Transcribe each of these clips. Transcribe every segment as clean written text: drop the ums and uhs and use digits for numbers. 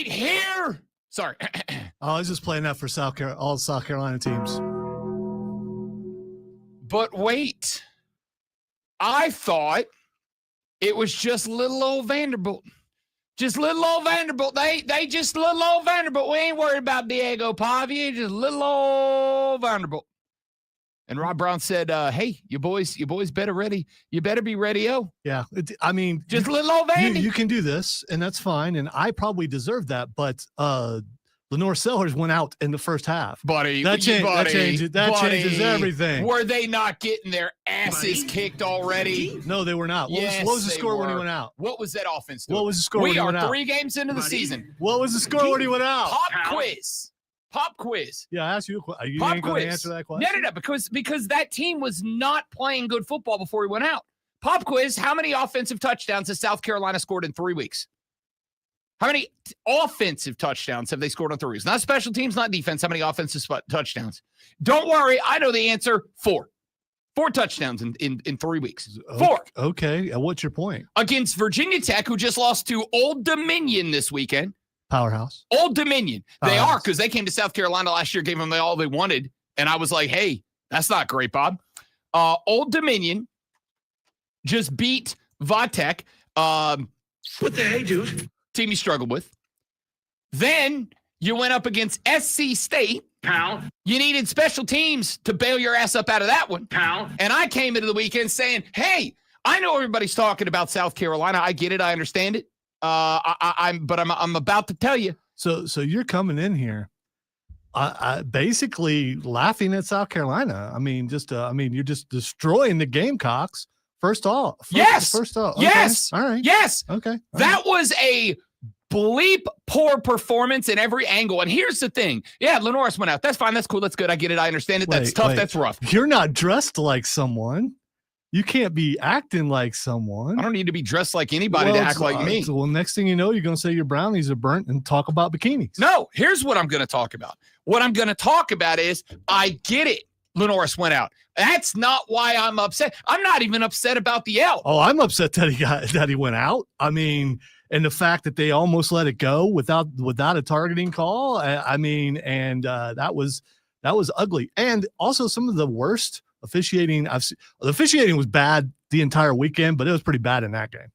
Here. Sorry. I was just playing that for all South Carolina teams. But wait. I thought it was just little old Vanderbilt. Just little old Vanderbilt. They just little old Vanderbilt. We ain't worried about Diego Pavia. Just little old Vanderbilt. And Rob Brown said, hey, you boys better ready. You better be ready-o. Yeah. Just little old Vandy. You can do this, and that's fine. And I probably deserve that. But Lenore Sellers went out in the first half. Buddy. That changes everything. Were they not getting their asses kicked already? No, they were not. What was the score when he went out? What was that offense doing? What was the score when he went out? We are 3 games into the season. What was the score when he went out? Pop quiz. Yeah, I asked you a question. You ain't going to answer that question? No, because that team was not playing good football before he went out. Pop quiz, how many offensive touchdowns has South Carolina scored in 3 weeks? How many offensive touchdowns have they scored on 3 weeks? Not special teams, not defense. How many offensive touchdowns? Don't worry. I know the answer. 4. 4 touchdowns in 3 weeks. 4. Okay. What's your point? Against Virginia Tech, who just lost to Old Dominion this weekend. Powerhouse. Old Dominion. They are, because they came to South Carolina last year, gave them all they wanted. And I was like, hey, that's not great, Bob. Old Dominion just beat Vatech. What the hey, dude? Team you struggled with. Then you went up against SC State. Pal. You needed special teams to bail your ass up out of that one. Pal. And I came into the weekend saying, hey, I know everybody's talking about South Carolina. I get it. I understand it. I'm about to tell you. So you're coming in here, basically laughing at South Carolina. You're just destroying the Gamecocks. First off. Yes. Okay. Yes. All right. Yes. Okay. That was a bleep poor performance in every angle. And here's the thing. Yeah, Lenoris went out. That's fine. That's cool. That's good. I get it. I understand it. That's tough. That's rough. You're not dressed like someone. You can't be acting like someone. I don't need to be dressed like anybody to act like me. Well, next thing you know, you're going to say your brownies are burnt and talk about bikinis. No, here's what I'm going to talk about. What I'm going to talk about is I get it. Lenoris went out. That's not why I'm upset. I'm not even upset about the L. Oh, I'm upset that he went out. And the fact that they almost let it go without a targeting call. That was ugly. And also some of the worst officiating I've seen. The officiating was bad the entire weekend, but it was pretty bad in that game.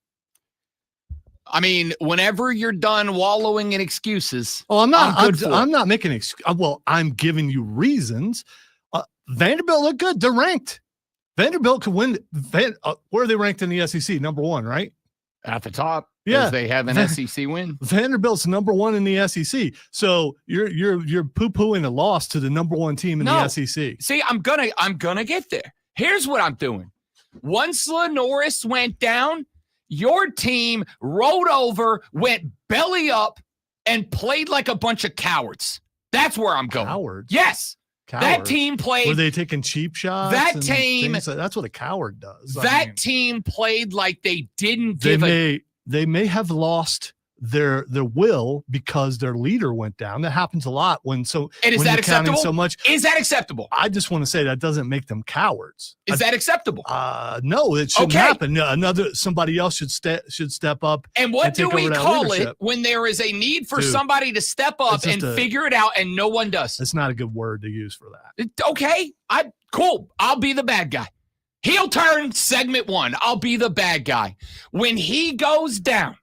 I mean, whenever you're done wallowing in excuses. Oh, I'm not making excuses. Well, I'm giving you reasons. Vanderbilt looked good. They're ranked. Vanderbilt could win. Where are they ranked in the SEC? Number 1, right? At the top. Yeah, they have an SEC win. Vanderbilt's number 1 in the SEC. So you're poo-pooing a loss to the number 1 team in the SEC. See, I'm gonna get there. Here's what I'm doing. Once Lenoris went down, your team rolled over, went belly up, and played like a bunch of cowards. That's where I'm going. Cowards? Yes. Cowards. That team played. Were they taking cheap shots? That team. That's what a coward does. Team played like they didn't They may have lost their will because their leader went down. That happens a lot when so. And is that acceptable? So much. Is that acceptable? I just want to say that doesn't make them cowards. Is that acceptable? No, it shouldn't happen. Somebody else should step up. And what do we call it when there is a need for somebody to step up and figure it out and no one does? It's not a good word to use for that. Okay, cool. I'll be the bad guy. Heel turn, segment 1. I'll be the bad guy. When he goes down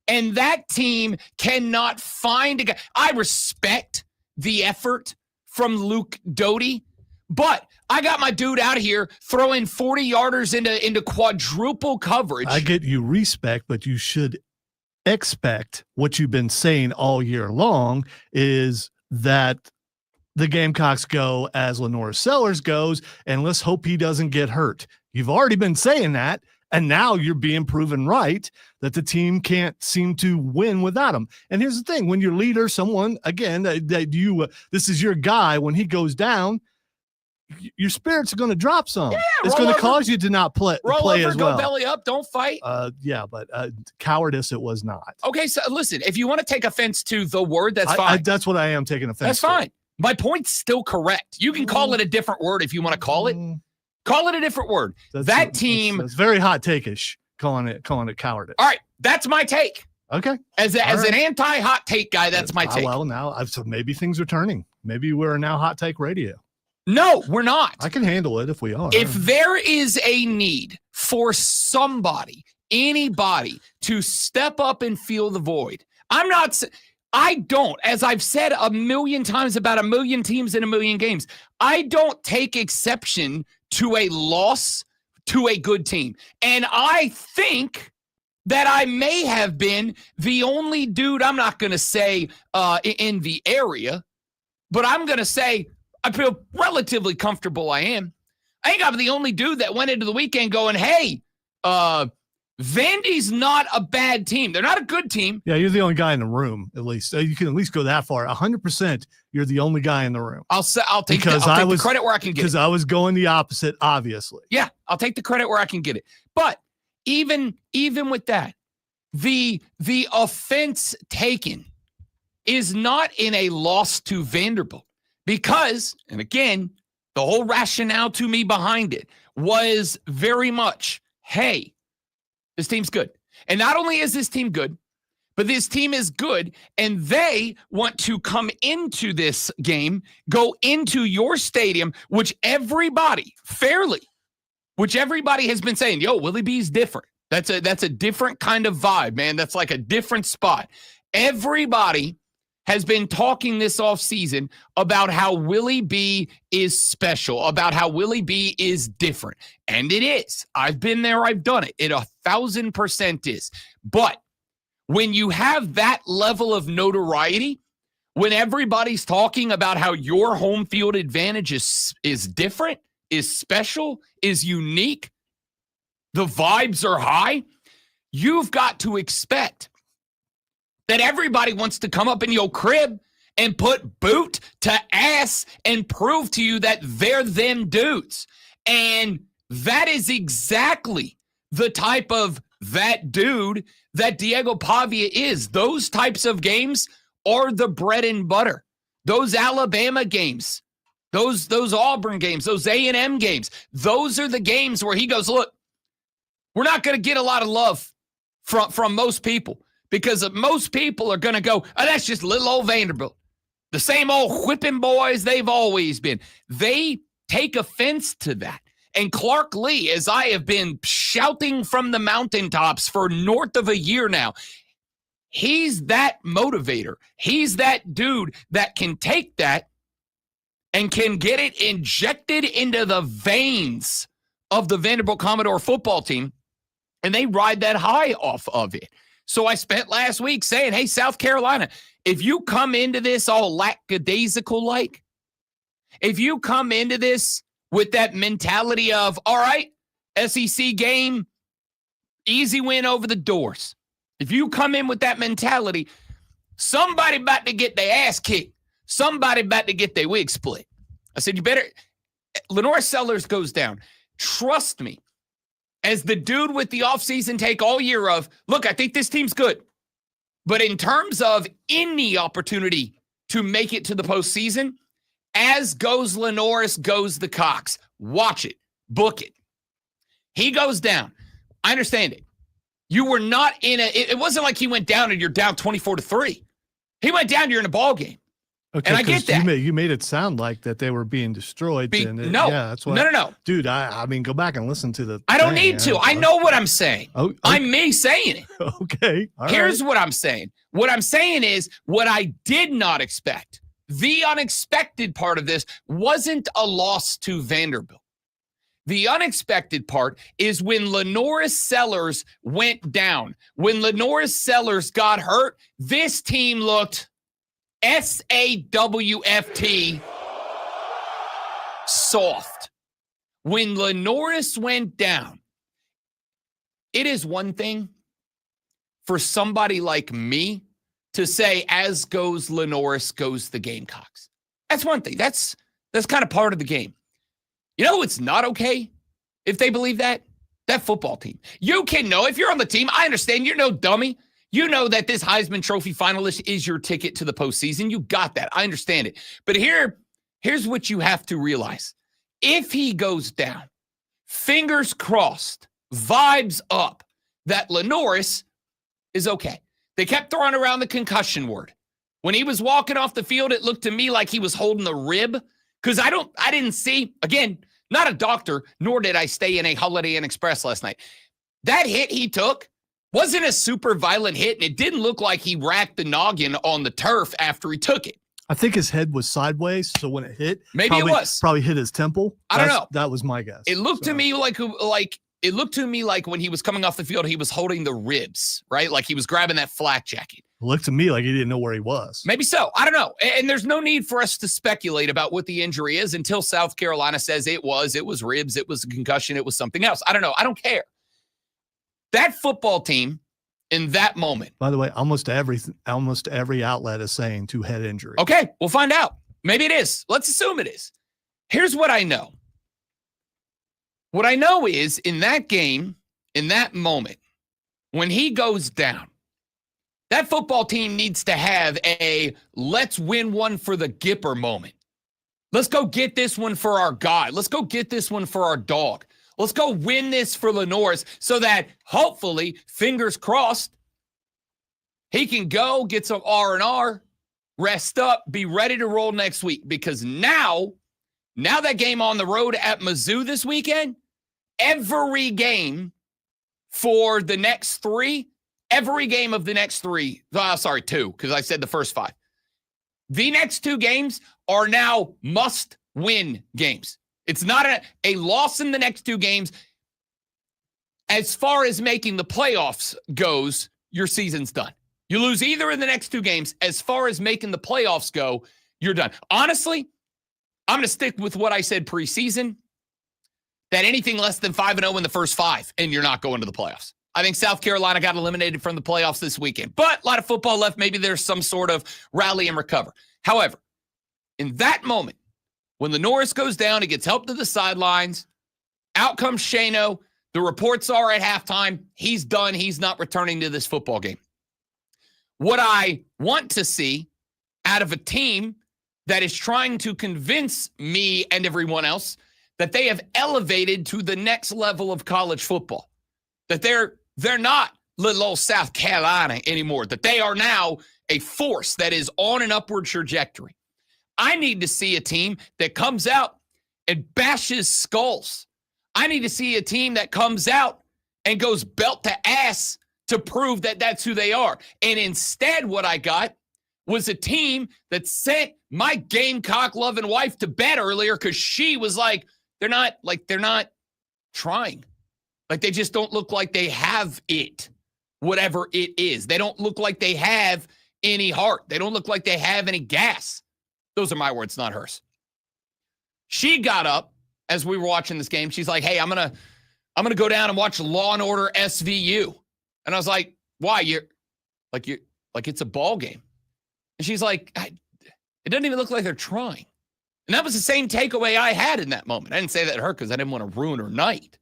and that team cannot find a guy, I respect the effort from Luke Doty, but I got my dude out of here throwing 40-yarders into quadruple coverage. I get you respect, but you should expect what you've been saying all year long is that the Gamecocks go as Lenoris Sellers goes, and let's hope he doesn't get hurt. You've already been saying that, and now you're being proven right that the team can't seem to win without him. And here's the thing. When your leader, someone, again, this is your guy, when he goes down, your spirits are going to drop some. Yeah, it's going to cause you to not play as well. Go belly up, don't fight. But cowardice it was not. Okay, so listen, if you want to take offense to the word, that's fine. That's what I am taking offense That's fine. My point's still correct. You can call it a different word if you want to call it. Call it a different word. That team. That's very hot take-ish. calling it cowardice. All right, that's my take. Okay. As an anti-hot take guy, that's my take. Well, now so maybe things are turning. Maybe we're now hot take radio. No, we're not. I can handle it if we are. If there is a need for somebody, anybody to step up and fill the void, I don't, as I've said a million times about a million teams in a million games, I don't take exception to a loss to a good team. And I think that I may have been the only dude, I'm not going to say in the area, but I'm going to say I feel relatively comfortable I am. I think I'm the only dude that went into the weekend going, hey, Vandy's not a bad team. They're not a good team. Yeah, you're the only guy in the room, at least. You can at least go that far. 100%, you're the only guy in the room. I'll take the credit where I can get it. Because I was going the opposite, obviously. Yeah, I'll take the credit where I can get it. But even with that, the offense taken is not in a loss to Vanderbilt because, and again, the whole rationale to me behind it was very much, hey, this team's good. And not only is this team good, but this team is good, and they want to come into this game, go into your stadium, which everybody has been saying, yo, Willie B's different. That's a different kind of vibe, man. That's like a different spot. Everybody has been talking this offseason about how Willie B is special, about how Willie B is different. And it is. I've been there. I've done it. It 1,000% is. But when you have that level of notoriety, when everybody's talking about how your home field advantage is different, is special, is unique, the vibes are high, you've got to expect that everybody wants to come up in your crib and put boot to ass and prove to you that they're them dudes. And that is exactly the type of that dude that Diego Pavia is. Those types of games are the bread and butter. Those Alabama games, those Auburn games, those A&M games, those are the games where he goes, look, we're not going to get a lot of love from most people because most people are going to go, oh, that's just little old Vanderbilt. The same old whipping boys they've always been. They take offense to that. And Clark Lee, as I have been shouting from the mountaintops for north of a year now, he's that motivator. He's that dude that can take that and can get it injected into the veins of the Vanderbilt Commodore football team, and they ride that high off of it. So I spent last week saying, hey, South Carolina, if you come into this all lackadaisical-like, if you come into this with that mentality of, all right, SEC game, easy win over the doors. If you come in with that mentality, somebody about to get their ass kicked. Somebody about to get their wig split. I said, you better, Lenore Sellers goes down. Trust me, as the dude with the offseason take all year of, look, I think this team's good. But in terms of any opportunity to make it to the postseason, as goes Lenoris, goes the Cox. Watch it. Book it. He goes down. I understand it. You were not in it wasn't like he went down and you're down 24-3. He went down, you're in a ball game. Okay, and I get that. You made it sound like that they were being destroyed. No. Yeah, that's what. No. Dude, I mean, go back and listen to the. I don't need to. I know what I'm saying. Oh, okay. I'm me saying it. Okay. All Here's right. what I'm saying. What I'm saying is what I did not expect. The unexpected part of this wasn't a loss to Vanderbilt. The unexpected part is when Lenoris Sellers went down. When Lenoris Sellers got hurt, this team looked SAWFT soft. When Lenoris went down, it is one thing for somebody like me to say, as goes Lenoris, goes the Gamecocks. That's one thing. That's kind of part of the game. You know it's not okay if they believe that? That football team. You can know, if you're on the team, I understand, you're no dummy. You know that this Heisman Trophy finalist is your ticket to the postseason. You got that. I understand it. But here's what you have to realize. If he goes down, fingers crossed, vibes up, that Lenoris is okay. They kept throwing around the concussion word. When he was walking off the field, it looked to me like he was holding the rib because I didn't see, again, not a doctor, nor did I stay in a Holiday Inn Express last night. That hit he took wasn't a super violent hit, and it didn't look like he racked the noggin on the turf after he took it. I think his head was sideways, so when it hit, maybe it was probably hit his temple. I don't know. That was my guess. It looked to me like when he was coming off the field, he was holding the ribs, right? Like he was grabbing that flak jacket. It looked to me like he didn't know where he was. Maybe so. I don't know. And there's no need for us to speculate about what the injury is until South Carolina says it was ribs, it was a concussion, it was something else. I don't know. I don't care. That football team in that moment. By the way, almost every outlet is saying 2 head injury. Okay, we'll find out. Maybe it is. Let's assume it is. Here's what I know. What I know is in that game, in that moment, when he goes down, that football team needs to have a let's win one for the Gipper moment. Let's go get this one for our guy. Let's go get this one for our dog. Let's go win this for Lenoris so that hopefully, fingers crossed, he can go get some R&R, rest up, be ready to roll next week. Because now that game on the road at Mizzou this weekend, every game for the next 3, every game of the next 3, 2, because I said the first 5. The next 2 games are now must-win games. It's not a loss in the next 2 games. As far as making the playoffs goes, your season's done. You lose either in the next 2 games. As far as making the playoffs go, you're done. Honestly, I'm going to stick with what I said preseason, that anything less than 5-0 in the first 5, and you're not going to the playoffs. I think South Carolina got eliminated from the playoffs this weekend, but a lot of football left. Maybe there's some sort of rally and recover. However, in that moment, when Lenoris goes down, he gets help to the sidelines. Out comes Shano. The reports are at halftime, he's done. He's not returning to this football game. What I want to see out of a team that is trying to convince me and everyone else that they have elevated to the next level of college football, that they're not little old South Carolina anymore, that they are now a force that is on an upward trajectory. I need to see a team that comes out and bashes skulls. I need to see a team that comes out and goes belt to ass to prove that that's who they are. And instead, what I got was a team that sent my Gamecock-loving wife to bed earlier because she was like, they're not trying. Like, they just don't look like they have it, whatever it is. They don't look like they have any heart. They don't look like they have any gas. Those are my words, not hers. She got up as we were watching this game. She's like, hey, I'm gonna go down and watch Law and Order SVU. And I was like, why? You're like it's a ball game. And she's like, it doesn't even look like they're trying. And that was the same takeaway I had in that moment. I didn't say that to her because I didn't want to ruin her night.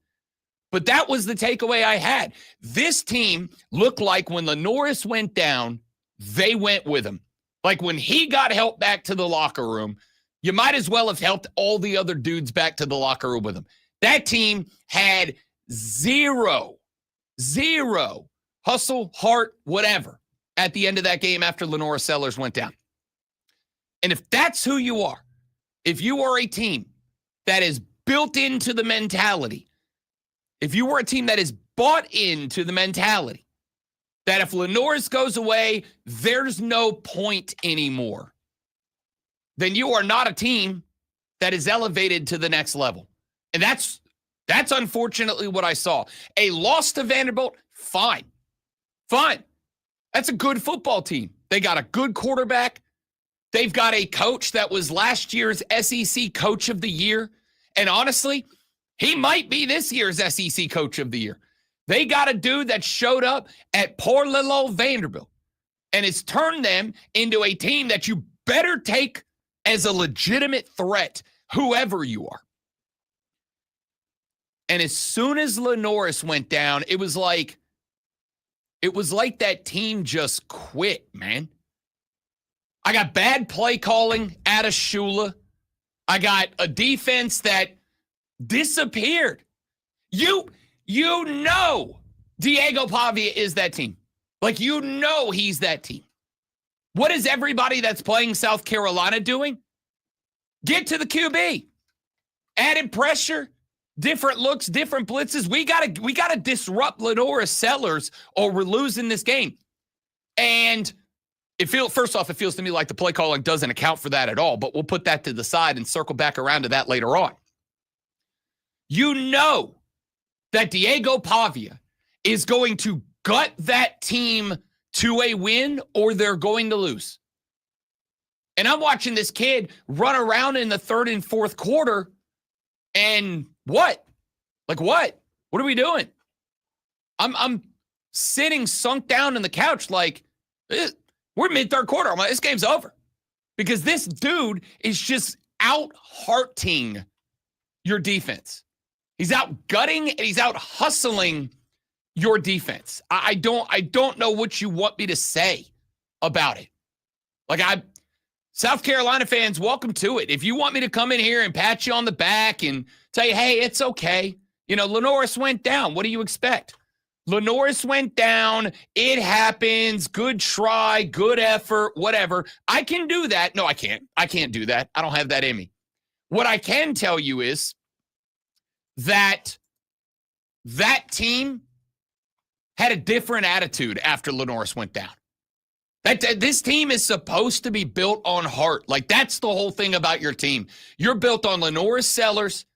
But that was the takeaway I had. This team looked like when Lenoris went down, they went with him. Like when he got help back to the locker room, you might as well have helped all the other dudes back to the locker room with him. That team had zero hustle, heart, whatever at the end of that game after Lenoris Sellers went down. And if that's who you are, if you are a team that is built into the mentality, if you were a team that is bought into the mentality that if Lenoris goes away, there's no point anymore, then you are not a team that is elevated to the next level. And that's unfortunately what I saw. A loss to Vanderbilt, fine. That's a good football team. They got a good quarterback. They've got a coach that was last year's SEC Coach of the Year. And honestly, he might be this year's SEC Coach of the Year. They got a dude that showed up at poor little old Vanderbilt and has turned them into a team that you better take as a legitimate threat, whoever you are. And as soon as Lenoris went down, it was like that team just quit, man. I got bad play calling out of Shula. I got a defense that disappeared. You know Diego Pavia is that team. Like, you know he's that team. What is everybody that's playing South Carolina doing? Get to the QB. Added pressure, different looks, different blitzes. We gotta disrupt Lenora Sellers or we're losing this game. And first off, it feels to me like the play calling doesn't account for that at all, but we'll put that to the side and circle back around to that later on. You know that Diego Pavia is going to gut that team to a win or they're going to lose. And I'm watching this kid run around in the third and fourth quarter, and what? Like what? What are we doing? I'm sitting sunk down in the couch like, we're mid-third quarter. I'm like, this game's over. Because this dude is just out-hearting your defense. He's out gutting and he's out hustling your defense. I don't know what you want me to say about it. South Carolina fans, welcome to it. If you want me to come in here and pat you on the back and tell you, hey, it's okay. You know, Lenoris went down. What do you expect? Lenoris went down. It happens. Good try, good effort, whatever. I can do that. No, I can't. I can't do that. I don't have that in me. What I can tell you is that team had a different attitude after Lenoris went down. This team is supposed to be built on heart. Like, that's the whole thing about your team. You're built on Lenoris Sellers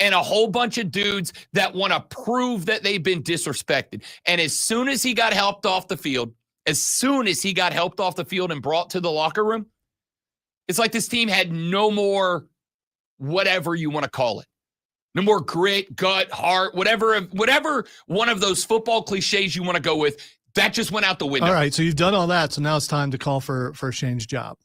and a whole bunch of dudes that want to prove that they've been disrespected. And as soon as he got helped off the field and brought to the locker room, it's like this team had no more whatever you want to call it. No more grit, gut, heart, whatever one of those football cliches you want to go with. That just went out the window. All right, so you've done all that, so now it's time to call for Shane's job.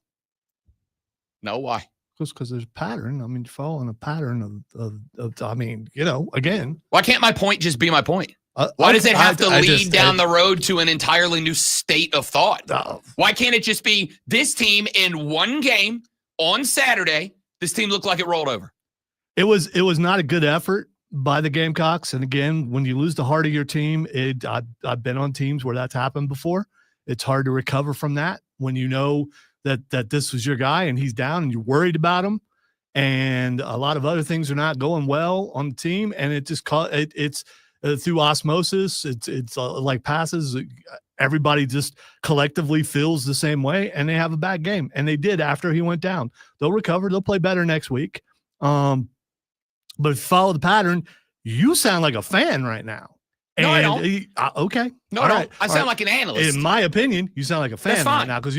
No, why? Because there's a pattern. I mean, you're following a pattern of I mean, you know, again. Why can't my point just be my point? Why does it have to lead down the road to an entirely new state of thought? Why can't it just be this team in one game on Saturday, this team looked like it rolled over? It was not a good effort by the Gamecocks. And again, when you lose the heart of your team, I've been on teams where that's happened before. It's hard to recover from that when you know that this was your guy and he's down and you're worried about him. And a lot of other things are not going well on the team. And it just it's through osmosis. It's like passes. Everybody just collectively feels the same way and they have a bad game. And they did after he went down. They'll recover. They'll play better next week. But if you follow the pattern, you sound like a fan right now. No, I don't. Okay. No, I don't. I sound like an analyst. In my opinion, you sound like a fan right now because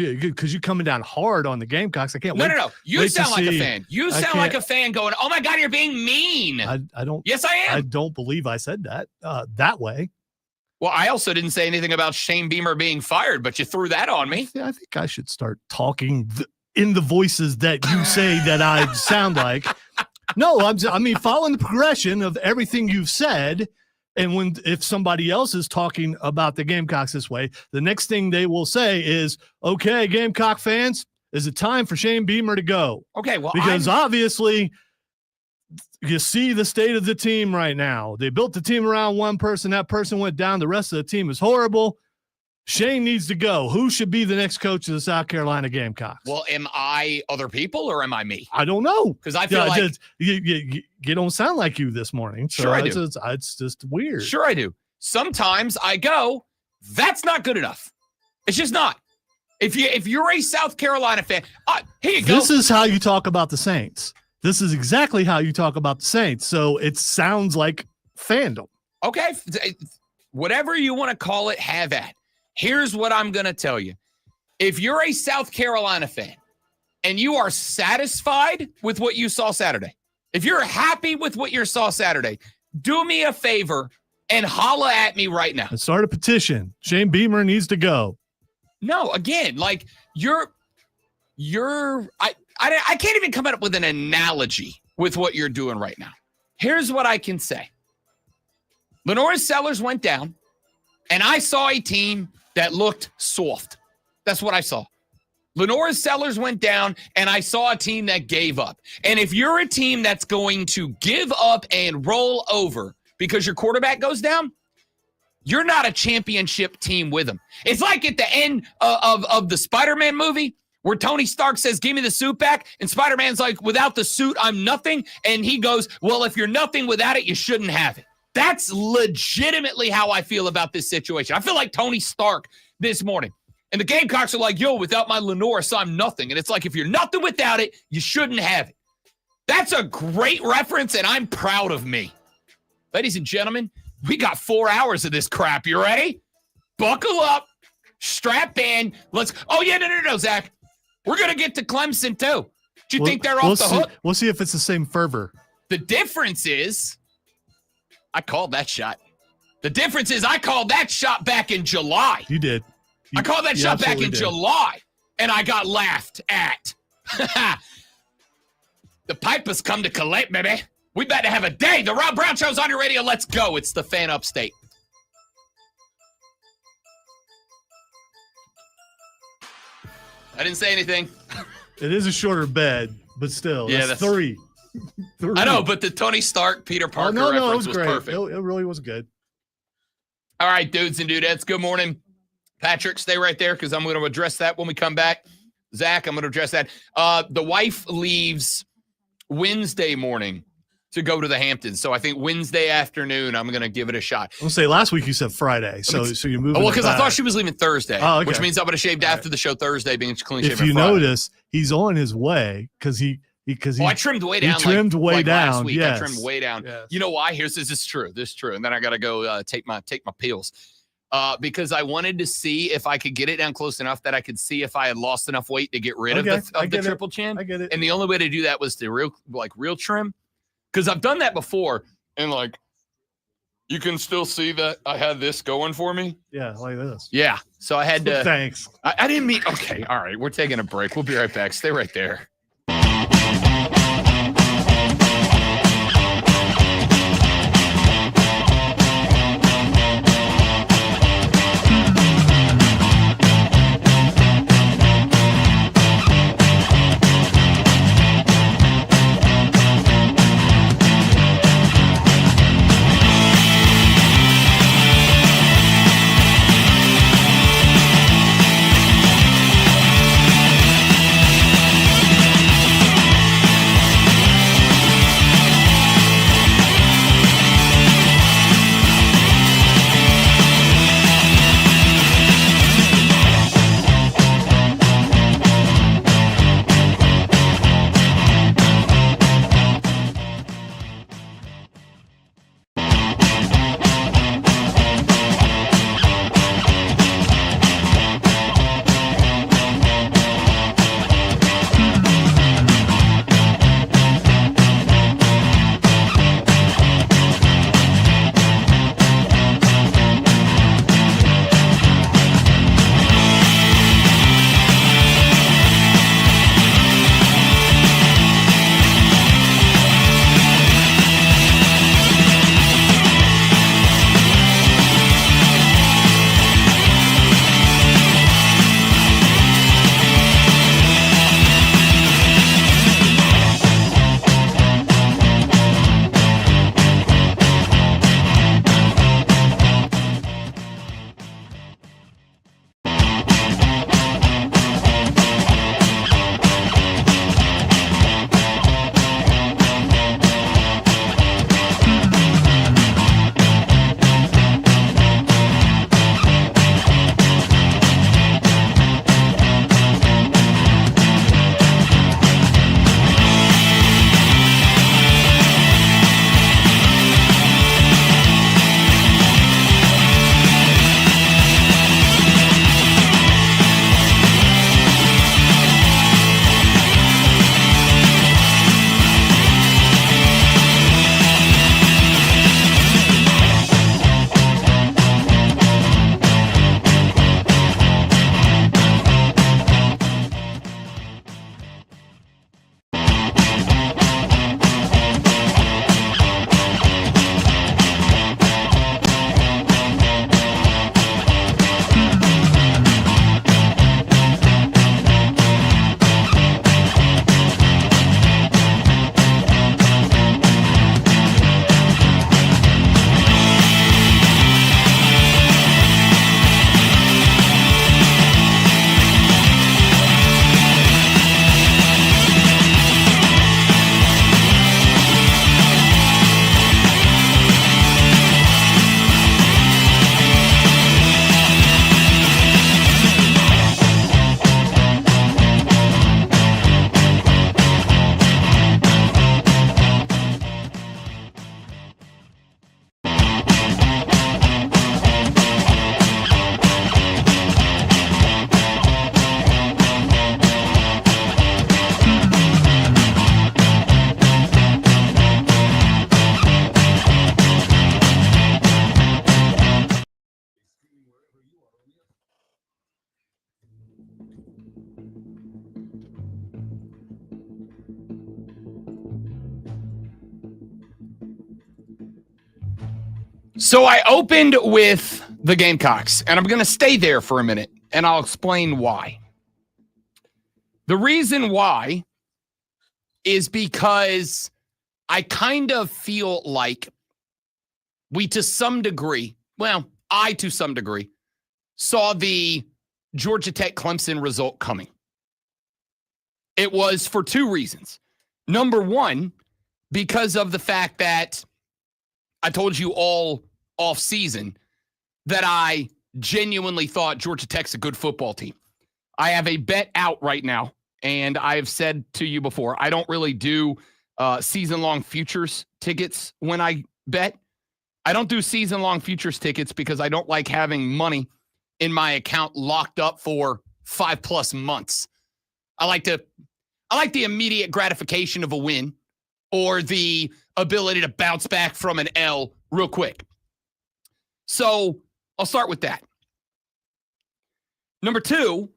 you're coming down hard on the Gamecocks. I can't wait. No. You sound like a fan. You sound like a fan going, oh, my God, you're being mean. I don't. Yes, I am. I don't believe I said that way. Well, I also didn't say anything about Shane Beamer being fired, but you threw that on me. I think I should start talking in the voices that you say that I sound like. No, I mean, following the progression of everything you've said, and if somebody else is talking about the Gamecocks this way, the next thing they will say is, okay, Gamecock fans, is it time for Shane Beamer to go? Okay, well, because obviously you see the state of the team right now. They built the team around one person. That person went down. The rest of the team is horrible. Shane needs to go. Who should be the next coach of the South Carolina Gamecocks? Well, am I other people or am I me? I don't know. Because I feel like you don't sound like you this morning. So sure I do. It's just weird. Sure I do. Sometimes I go, that's not good enough. It's just not. If you're a South Carolina fan, here you go. This is how you talk about the Saints. This is exactly how you talk about the Saints. So it sounds like fandom. Okay. Whatever you want to call it, have at. Here's what I'm going to tell you. If you're a South Carolina fan and you are satisfied with what you saw Saturday, if you're happy with what you saw Saturday, do me a favor and holla at me right now. Let's start a petition. Shane Beamer needs to go. No, again, like I can't even come up with an analogy with what you're doing right now. Here's what I can say. Lenoris Sellers went down, and I saw a team that looked soft. That's what I saw. Lenoris Sellers went down, and I saw a team that gave up. And if you're a team that's going to give up and roll over because your quarterback goes down, you're not a championship team with them. It's like at the end of the Spider-Man movie where Tony Stark says, give me the suit back. And Spider-Man's like, without the suit, I'm nothing. And he goes, well, if you're nothing without it, you shouldn't have it. That's legitimately how I feel about this situation. I feel like Tony Stark this morning. And the Gamecocks are like, yo, without my Lenoris, I'm nothing. And it's like, if you're nothing without it, you shouldn't have it. That's a great reference, and I'm proud of me. Ladies and gentlemen, we got 4 hours of this crap. You ready? Buckle up. Strap in. Let's. Oh, yeah, no, Zach. We're going to get to Clemson, too. Do you think they're off the hook? We'll see if it's the same fervor. The difference is I called that shot. The difference is I called that shot back in July. You did. I called that shot back in July, and I got laughed at. The Pipers come to collect, baby. We about to have a day. The Rob Brown Show's on your radio. Let's go. It's the Fan Upstate. I didn't say anything. It is a shorter bed, but still. Yeah, that's three. I know, but the Tony Stark, Peter Parker reference was great. perfect. It really was good. All right, dudes and dudettes, good morning. Patrick, stay right there because I'm going to address that when we come back. Zach, I'm going to address that. The wife leaves Wednesday morning to go to the Hamptons. So I think Wednesday afternoon, I'm going to give it a shot. I'll say last week you said Friday. So you're moving. Oh, well, because I thought she was leaving Thursday, okay. Which means I'm going to shave after the show Thursday, being clean shaven. If you notice, he's on his way because I trimmed way down. He trimmed way down. Last week. Yes. I trimmed way down. Yes. You know why? This is true. This is true. And then I got to go take my pills. Because I wanted to see if I could get it down close enough that I could see if I had lost enough weight to get rid of the triple chin. I get it. And the only way to do that was to real trim. Because I've done that before, and you can still see that I had this going for me. Yeah, like this. Yeah. So I had to. Thanks. I didn't mean. Okay. All right. We're taking a break. We'll be right back. Stay right there. So I opened with the Gamecocks, and I'm going to stay there for a minute, and I'll explain why. The reason why is because I kind of feel like I to some degree, saw the Georgia Tech Clemson result coming. It was for two reasons. Number one, because of the fact that I told you all off season that I genuinely thought Georgia Tech's a good football team. I have a bet out right now, and I have said to you before, I don't really do season-long futures tickets when I bet. I don't do season-long futures tickets because I don't like having money in my account locked up for 5+ months. I like the immediate gratification of a win or the ability to bounce back from an L real quick. So I'll start with that. Number two,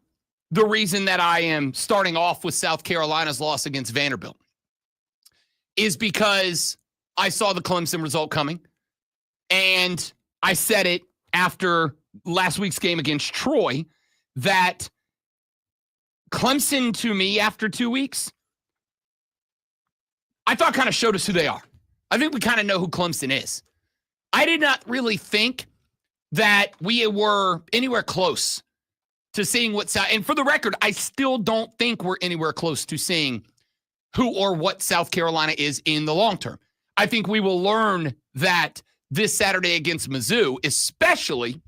the reason that I am starting off with South Carolina's loss against Vanderbilt is because I saw the Clemson result coming, and I said it after last week's game against Troy that Clemson, to me, after 2 weeks, I thought kind of showed us who they are. I think we kind of know who Clemson is. I did not really think that we were anywhere close to seeing what's out. And for the record, I still don't think we're anywhere close to seeing who or what South Carolina is in the long term. I think we will learn that this Saturday against Mizzou, especially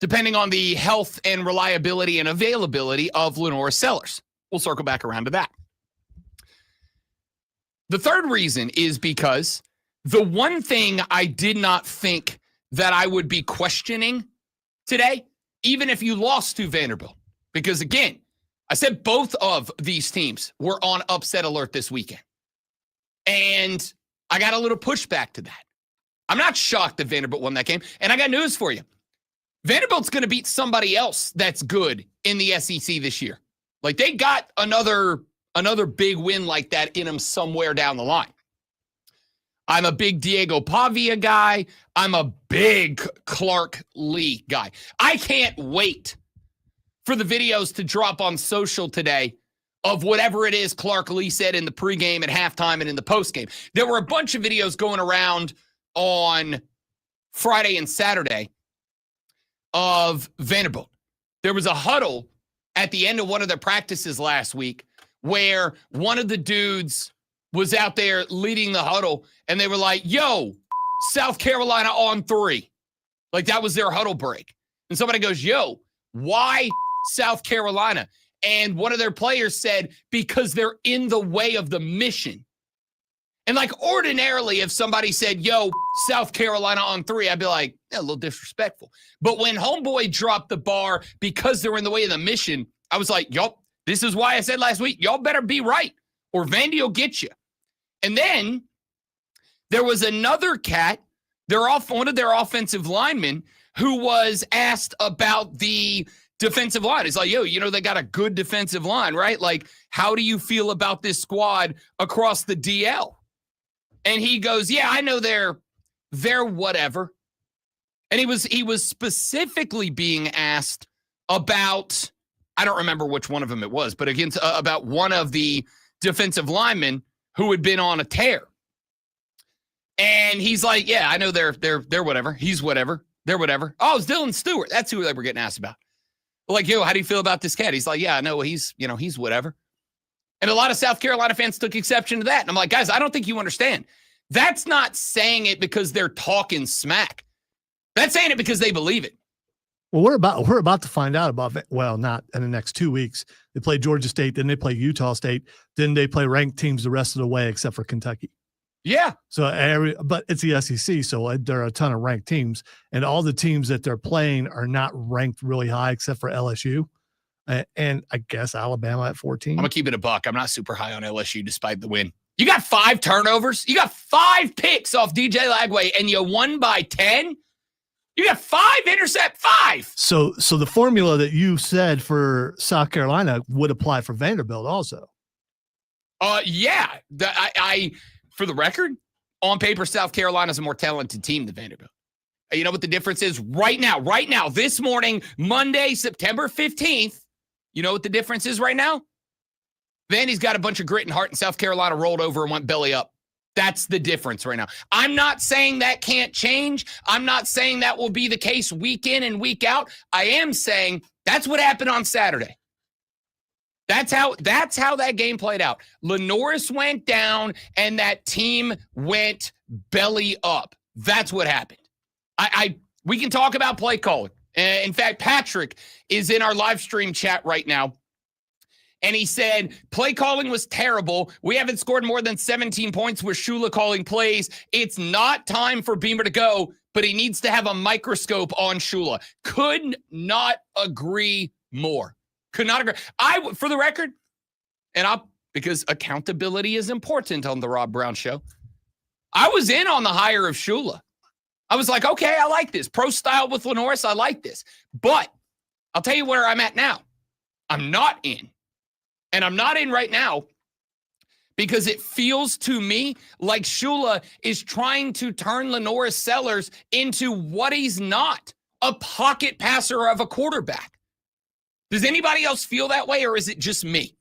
depending on the health and reliability and availability of Lenora Sellers. We'll circle back around to that. The third reason is because the one thing I did not think that I would be questioning today, even if you lost to Vanderbilt, because again, I said both of these teams were on upset alert this weekend. And I got a little pushback to that. I'm not shocked that Vanderbilt won that game. And I got news for you. Vanderbilt's going to beat somebody else that's good in the SEC this year. Like they got another big win like that in them somewhere down the line. I'm a big Diego Pavia guy. I'm a big Clark Lee guy. I can't wait for the videos to drop on social today of whatever it is Clark Lee said in the pregame, at halftime, and in the postgame. There were a bunch of videos going around on Friday and Saturday of Vanderbilt. There was a huddle at the end of one of their practices last week where one of the dudes was out there leading the huddle, and they were like, yo, South Carolina on 3. Like, that was their huddle break. And somebody goes, yo, why South Carolina? And one of their players said, because they're in the way of the mission. And, like, ordinarily, if somebody said, yo, South Carolina on 3, I'd be like, yeah, a little disrespectful. But when homeboy dropped the bar because they're in the way of the mission, I was like, yup, this is why I said last week, y'all better be right, or Vandy will get you. And then there was another cat, one of their offensive linemen, who was asked about the defensive line. It's like, yo, they got a good defensive line, right? Like, how do you feel about this squad across the DL? And he goes, yeah, I know they're whatever. And he was specifically being asked about, I don't remember which one of them it was, but about one of the defensive linemen who had been on a tear. And he's like, yeah, I know they're whatever. He's whatever. They're whatever. Oh, it's Dylan Stewart. That's who they were getting asked about. Like, yo, how do you feel about this cat? He's like, yeah, I know he's whatever. And a lot of South Carolina fans took exception to that. And I'm like, guys, I don't think you understand. That's not saying it because they're talking smack. That's saying it because they believe it. Well, we're about to find out about, well, not in the next 2 weeks. They play Georgia State, then they play Utah State, then they play ranked teams the rest of the way except for Kentucky. Yeah. So but it's the SEC, so there are a ton of ranked teams, and all the teams that they're playing are not ranked really high except for LSU, and I guess Alabama at 14. I'm gonna keep it a buck. I'm not super high on LSU despite the win. You got 5 turnovers. You got 5 picks off DJ Lagway, and you won by 10. You got 5 intercept, 5. So the formula that you said for South Carolina would apply for Vanderbilt also. Yeah. I for the record, On paper, South Carolina's a more talented team than Vanderbilt. You know what the difference is right now, this morning, Monday, September 15th, you know what the difference is right now? Vandy's got a bunch of grit and heart, and South Carolina rolled over and went belly up. That's the difference right now. I'm not saying that can't change. I'm not saying that will be the case week in and week out. I am saying that's what happened on Saturday. That's how that game played out. Lenoris went down, and that team went belly up. That's what happened. We can talk about play calling. In fact, Patrick is in our live stream chat right now. And he said, play calling was terrible. We haven't scored more than 17 points with Shula calling plays. It's not time for Beamer to go, but he needs to have a microscope on Shula. Could not agree more. Could not agree. For the record, because accountability is important on the Rob Brown Show, I was in on the hire of Shula. I was like, okay, I like this. Pro style with Lenoris, I like this. But I'll tell you where I'm at now. I'm not in. And I'm not in right now because it feels to me like Shula is trying to turn Lenoris Sellers into what he's not, a pocket passer of a quarterback. Does anybody else feel that way, or is it just me?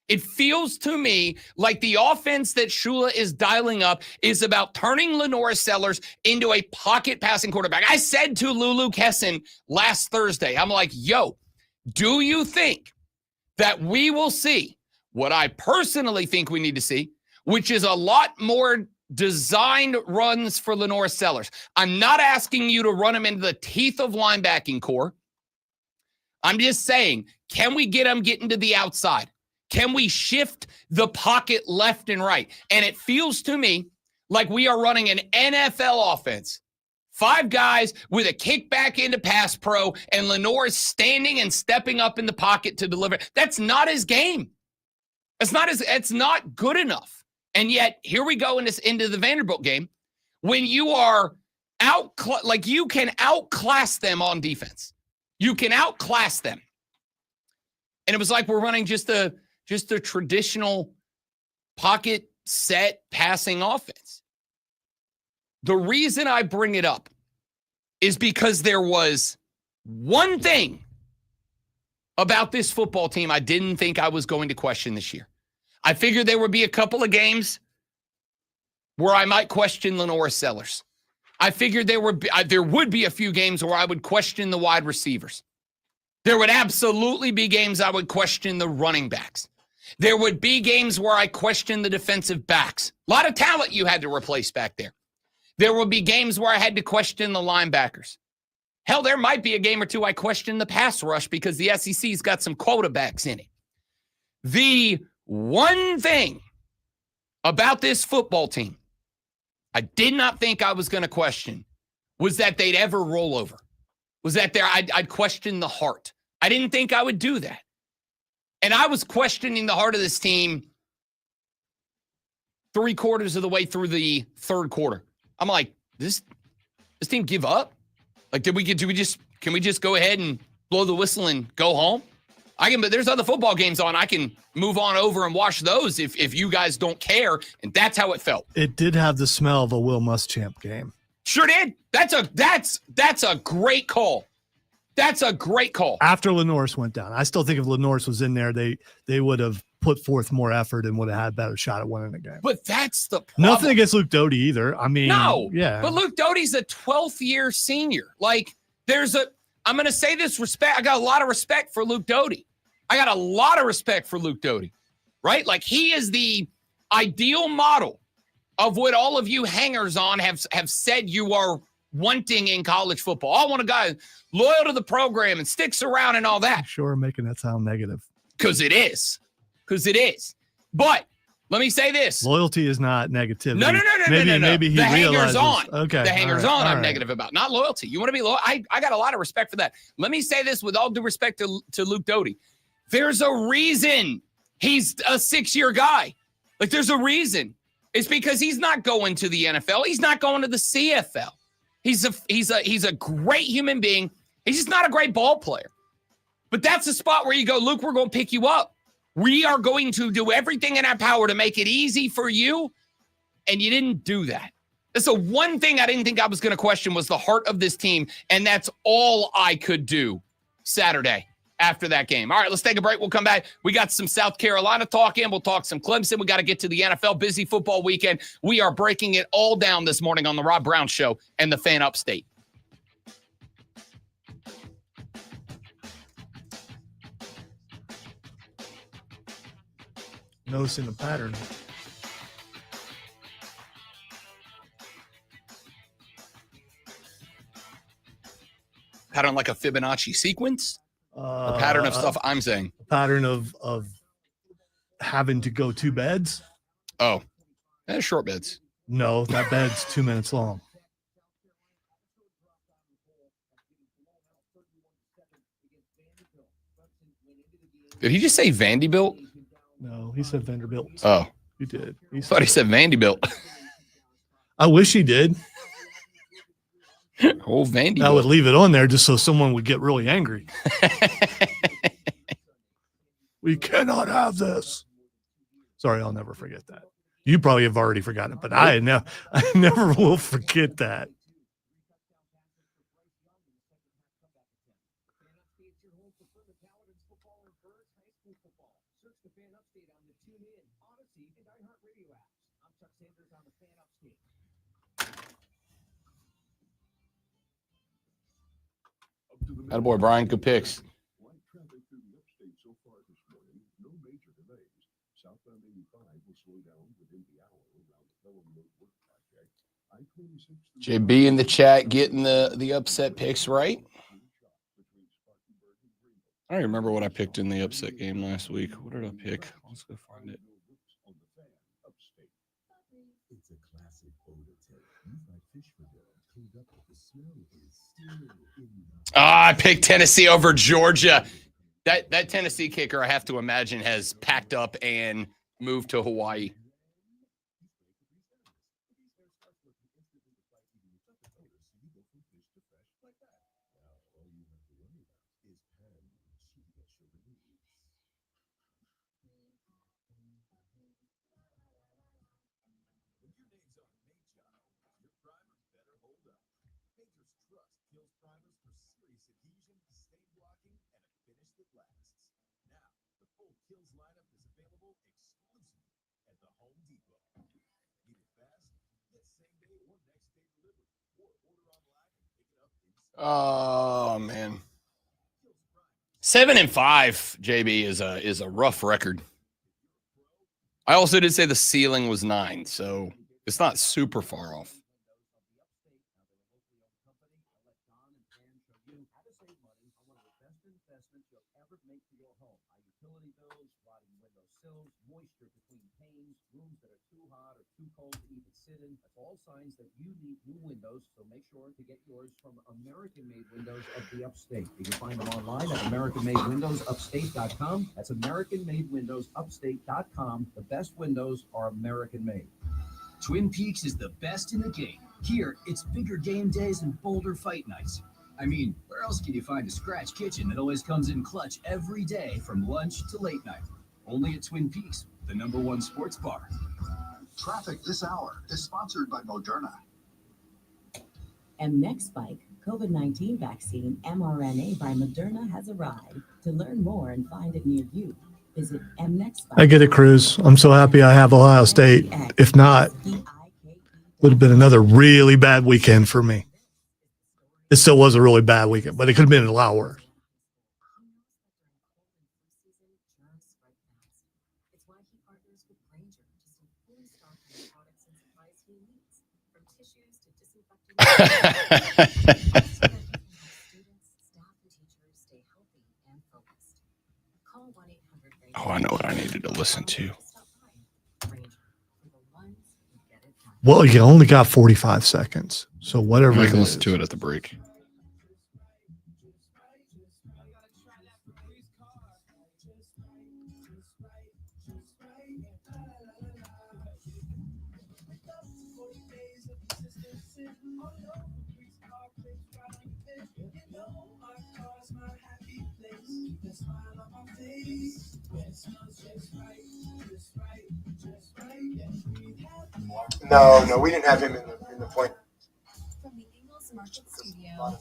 It feels to me like the offense that Shula is dialing up is about turning Lenoris Sellers into a pocket passing quarterback. I said to Lulu Kesson last Thursday, I'm like, yo, do you think that we will see what I personally think we need to see, which is a lot more designed runs for Lenoris Sellers? I'm not asking you to run him into the teeth of linebacking core. I'm just saying, can we get him getting to the outside? Can we shift the pocket left and right? And it feels to me like we are running an NFL offense. 5 guys with a kickback into pass pro, and Lenoris standing and stepping up in the pocket to deliver. That's not his game. It's not good enough. And yet, here we go into the Vanderbilt game when you are you can outclass them on defense. You can outclass them. And it was like we're running just a traditional pocket set passing offense. The reason I bring it up is because there was one thing about this football team I didn't think I was going to question this year. I figured there would be a couple of games where I might question Lenoris Sellers. I figured there would be a few games where I would question the wide receivers. There would absolutely be games I would question the running backs. There would be games where I questioned the defensive backs. A lot of talent you had to replace back there. There would be games where I had to question the linebackers. Hell, there might be a game or two I question the pass rush because the SEC's got some quarterbacks in it. The one thing about this football team I did not think I was going to question was that they'd ever roll over. Was that I'd question the heart. I didn't think I would do that. And I was questioning the heart of this team 3/4 of the way through the third quarter. I'm like, this team give up? Like, can we just go ahead and blow the whistle and go home? But there's other football games on. I can move on over and watch those if you guys don't care. And that's how it felt. It did have the smell of a Will Muschamp game. Sure did. That's a great call. That's a great call. After Lenoris went down, I still think if Lenoris was in there, they would have put forth more effort and would have had a better shot at winning the game. But that's the problem. Nothing against Luke Doty either. I mean, no, yeah. But Luke Doty's a 12th year senior. Like, I'm going to say this respect. I got a lot of respect for Luke Doty. Right? Like, he is the ideal model of what all of you hangers on have said you are wanting in college football. I want a guy loyal to the program and sticks around and all that. Sure, making that sound negative. Because it is. But let me say this. Loyalty is not negativity. No. Maybe he the realizes. hangers on. Okay. The hangers on I'm negative about. Not loyalty. You want to be loyal? I got a lot of respect for that. Let me say this with all due respect to Luke Doty. There's a reason he's a 6-year guy. Like, there's a reason. It's because he's not going to the NFL. He's not going to the CFL. He's a great human being. He's just not a great ball player. But that's the spot where you go, Luke, we're going to pick you up. We are going to do everything in our power to make it easy for you. And you didn't do that. That's the one thing I didn't think I was going to question was the heart of this team, and that's all I could do Saturday after that game. All right, let's take a break. We'll come back. We got some South Carolina talk in. We'll talk some Clemson. We got to get to the NFL. Busy football weekend. We are breaking it all down this morning on the Rob Brown Show and the Fan Upstate. Noticing the pattern. Pattern like a Fibonacci sequence? A pattern of stuff I'm saying. A pattern of having to go 2 beds? Oh, short beds. No, that bed's 2 minutes long. Did he just say Vanderbilt? No, he said Vanderbilt. Oh. He did. I thought he said Vanderbilt. I wish he did. Oh, Vanderbilt. I would leave it on there just so someone would get really angry. We cannot have this. Sorry, I'll never forget that. You probably have already forgotten it, but I never will forget that. Attaboy, Brian. Good picks. JB in the chat getting the upset picks right. I don't remember what I picked in the upset game last week. What did I pick? Let's go find it. I picked Tennessee over Georgia. That Tennessee kicker, I have to imagine, has packed up and moved to Hawaii. Oh man, 7-5, JB is a rough record. I also did say the ceiling was 9, so it's not super far off. All signs that you need new windows, so make sure to get yours from American Made Windows of the Upstate. You can find them online at AmericanMadeWindowsUpstate.com. That's AmericanMadeWindowsUpstate.com. The best windows are American made. Twin Peaks is the best in the game. Here, it's bigger game days and bolder fight nights. I mean, where else can you find a scratch kitchen that always comes in clutch every day from lunch to late night? Only at Twin Peaks, the #1 sports bar. Traffic this hour is sponsored by Moderna. mNEXSpike COVID-19 vaccine mRNA by Moderna has arrived. To learn more and find it near you, visit mNEXSpike. I get it, Cruz. I'm so happy I have Ohio State. If not, would have been another really bad weekend for me. It still was a really bad weekend, but it could have been a lot worse. Oh, I know what I needed to listen to. Well, you only got 45 seconds. So whatever. I can listen to it at the break. No, we didn't have him in the point. From the Ingles Market Studio.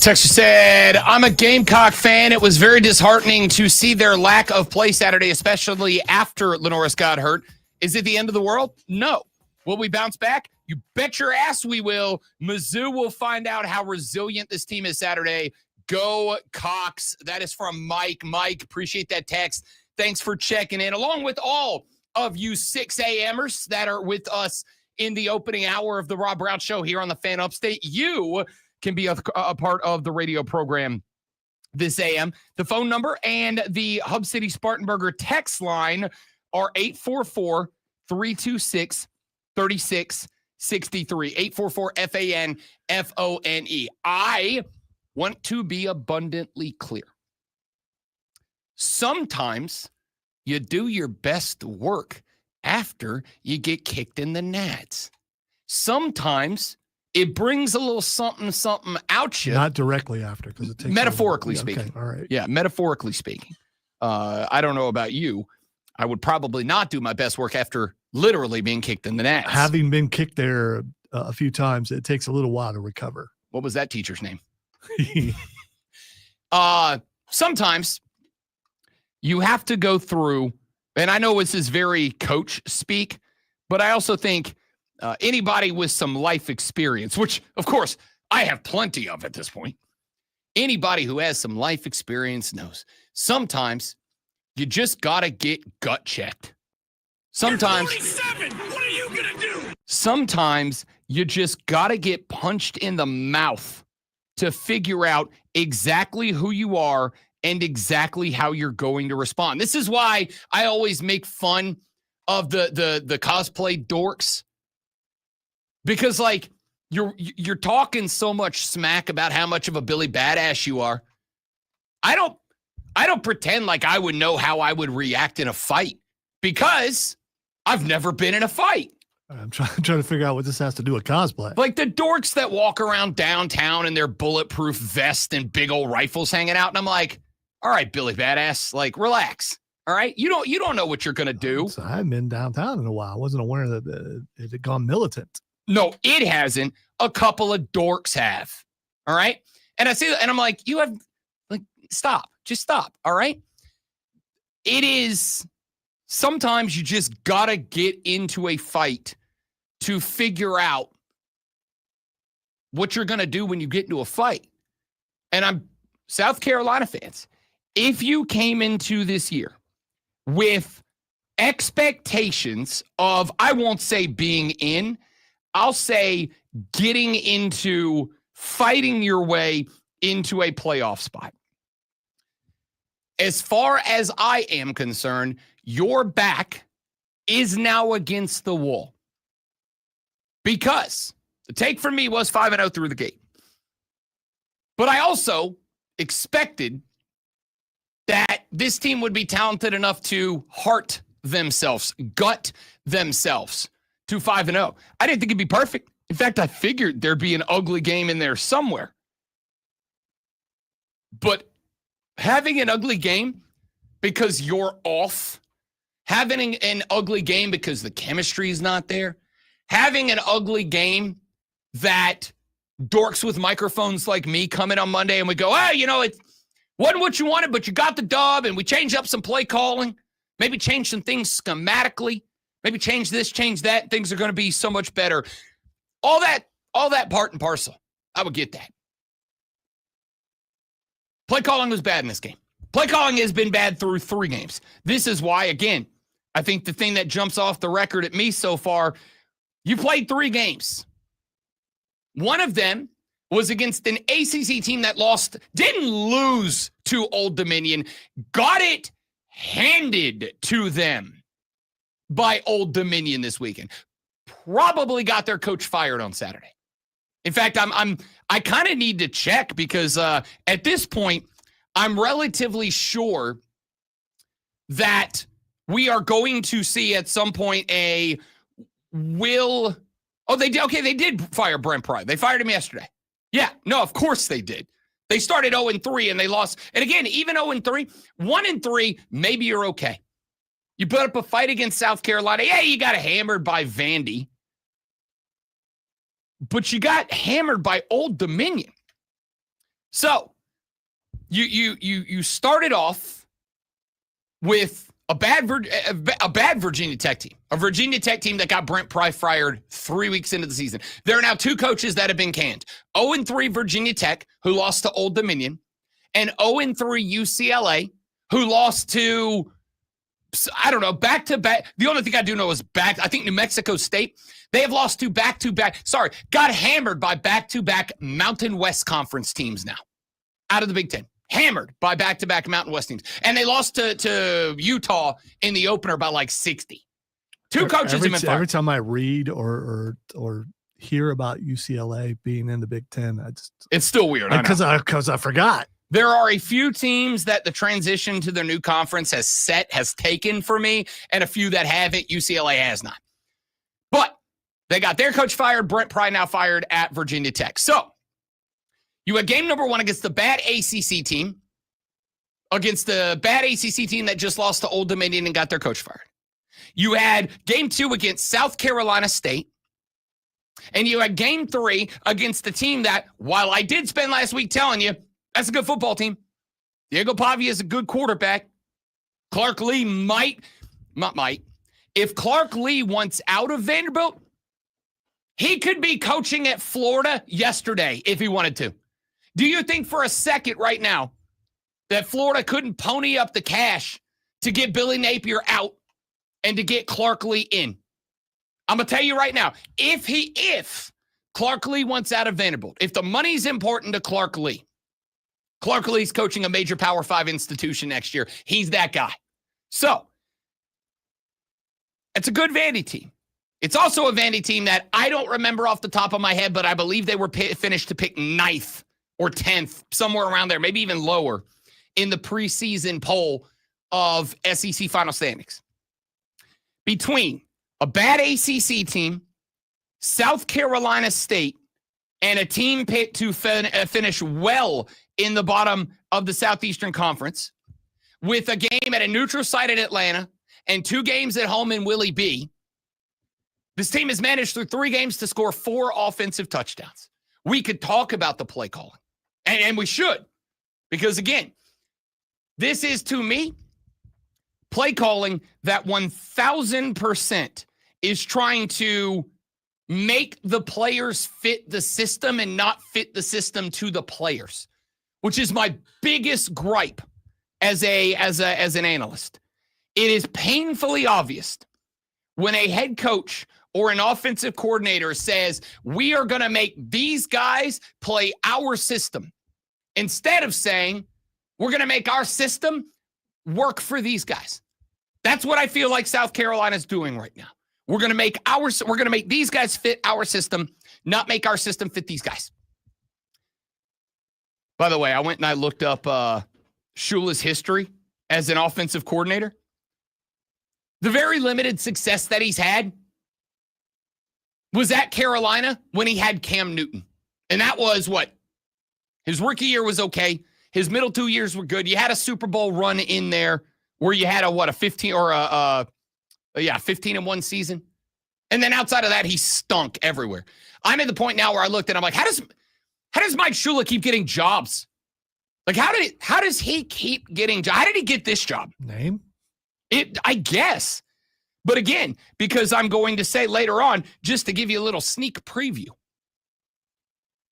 Texture said, I'm a Gamecock fan. It was very disheartening to see their lack of play Saturday, especially after Lenoris got hurt. Is it the end of the world? No. Will we bounce back? You bet your ass we will. Mizzou will find out how resilient this team is Saturday. Go Cox. That is from Mike. Mike, appreciate that text. Thanks for checking in, along with all of you 6 a.m.ers that are with us in the opening hour of the Rob Brown Show here on the Fan Upstate. You can be a part of the radio program this AM. The phone number and the Hub City Spartanburger text line are 844-326-3663. 844-FAN-FONE. I want to be abundantly clear. Sometimes you do your best work after you get kicked in the nads. Sometimes it brings a little something out you. Not directly after, because it takes metaphorically speaking. Okay, all right. Yeah, metaphorically speaking. I don't know about you. I would probably not do my best work after literally being kicked in the nads. Having been kicked there a few times, it takes a little while to recover. What was that teacher's name? Sometimes you have to go through, and I know this is very coach speak, but I also think anybody with some life experience, which, of course, I have plenty of at this point. Anybody who has some life experience knows sometimes you just got to get gut checked. Sometimes, You're 47. What are you going to do? Sometimes you just got to get punched in the mouth to figure out exactly who you are and exactly how you're going to respond. This is why I always make fun of the cosplay dorks. Because, like, you're talking so much smack about how much of a Billy Badass you are. I don't pretend like I would know how I would react in a fight because I've never been in a fight. I'm trying to figure out what this has to do with cosplay. Like the dorks that walk around downtown in their bulletproof vest and big old rifles hanging out, and I'm like, all right, Billy Badass, like, relax. All right, you don't know what you're gonna do. I haven't been downtown in a while. I wasn't aware that it had gone militant. No, it hasn't. A couple of dorks have. All right. And I see that, and I'm like, you have, like, stop. Just stop. All right. It is, sometimes you just got to get into a fight to figure out what you're going to do when you get into a fight. And I'm South Carolina fans. If you came into this year with expectations of, I won't say being in, I'll say getting into fighting your way into a playoff spot. As far as I am concerned, your back is now against the wall. Because the take from me was 5-0 through the gate. But I also expected that this team would be talented enough to heart themselves, gut themselves to 5-0. I didn't think it'd be perfect. In fact, I figured there'd be an ugly game in there somewhere. But having an ugly game because you're off, having an ugly game because the chemistry is not there, having an ugly game that dorks with microphones like me come in on Monday and we go, it wasn't what you wanted, but you got the dub, and we changed up some play calling, maybe change some things schematically, maybe change this, change that. Things are going to be so much better. All that part and parcel. I would get that. Play calling was bad in this game. Play calling has been bad through 3 games. This is why, again, I think the thing that jumps off the record at me so far, you played 3 games. One of them was against an ACC team that lost, didn't lose to Old Dominion, got it handed to them by Old Dominion this weekend. Probably got their coach fired on Saturday. In fact, I kind of need to check because at this point, I'm relatively sure that we are going to see at some point they did fire Brent Pry. They fired him yesterday. Yeah, no, of course they did. They started 0-3 and they lost. And again, even 0-3, 1-3, maybe you're okay. You put up a fight against South Carolina. Yeah, you got hammered by Vandy. But you got hammered by Old Dominion. So you started off with a bad Virginia Tech team, a Virginia Tech team that got Brent Pry fired 3 weeks into the season. There are now 2 coaches that have been canned. 0-3 Virginia Tech, who lost to Old Dominion, and 0-3 UCLA, who lost to, I don't know, back-to-back. The only thing I do know is I think New Mexico State. They have lost to got hammered by back-to-back Mountain West Conference teams now out of the Big Ten. Hammered by back-to-back Mountain West teams. And they lost to Utah in the opener by like 60. 2 coaches have been fired. Every time I read or hear about UCLA being in the Big Ten, it's still weird. Because I forgot. There are a few teams that the transition to their new conference has taken for me, and a few that haven't. UCLA has not. But they got their coach fired. Brent Pry now fired at Virginia Tech. So you had game number 1 against the bad ACC team, against the bad ACC team that just lost to Old Dominion and got their coach fired. You had game 2 against South Carolina State. And you had game 3 against the team that, while I did spend last week telling you, that's a good football team. Diego Pavia is a good quarterback. Clark Lee if Clark Lee wants out of Vanderbilt, he could be coaching at Florida yesterday if he wanted to. Do you think for a second right now that Florida couldn't pony up the cash to get Billy Napier out and to get Clark Lee in? I'm going to tell you right now, if Clark Lee wants out of Vanderbilt, if the money's important to Clark Lee's coaching a major Power 5 institution next year. He's that guy. So it's a good Vandy team. It's also a Vandy team that I don't remember off the top of my head, but I believe they were finished to pick 9th or 10th, somewhere around there, maybe even lower in the preseason poll of SEC final standings. Between a bad ACC team, South Carolina State, and a team picked to finish well in the bottom of the Southeastern Conference, with a game at a neutral site in Atlanta and 2 games at home in Willie B, this team has managed through 3 games to score 4 offensive touchdowns. We could talk about the play calling, and we should, because, again, this is, to me, play calling that 1,000% is trying to make the players fit the system and not fit the system to the players, which is my biggest gripe as an analyst. It is painfully obvious when a head coach or an offensive coordinator says, we are going to make these guys play our system, instead of saying, we're going to make our system work for these guys. That's what I feel like South Carolina's doing right now. We're going to make these guys fit our system, not make our system fit these guys. By the way, I went and I looked up Shula's history as an offensive coordinator. The very limited success that he's had was at Carolina when he had Cam Newton. And that was what? His rookie year was okay. His middle 2 years were good. You had a Super Bowl run in there where you had a 15 or a 15-1 season. And then outside of that, he stunk everywhere. I'm at the point now where I looked and I'm like, how does Mike Shula keep getting jobs? Like, how does he keep getting jobs? How did he get this job? Name? I guess. But again, because I'm going to say later on, just to give you a little sneak preview,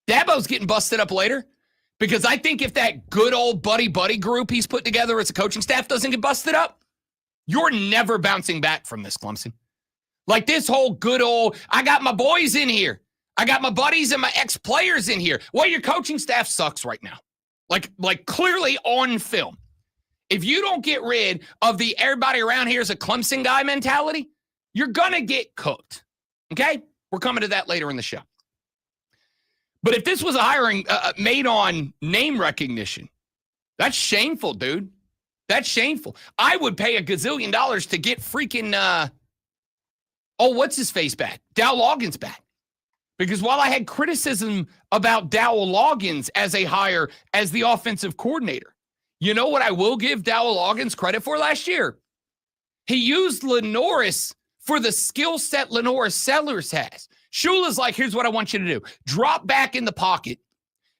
Dabo's getting busted up later, because I think if that good old buddy group he's put together as a coaching staff doesn't get busted up, you're never bouncing back from this, Clemson. Like this whole good old, I got my boys in here. I got my buddies and my ex-players in here. Well, your coaching staff sucks right now. Like clearly on film. If you don't get rid of the everybody around here is a Clemson guy mentality, you're going to get cooked. Okay? We're coming to that later in the show. But if this was a hiring made on name recognition, that's shameful, dude. That's shameful. I would pay $1 gazillion to get freaking, what's his face back? Dow Loggins back. Because while I had criticism about Dow Loggins as a hire as the offensive coordinator, you know what I will give Dow Loggins credit for last year? He used Lenoris for the skill set Lenoris Sellers has. Shula's like, here's what I want you to do. Drop back in the pocket.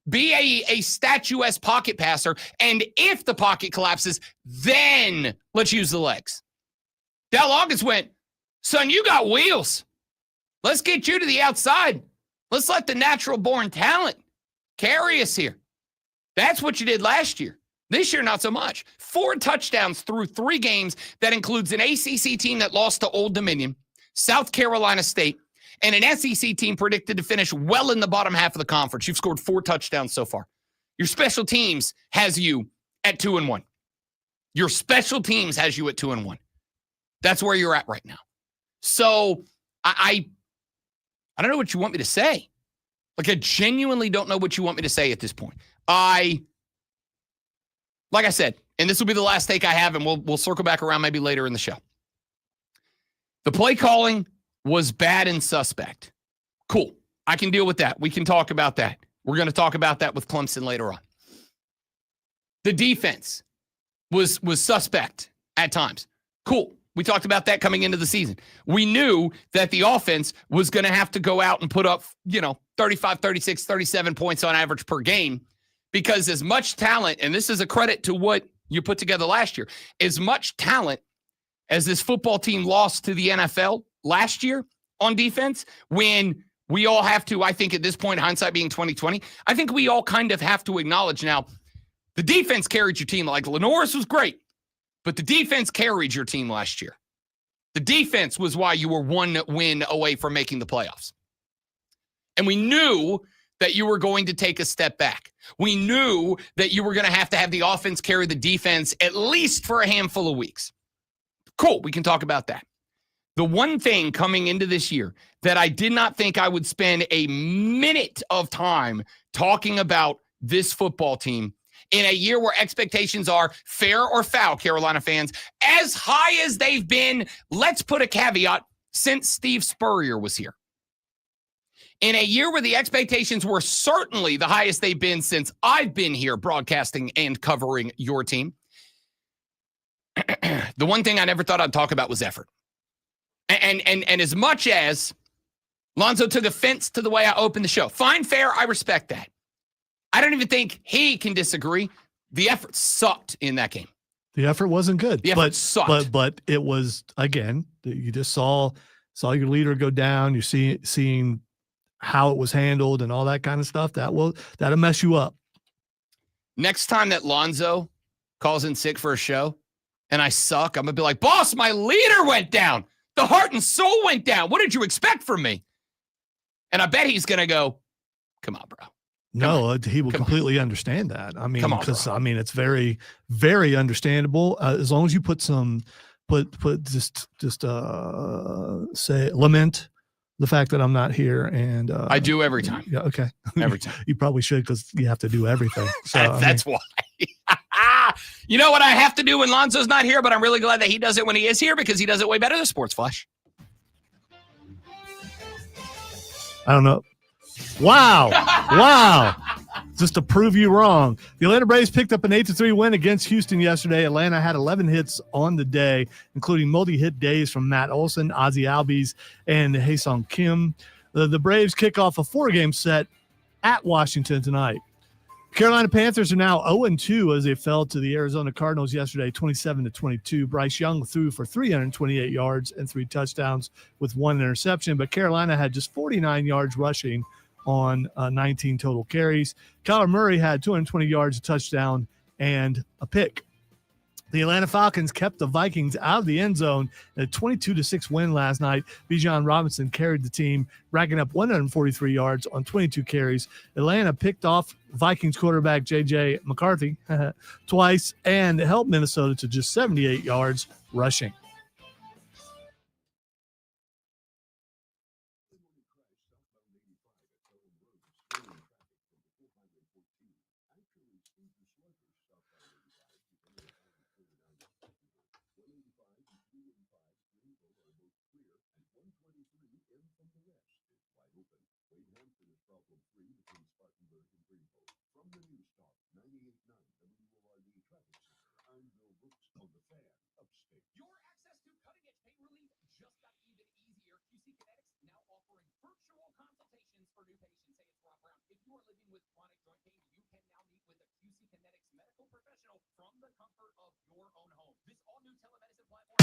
Be a statuesque pocket passer. And if the pocket collapses, then let's use the legs. Dow Loggins went, son, you got wheels. Let's get you to the outside. Let's let the natural born talent carry us here. That's what you did last year. This year, not so much. 4 touchdowns through 3 games. That includes an ACC team that lost to Old Dominion, South Carolina State, and an SEC team predicted to finish well in the bottom half of the conference. You've scored 4 touchdowns so far. Your special teams has you at 2-1. Your special teams has you at 2-1. That's where you're at right now. So I don't know what you want me to say. Like, I genuinely don't know what you want me to say at this point. Like I said, and this will be the last take I have, and we'll circle back around maybe later in the show. The play calling was bad and suspect. Cool. I can deal with that. We can talk about that. We're going to talk about that with Clemson later on. The defense was suspect at times. Cool. We talked about that coming into the season. We knew that the offense was going to have to go out and put up, 35, 36, 37 points on average per game, because as much talent, and this is a credit to what you put together last year, as much talent as this football team lost to the NFL last year on defense, when we all have to, I think at this point, hindsight being 2020, I think we all kind of have to acknowledge now, the defense carried your team. Like, Lenoris was great, but the defense carried your team last year. The defense was why you were 1 win away from making the playoffs. And we knew that you were going to take a step back. We knew that you were going to have the offense carry the defense at least for a handful of weeks. Cool, we can talk about that. The one thing coming into this year that I did not think I would spend a minute of time talking about this football team in a year where expectations are, fair or foul, Carolina fans, as high as they've been, let's put a caveat, since Steve Spurrier was here. In a year where the expectations were certainly the highest they've been since I've been here broadcasting and covering your team, the one thing I never thought I'd talk about was effort. And as much as Lonzo took offense to the way I opened the show, fine, fair, I respect that. I don't even think he can disagree. The effort sucked in that game. The effort wasn't good. The effort sucked. But it was, again, you just saw your leader go down. You're seeing how it was handled and all that kind of stuff. That'll mess you up. Next time that Lonzo calls in sick for a show and I suck, I'm going to be like, boss, my leader went down. The heart and soul went down. What did you expect from me? And I bet he's going to go, come on, bro. No, he will completely understand that. I mean, because it's very, very understandable. As long as you put say lament the fact that I'm not here, and I do every time. Yeah, okay, every time. You probably should, because you have to do everything. So that's why. You know what I have to do when Lonzo's not here, but I'm really glad that he does it when he is here, because he does it way better than Sports Flash. I don't know. Wow. Wow. Just to prove you wrong. The Atlanta Braves picked up an 8-3 win against Houston yesterday. Atlanta had 11 hits on the day, including multi-hit days from Matt Olson, Ozzie Albies, and Haesung Kim. The Braves kick off a 4-game set at Washington tonight. Carolina Panthers are now 0-2 as they fell to the Arizona Cardinals yesterday, 27-22. Bryce Young threw for 328 yards and 3 touchdowns with 1 interception, but Carolina had just 49 yards rushing on 19 total carries. Kyler Murray had 220 yards, a touchdown, and a pick. The Atlanta Falcons kept the Vikings out of the end zone in a 22-6 win last night. Bijan Robinson carried the team, racking up 143 yards on 22 carries. Atlanta picked off Vikings quarterback JJ McCarthy twice and helped Minnesota to just 78 yards rushing. free between Spartanburg and Greenville. From the News Talk 98.9 WORD Traffic Center, I'm Bill Brooks on the Fan, Upstate. Your access to cutting-edge pain relief just got even easier. QC Kinetics now offering virtual consultations for new patients. Hey, it's Rob Brown. If you are living with chronic joint pain, you can now meet with a QC Kinetics medical professional from the comfort of your own home. This all-new telemedicine platform.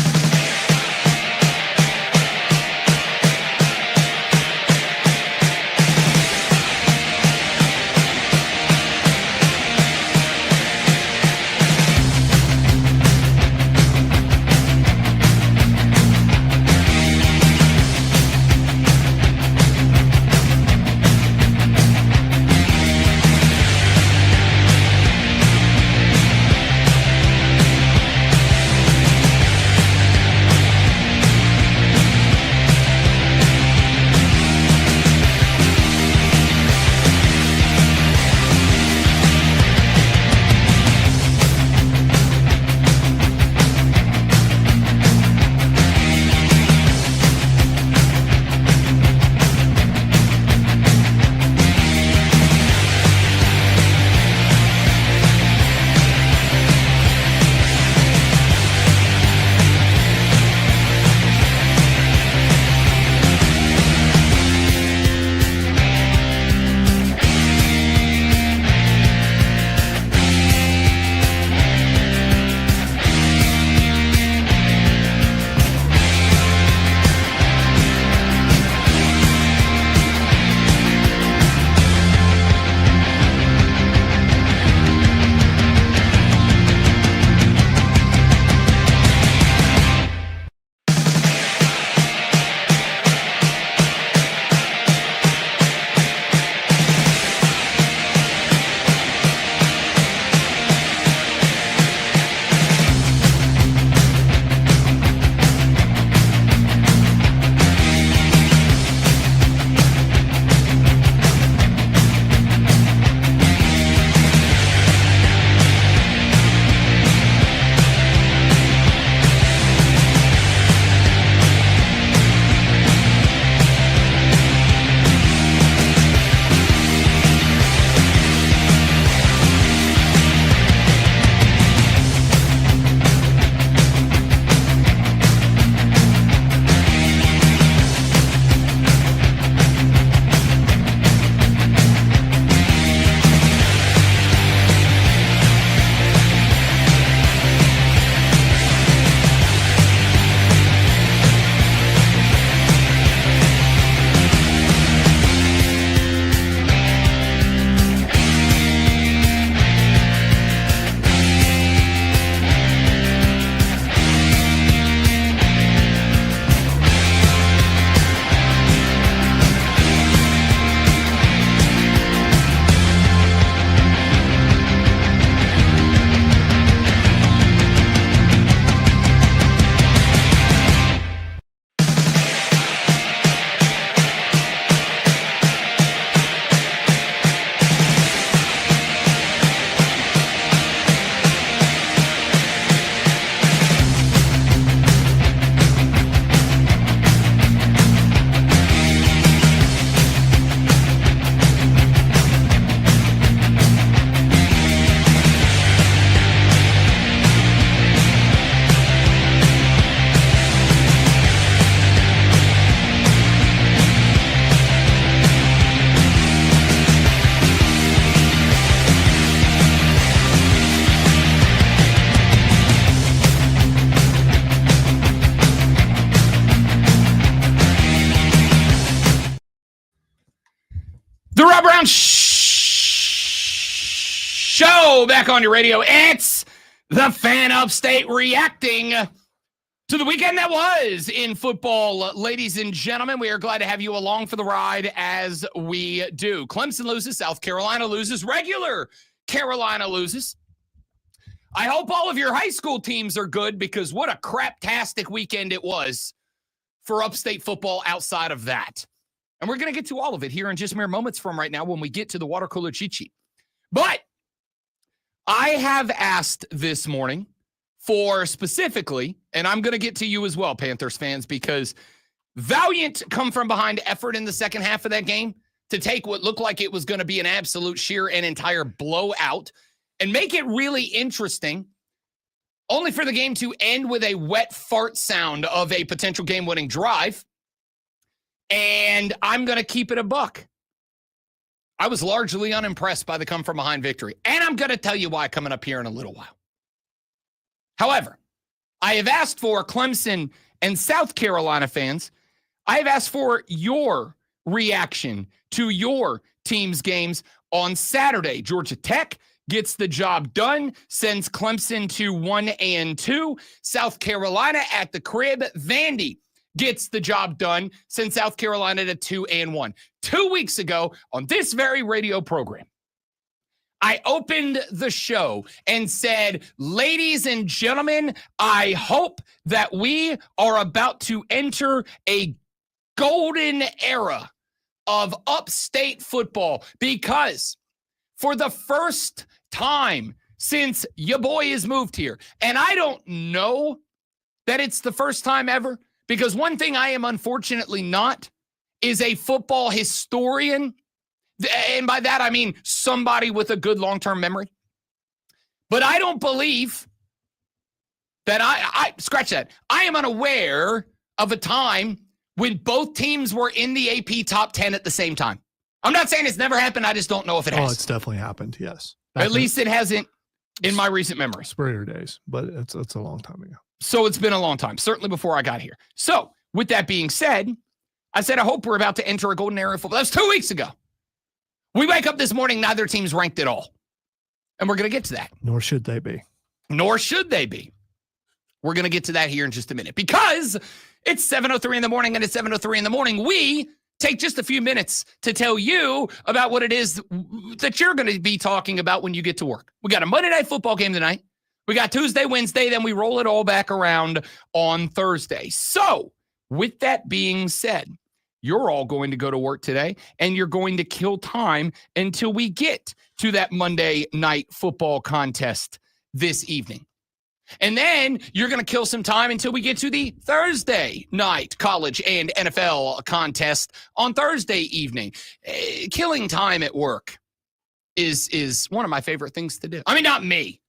The Rob Brown Show back on your radio. It's the Fan Upstate reacting to the weekend that was in football. Ladies and gentlemen, we are glad to have you along for the ride as we do. Clemson loses, South Carolina loses, regular Carolina loses. I hope all of your high school teams are good, because what a craptastic weekend it was for upstate football outside of that. And we're going to get to all of it here in just mere moments from right now when we get to the water cooler cheat sheet. But I have asked this morning for specifically, and I'm going to get to you as well, Panthers fans, because valiant come from behind effort in the second half of that game to take what looked like it was going to be an absolute sheer and entire blowout and make it really interesting, only for the game to end with a wet fart sound of a potential game-winning drive. And I'm going to keep it a buck. I was largely unimpressed by the come-from-behind victory. And I'm going to tell you why coming up here in a little while. However, I have asked for Clemson and South Carolina fans, I have asked for your reaction to your team's games on Saturday. Georgia Tech gets the job done, sends Clemson to 1-2. South Carolina at the crib. Vandy gets the job done, sends South Carolina to 2-1. 2 weeks ago on this very radio program, I opened the show and said, ladies and gentlemen, I hope that we are about to enter a golden era of upstate football, because for the first time since your boy has moved here, and I don't know that it's the first time ever, because one thing I am unfortunately not is a football historian. And by that, I mean somebody with a good long-term memory. But I don't believe that I scratch that. I am unaware of a time when both teams were in the AP top 10 at the same time. I'm not saying it's never happened. I just don't know if it has. Oh, it's definitely happened, yes. At least it hasn't in my recent memory. Spurrier days, but it's a long time ago. So it's been a long time, certainly before I got here. So with that being said, I said I hope we're about to enter a golden era of football. That was 2 weeks ago. We wake up this morning, neither team's ranked at all. And we're going to get to that. Nor should they be. Nor should they be. We're going to get to that here in just a minute, because it's 7:03 in the morning, and at 7:03 in the morning, we take just a few minutes to tell you about what it is that you're going to be talking about when you get to work. We got a Monday Night Football game tonight. We got Tuesday, Wednesday, then we roll it all back around on Thursday. So with that being said, you're all going to go to work today, and you're going to kill time until we get to that Monday Night Football contest this evening. And then you're going to kill some time until we get to the Thursday night college and NFL contest on Thursday evening. Killing time at work is one of my favorite things to do. I mean, not me.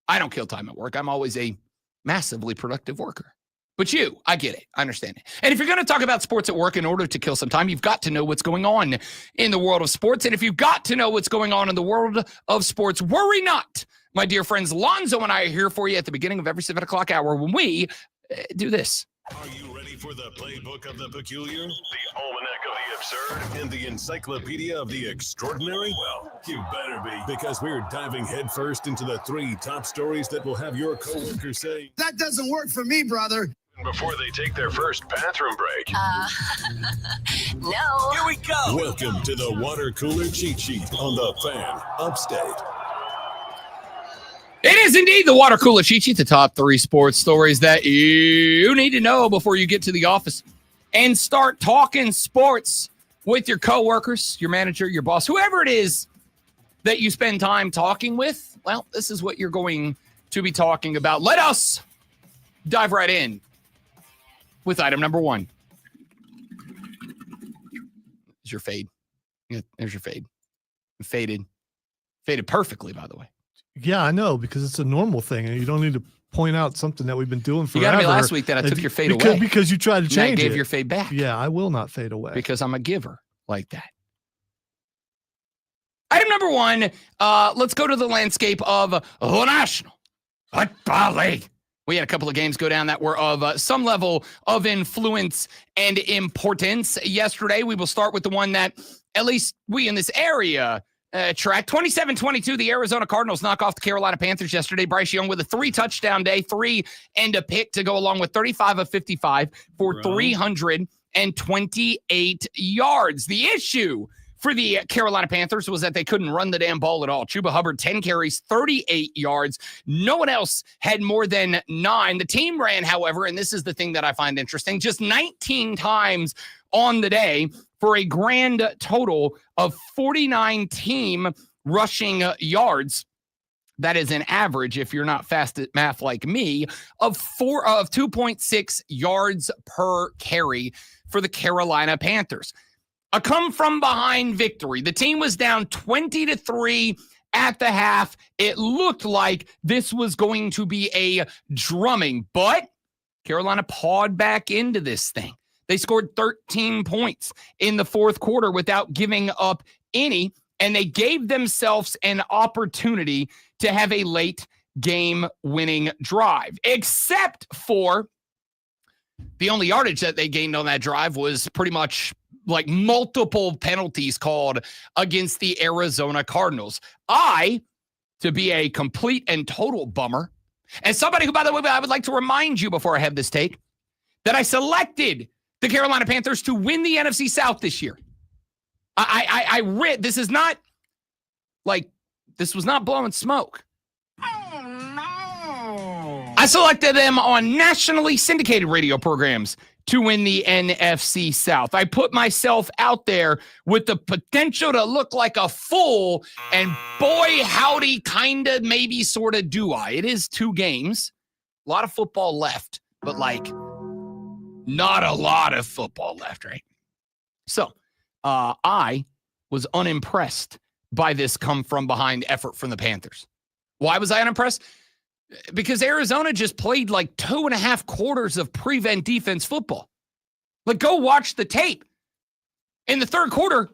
I don't kill time at work. I'm always a massively productive worker. But you, I get it. I understand it. And if you're going to talk about sports at work in order to kill some time, you've got to know what's going on in the world of sports. And if you've got to know what's going on in the world of sports, worry not. My dear friends, Lonzo and I are here for you at the beginning of every 7 o'clock hour when we do this. Are you ready for the playbook of the peculiar, the almanac of the absurd, and the encyclopedia of the extraordinary? Well, you better be, because we're diving headfirst into the 3 top stories that will have your coworkers say, "That doesn't work for me, brother." Before they take their first bathroom break. No. Here we go. Welcome to the water cooler cheat sheet on the Fan Upstate. It is indeed the water cooler cheat sheet, the top 3 sports stories that you need to know before you get to the office and start talking sports with your coworkers, your manager, your boss, whoever it is that you spend time talking with. Well, this is what you're going to be talking about. Let us dive right in with item number 1. There's your fade. Yeah, there's your fade. Faded perfectly, by the way. Yeah, I know, because it's a normal thing, and you don't need to point out something that we've been doing forever. You got me last week that I took your fade away. Because you tried to change it. I gave your fade back. Yeah, I will not fade away. Because I'm a giver like that. Item number 1, let's go to the landscape of the National Football League. We had a couple of games go down that were of some level of influence and importance yesterday. We will start with the one that at least we in this area track. 27-22, the Arizona Cardinals knock off the Carolina Panthers yesterday. Bryce Young with a 3-touchdown day, 3 and a pick to go along with 35 of 55 for 328 yards. The issue for the Carolina Panthers was that they couldn't run the damn ball at all. Chuba Hubbard, 10 carries, 38 yards. No one else had more than 9. The team ran, however, and this is the thing that I find interesting, just 19 times on the day for a grand total of 49 team rushing yards. That is an average, if you're not fast at math like me, of 2.6 yards per carry for the Carolina Panthers. A come-from-behind victory. The team was down 20-3 at the half. It looked like this was going to be a drumming, but Carolina pawed back into this thing. They scored 13 points in the fourth quarter without giving up any, and they gave themselves an opportunity to have a late game-winning drive, except for the only yardage that they gained on that drive was pretty much like multiple penalties called against the Arizona Cardinals. To be a complete and total bummer, and somebody who, by the way, I would like to remind you before I have this take, that I selected the Carolina Panthers to win the NFC South this year. I read, this was not blowing smoke. Oh, no. I selected them on nationally syndicated radio programs to win the NFC South. I put myself out there with the potential to look like a fool, and boy, howdy, kind of, maybe, sort of do I. It is 2 games, a lot of football left, but like not a lot of football left, right? So I was unimpressed by this come-from-behind effort from the Panthers. Why was I unimpressed? Because Arizona just played like 2.5 quarters of prevent defense football. Like, go watch the tape. In the third quarter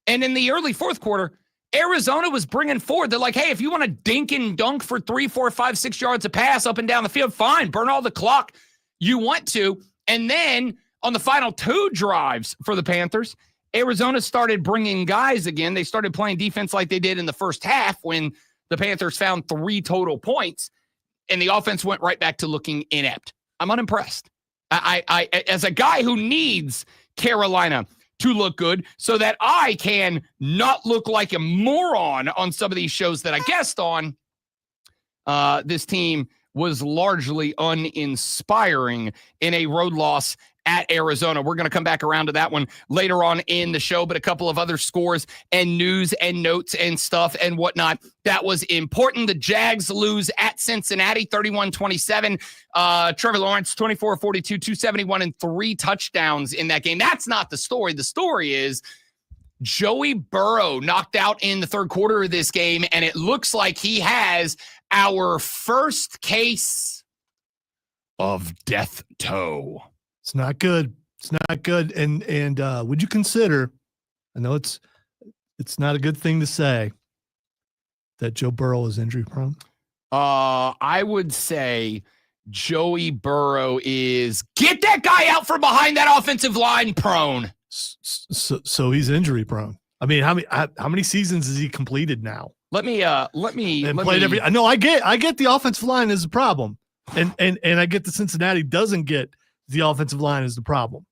and in the early fourth quarter, Arizona was bringing forward. They're like, hey, if you want to dink and dunk for 3, 4, 5, 6 yards of pass up and down the field, fine. Burn all the clock you want to. And then on the final 2 drives for the Panthers, Arizona started bringing guys again. They started playing defense like they did in the first half when the Panthers found 3 total points. And the offense went right back to looking inept. I'm unimpressed. I as a guy who needs Carolina to look good so that I can not look like a moron on some of these shows that I guest on, this team was largely uninspiring in a road loss at Arizona. We're going to come back around to that one later on in the show, but a couple of other scores and news and notes and stuff and whatnot that was important. The Jags lose at Cincinnati 31-27. Trevor Lawrence 24-42, 271 and 3 touchdowns in that game. That's not the story. The story is Joey Burrow knocked out in the third quarter of this game, and it looks like he has our first case of death toe. It's not good. It's not good. And would you consider, I know it's not a good thing to say, that Joe Burrow is injury prone? I would say Joey Burrow is, get that guy out from behind that offensive line prone. So he's injury prone. I mean, how many seasons has he completed now? I get the offensive line is a problem. And I get the Cincinnati doesn't get the offensive line is the problem.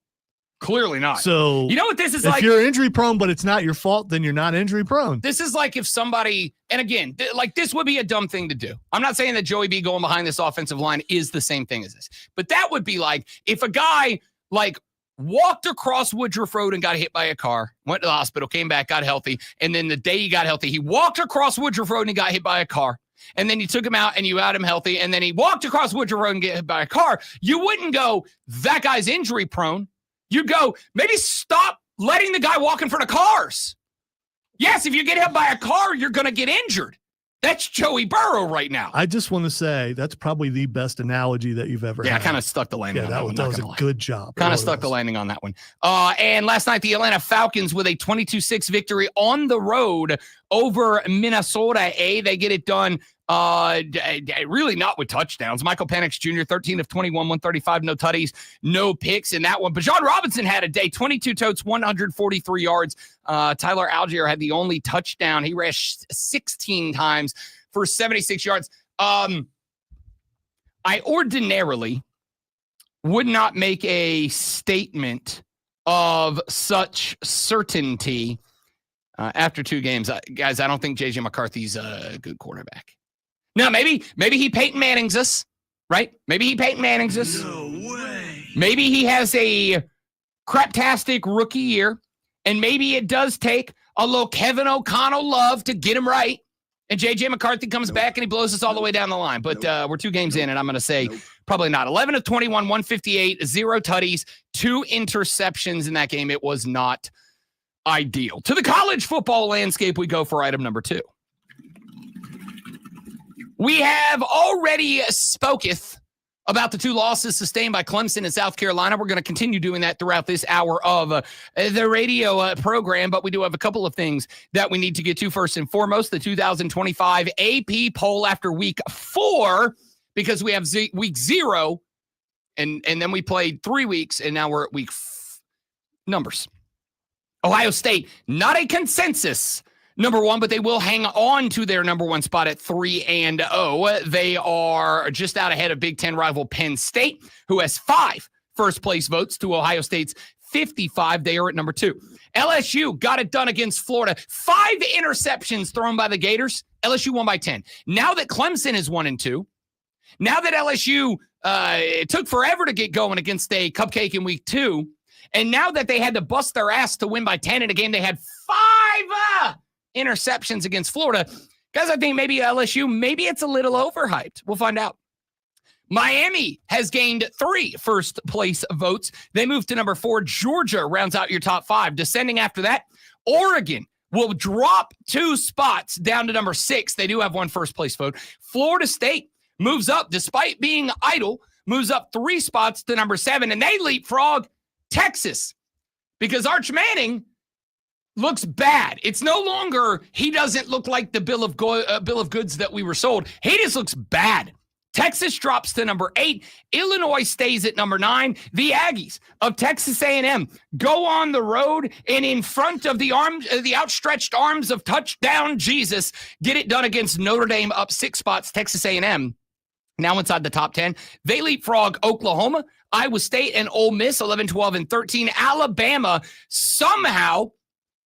Clearly not. So you know what this is if like? If you're injury prone, but it's not your fault, then you're not injury prone. This is like if somebody, and again, this would be a dumb thing to do. I'm not saying that Joey B going behind this offensive line is the same thing as this, but that would be like if a guy like walked across Woodruff Road and got hit by a car, went to the hospital, came back, got healthy, and then the day he got healthy, he walked across Woodruff Road and he got hit by a car. And then you took him out and you had him healthy, and then he walked across Woodruff Road and get hit by a car. You wouldn't go, that guy's injury prone. You'd go, maybe stop letting the guy walk in front of cars. Yes, if you get hit by a car, you're going to get injured. That's Joey Burrow right now. I just want to say that's probably the best analogy that you've ever had. Yeah, I kind of stuck the landing on that one. That was a good job. Kind of stuck the landing on that one. And last night, the Atlanta Falcons with a 22-6 victory on the road over Minnesota. They get it done. Really not with touchdowns. Michael Penix Jr., 13 of 21, 135, no tutties, no picks in that one. But John Robinson had a day, 22 totes, 143 yards. Tyler Algier had the only touchdown. He rushed 16 times for 76 yards. I ordinarily would not make a statement of such certainty after 2 games. Guys, I don't think JJ McCarthy's a good quarterback. Now, maybe he Peyton Manning's us, right? Maybe he Peyton Manning's us. No way. Maybe he has a craptastic rookie year, and maybe it does take a little Kevin O'Connell love to get him right, and JJ McCarthy comes back and he blows us all the way down the line. But we're 2 games in, and I'm going to say probably not. 11 of 21, 158, 0 tutties, 2 interceptions in that game. It was not ideal. To the college football landscape, we go for item number 2. We have already spoketh about the 2 losses sustained by Clemson and South Carolina. We're going to continue doing that throughout this hour of the radio program, but we do have a couple of things that we need to get to. First and foremost, the 2025 AP poll after week 4, because we have week 0, and then we played 3 weeks, and now we're at week numbers. Ohio State, not a consensus number 1, but they will hang on to their number 1 spot at 3-0. They are just out ahead of Big Ten rival Penn State, who has 5 first-place votes to Ohio State's 55. They are at number 2. LSU got it done against Florida. 5 interceptions thrown by the Gators. LSU won by 10. Now that Clemson is 1-2, now that LSU it took forever to get going against a cupcake in week 2, and now that they had to bust their ass to win by 10 in a game they had 5 interceptions against Florida. Guys, I think maybe LSU, maybe it's a little overhyped. We'll find out. Miami has gained 3 first-place votes. They moved to number 4. Georgia rounds out your top 5. Descending after that, Oregon will drop 2 spots down to number 6. They do have 1 first-place vote. Florida State moves up, despite being idle, moves up 3 spots to number 7, and they leapfrog Texas because Arch Manning looks bad. It's no longer, he doesn't look like the bill of goods that we were sold. He just looks bad. Texas drops to number 8. Illinois stays at number 9. The Aggies of Texas A&M go on the road and in front of the outstretched arms of touchdown Jesus, get it done against Notre Dame, up 6 spots. Texas A&M now inside the top 10. They leapfrog Oklahoma, Iowa State, and Ole Miss, 11, 12, and 13. Alabama somehow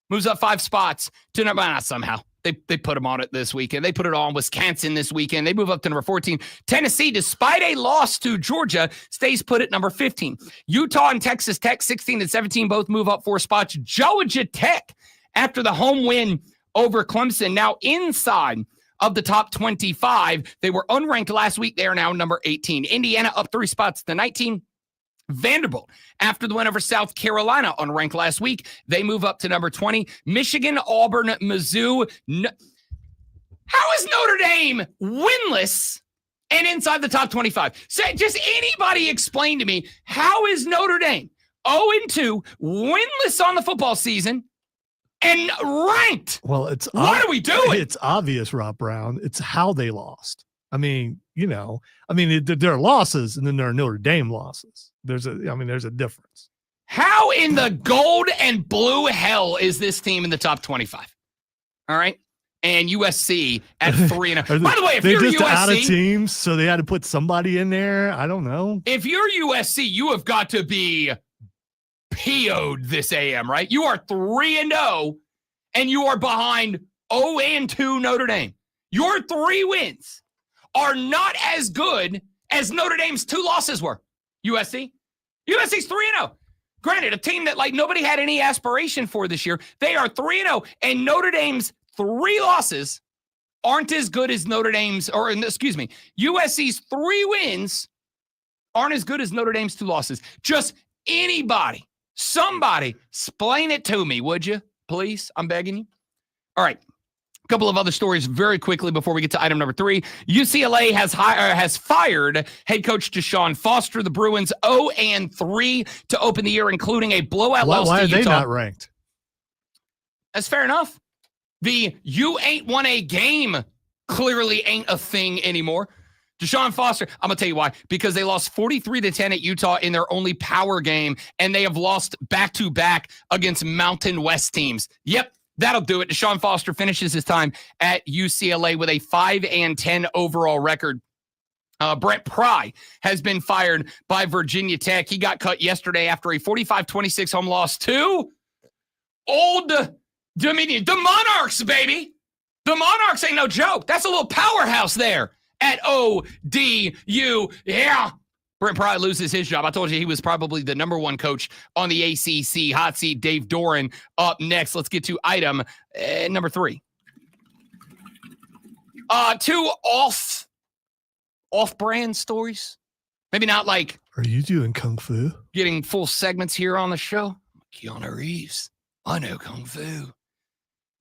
moves up 5 spots to number, not somehow. They put them on it this weekend. They put it on Wisconsin this weekend. They move up to number 14. Tennessee, despite a loss to Georgia, stays put at number 15. Utah and Texas Tech, 16 and 17, both move up 4 spots. Georgia Tech, after the home win over Clemson, now inside of the top 25. They were unranked last week. They are now number 18. Indiana up 3 spots to 19. Vanderbilt, after the win over South Carolina, unranked last week, they move up to number 20. Michigan, Auburn, Mizzou. How is Notre Dame winless and inside the top 25? Say, just anybody explain to me, how is Notre Dame 0-2, winless on the football season, and ranked? Well, what are we doing? It's obvious, Rob Brown. It's how they lost. I mean, there are losses and then there are Notre Dame losses. There's a difference. How in the gold and blue hell is this team in the top 25? All right. And USC at 3-0. By the way, if you're just USC, out of teams, so they had to put somebody in there. I don't know. If you're USC, you have got to be PO'd this AM, right? You are 3-0 and you are behind 0-2 Notre Dame. Your 3 wins are not as good as Notre Dame's 2 losses were. USC's 3-0. Granted, a team that nobody had any aspiration for this year. They are 3-0, and Notre Dame's 3 losses aren't as good as USC's 3 wins aren't as good as Notre Dame's 2 losses. Just anybody, somebody, explain it to me, would you? Please, I'm begging you. All right. A couple of other stories very quickly before we get to item number 3. UCLA has fired head coach Deshaun Foster. The Bruins 0-3 to open the year, including a blowout loss Why to are they Utah. not ranked? That's fair enough. The you ain't won a game clearly ain't a thing anymore. Deshaun Foster, I'm going to tell you why. Because they lost 43-10 at Utah in their only power game, and they have lost back-to-back against Mountain West teams. Yep. That'll do it. Deshaun Foster finishes his time at UCLA with a 5-10 overall record. Brent Pry has been fired by Virginia Tech. He got cut yesterday after a 45-26 home loss to Old Dominion. The Monarchs, baby. The Monarchs ain't no joke. That's a little powerhouse there at ODU. Yeah. Brent Pry loses his job. I told you he was probably the number 1 coach on the ACC. Hot seat, Dave Doran up next. Let's get to item number 3. 2 off-brand stories. Maybe not like... Are you doing Kung Fu? Getting full segments here on the show. Keanu Reeves. I know Kung Fu.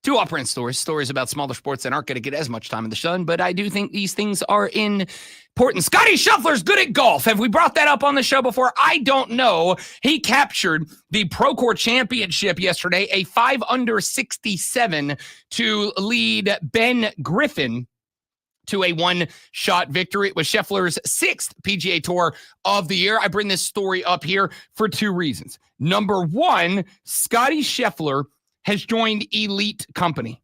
Two operant stories about smaller sports that aren't going to get as much time in the sun, but I do think these things are important. Scotty Scheffler's good at golf. Have we brought that up on the show before? I don't know. He captured the Procore Championship yesterday, a 5 under 67 to lead Ben Griffin to a one-shot victory. It was Scheffler's 6th PGA Tour of the year. I bring this story up here for two reasons. Number one, Scotty Scheffler has joined elite company.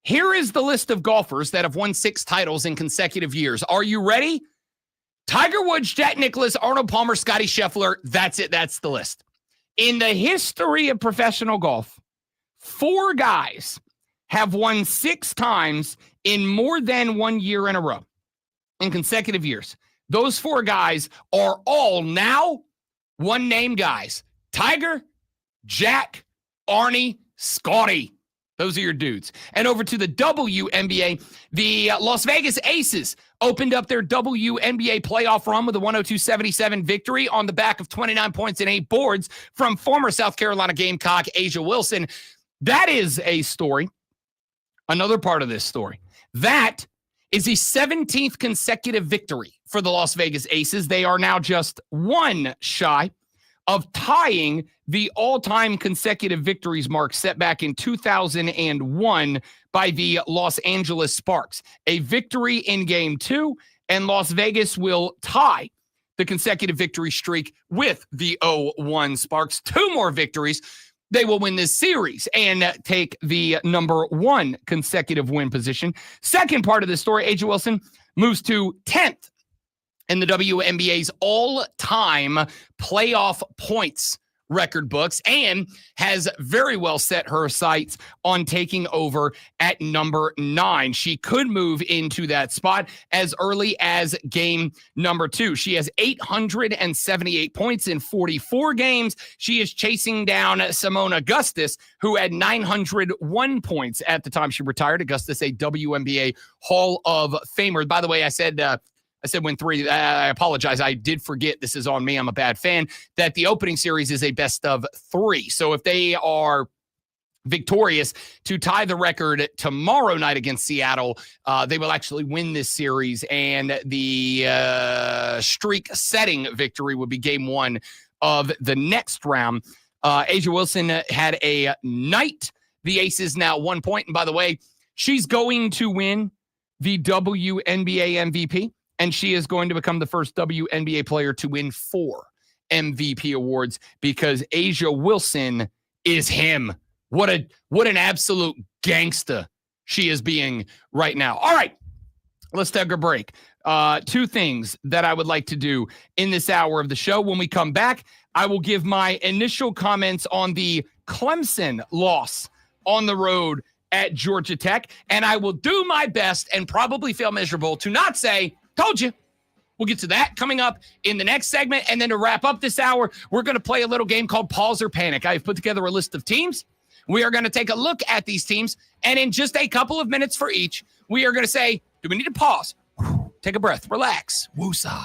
Here is the list of golfers that have won 6 titles in consecutive years. Are you ready? Tiger Woods, Jack Nicklaus, Arnold Palmer, Scotty Scheffler. That's it. That's the list. In the history of professional golf, 4 guys have won 6 times in more than 1 year in a row in consecutive years. Those 4 guys are all now one-name guys. Tiger, Jack, Arnie, Scotty. Those are your dudes. And over to the WNBA, the Las Vegas Aces opened up their WNBA playoff run with a 102-77 victory on the back of 29 points and 8 boards from former South Carolina Gamecock A'ja Wilson. That is a story. Another part of this story. That is the 17th consecutive victory for the Las Vegas Aces. They are now just 1 shy of tying the all-time consecutive victories mark set back in 2001 by the Los Angeles Sparks. A victory in Game 2, and Las Vegas will tie the consecutive victory streak with the 0-1 Sparks. 2 more victories. They will win this series and take the number 1 consecutive win position. Second part of this story, A'ja Wilson moves to 10th in the WNBA's all-time playoff points record books and has very well set her sights on taking over at number 9. She could move into that spot as early as game number 2. She has 878 points in 44 games. She is chasing down Simone Augustus, who had 901 points at the time she retired. Augustus, a WNBA Hall of Famer. By the way, I said win 3. I apologize. I did forget. This is on me. I'm a bad fan. That the opening series is a best of 3. So if they are victorious to tie the record tomorrow night against Seattle, they will actually win this series. And the streak-setting victory would be game 1 of the next round. A'ja Wilson had a night. The Aces now 1 point. And by the way, she's going to win the WNBA MVP. And she is going to become the first WNBA player to win 4 MVP awards because A'ja Wilson is him. What an absolute gangsta she is being right now. All right, let's take a break. 2 things that I would like to do in this hour of the show. When we come back, I will give my initial comments on the Clemson loss on the road at Georgia Tech, and I will do my best and probably feel miserable to not say, told you. We'll get to that coming up in the next segment. And then to wrap up this hour, we're going to play a little game called Pause or Panic. I've put together a list of teams. We are going to take a look at these teams. And in just a couple of minutes for each, we are going to say, do we need to pause? Take a breath. Relax. Woosah.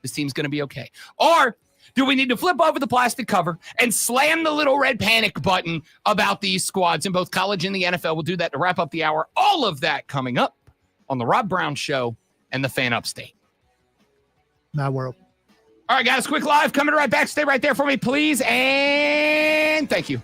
This team's going to be okay. Or do we need to flip over the plastic cover and slam the little red panic button about these squads in both college and the NFL? We'll do that to wrap up the hour. All of that coming up on The Rob Brown Show and the Fan Upstate. My world. All right, guys, quick live coming right back. Stay right there for me, please. And thank you.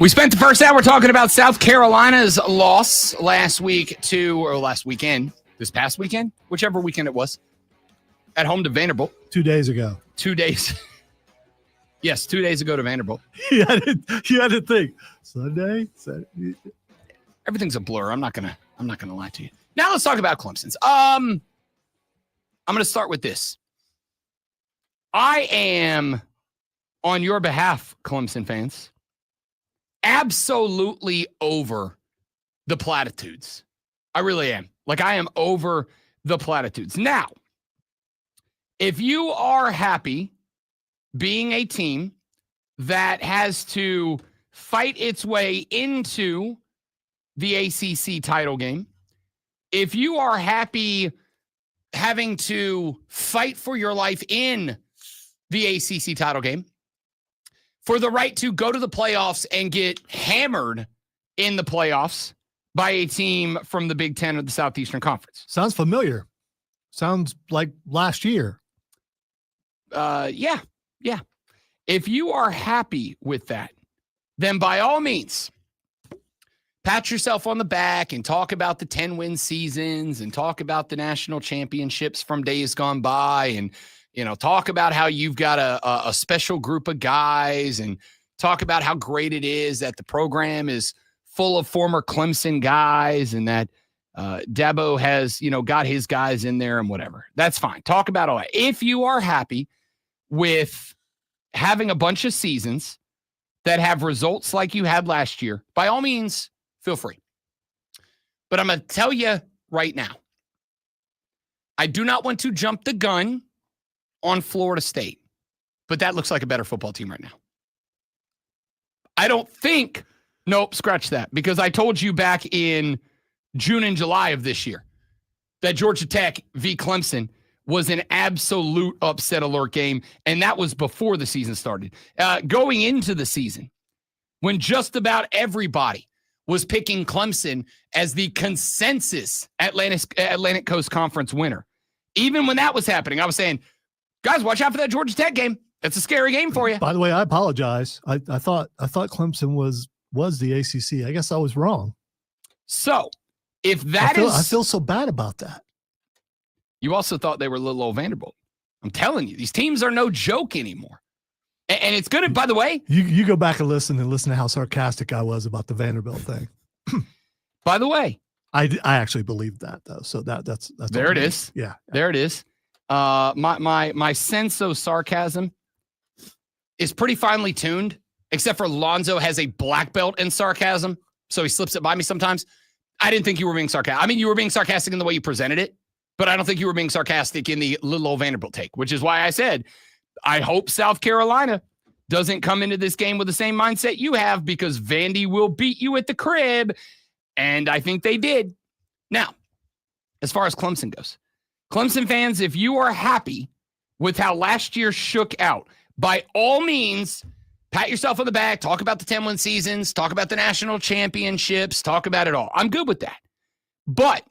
We spent the first hour talking about South Carolina's loss last weekend, this past weekend, whichever weekend it was, at home to Vanderbilt. 2 days ago. 2 days. Yes, 2 days ago to Vanderbilt. You had to think. Sunday? Saturday. Everything's a blur. I'm not gonna lie to you. Now let's talk about Clemson's. I'm gonna start with this. I am, on your behalf, Clemson fans, absolutely over the platitudes. I really am. Like, I am over the platitudes. Now, if you are happy being a team that has to fight its way into the ACC title game, if you are happy having to fight for your life in the ACC title game, for the right to go to the playoffs and get hammered in the playoffs by a team from the Big Ten or the Southeastern Conference. Sounds familiar. Sounds like last year. Yeah. If you are happy with that, then by all means, pat yourself on the back and talk about the 10-win seasons and talk about the national championships from days gone by and, talk about how you've got a special group of guys and talk about how great it is that the program is full of former Clemson guys and that Dabo has, got his guys in there and whatever. That's fine. Talk about all that. If you are happy with having a bunch of seasons that have results like you had last year, by all means, feel free. But I'm going to tell you right now, I do not want to jump the gun on Florida State, but that looks like a better football team right now. I don't think, nope, scratch that, because I told you back in June and July of this year that Georgia Tech v. Clemson was an absolute upset alert game, and that was before the season started. Going into the season, when just about everybody was picking Clemson as the consensus Atlantic Coast Conference winner, even when that was happening, I was saying, guys, watch out for that Georgia Tech game. That's a scary game for you. By the way, I apologize. I thought Clemson was the ACC. I guess I was wrong. So, if I feel so bad about that. You also thought they were little old Vanderbilt. I'm telling you, these teams are no joke anymore. And it's good, by the way. You go back and listen to how sarcastic I was about the Vanderbilt thing. By the way. I actually believed that, though. So that's there it is. Yeah. There it is. My sense of sarcasm is pretty finely tuned, except for Lonzo has a black belt in sarcasm, so he slips it by me sometimes. I didn't think you were being sarcastic. I mean, you were being sarcastic in the way you presented it, but I don't think you were being sarcastic in the little old Vanderbilt take, which is why I said, I hope South Carolina doesn't come into this game with the same mindset you have, because Vandy will beat you at the crib, and I think they did. Now, as far as Clemson goes, Clemson fans, if you are happy with how last year shook out, by all means, pat yourself on the back, talk about the 10-win seasons, talk about the national championships, talk about it all. I'm good with that. But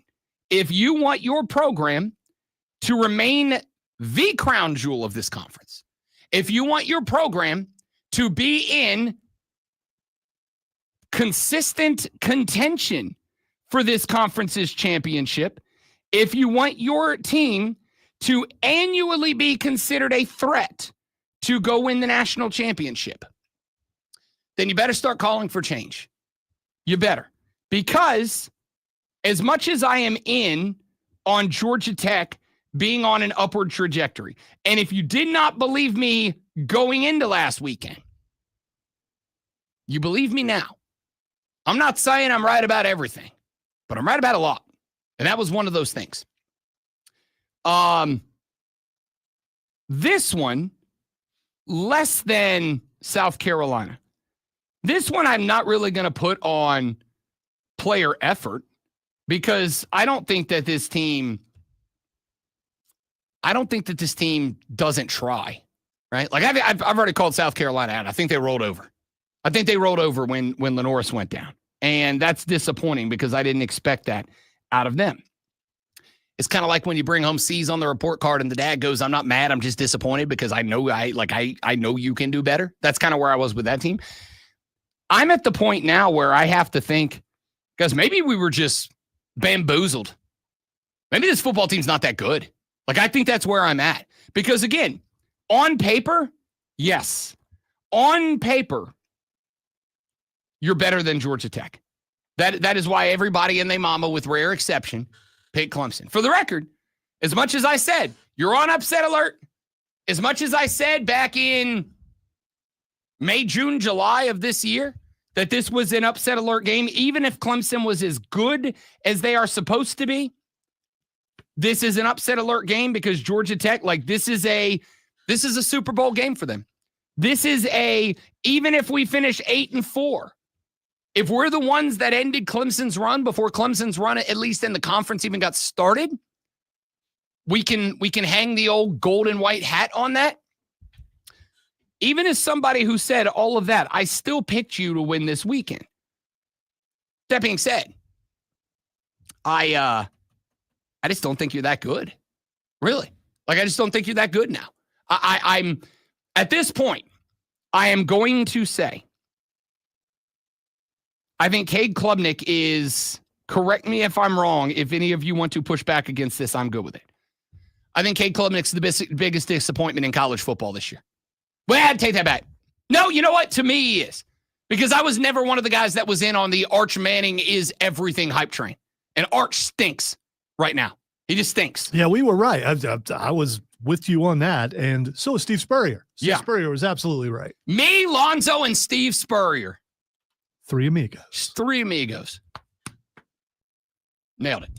if you want your program to remain the crown jewel of this conference, if you want your program to be in consistent contention for this conference's championship, if you want your team to annually be considered a threat to go win the national championship, then you better start calling for change. You better. Because as much as I am in on Georgia Tech being on an upward trajectory, and if you did not believe me going into last weekend, you believe me now. I'm not saying I'm right about everything, but I'm right about a lot. And that was one of those things. This one, less than South Carolina. This one I'm not really going to put on player effort, because I don't think that this team doesn't try, right? Like I've already called South Carolina out. I think they rolled over. I think they rolled over when Lenoris went down. And that's disappointing, because I didn't expect that out of them. It's kind of like when you bring home C's on the report card and the dad goes, I'm not mad, I'm just disappointed because I know I know you can do better. That's kind of where I was with that team. I'm at the point now where I have to think, because maybe we were just bamboozled. Maybe this football team's not that good. Like, I think that's where I'm at. Because, again, on paper, yes. On paper, you're better than Georgia Tech. That is why everybody and their mama, with rare exception, picked Clemson. For the record, as much as I said, you're on upset alert, as much as I said back in May, June, July of this year that this was an upset alert game, even if Clemson was as good as they are supposed to be, this is an upset alert game because Georgia Tech, like, this is a Super Bowl game for them. This is even if we finish 8-4, if we're the ones that ended Clemson's run before Clemson's run, at least in the conference, even got started, we can hang the old gold and white hat on that. Even as somebody who said all of that, I still picked you to win this weekend. That being said, I just don't think you're that good. Really. Like, I just don't think you're that good now. I'm at this point, I am going to say, I think Cade Klubnik is, correct me if I'm wrong, if any of you want to push back against this, I'm good with it. I think Cade Klubnik's the biggest disappointment in college football this year. Well, I'd take that back. No, you know what? To me, he is. Because I was never one of the guys that was in on the Arch Manning is everything hype train. And Arch stinks right now. He just stinks. Yeah, we were right. I was with you on that. And so was Steve Spurrier. Steve Spurrier was absolutely right. Me, Lonzo, and Steve Spurrier. Three amigos. Three amigos. Nailed it.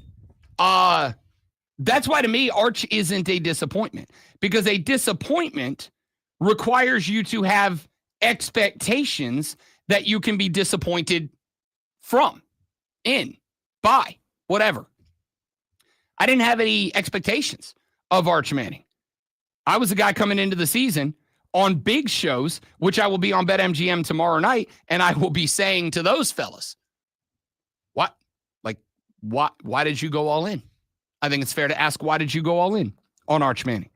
That's why, to me, Arch isn't a disappointment. Because a disappointment requires you to have expectations that you can be disappointed from, in, by, whatever. I didn't have any expectations of Arch Manning. I was a guy coming into the season on big shows, which I will be on BetMGM tomorrow night, and I will be saying to those fellas, why did you go all in? I think it's fair to ask, why did you go all in on Arch Manning?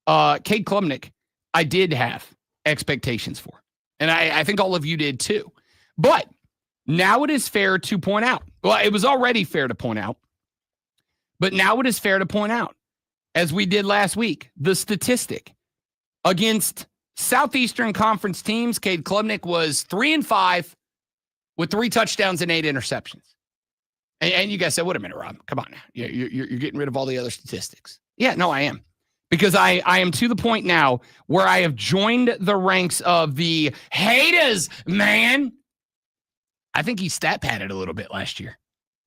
Cade Klubnik, I did have expectations for. And I think all of you did too. But now it is fair to point out. Well, it was already fair to point out. But now it is fair to point out, as we did last week, the statistic against Southeastern Conference teams, Cade Klubnik was 3-5 with 3 touchdowns and 8 interceptions. And you guys said, wait a minute, Rob, come on now. You're getting rid of all the other statistics. Yeah, no, I am. Because I am to the point now where I have joined the ranks of the haters, man. I think he stat padded a little bit last year,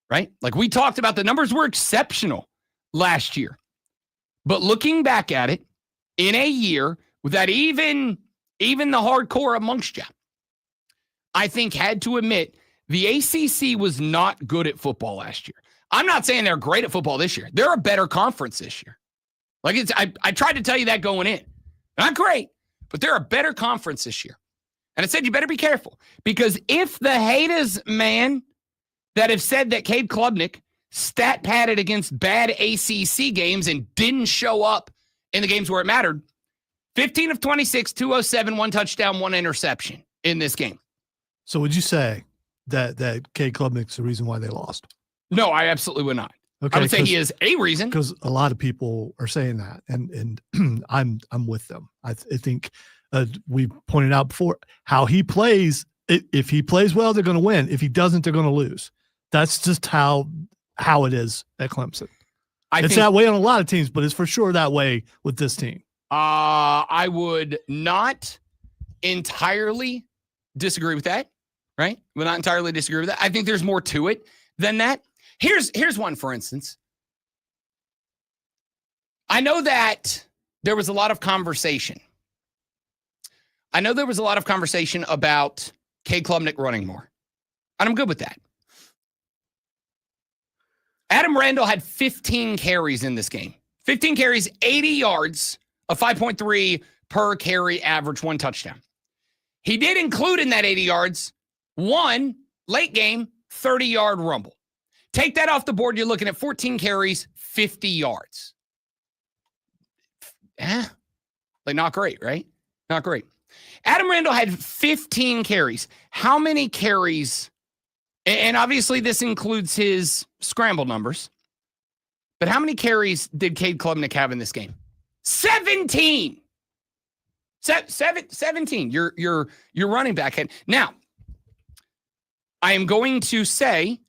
right? Like, we talked about, the numbers were exceptional last year. But looking back at it, in a year that even the hardcore amongst you, I think, had to admit the ACC was not good at football last year. I'm not saying they're great at football this year. They're a better conference this year. Like, I tried to tell you that going in. Not great, but they're a better conference this year. And I said, you better be careful. Because if the haters, man, that have said that Cade Klubnik stat padded against bad ACC games and didn't show up in the games where it mattered, 15 of 26, 207, 1 touchdown, 1 interception in this game. So would you say that Cade Klubnik's the reason why they lost? No, I absolutely would not. Okay, I would say he is a reason. Because a lot of people are saying that, and I'm with them. I think we pointed out before how he plays. If he plays well, they're going to win. If he doesn't, they're going to lose. That's just how it is at Clemson. It's that way on a lot of teams, but it's for sure that way with this team. I would not entirely disagree with that, right? Would not entirely disagree with that. I think there's more to it than that. Here's one, for instance. I know that there was a lot of conversation. About Cade Klubnik running more. And I'm good with that. Adam Randall had 15 carries in this game. 15 carries, 80 yards, a 5.3 per carry average, 1 touchdown. He did include in that 80 yards, 1 late game, 30-yard rumble. Take that off the board, you're looking at 14 carries, 50 yards. Like, not great, right? Not great. Adam Randall had 15 carries. How many carries? And obviously this includes his scramble numbers. But how many carries did Cade Klubnik have in this game? 17. 17. Your running back had. Now, I am going to say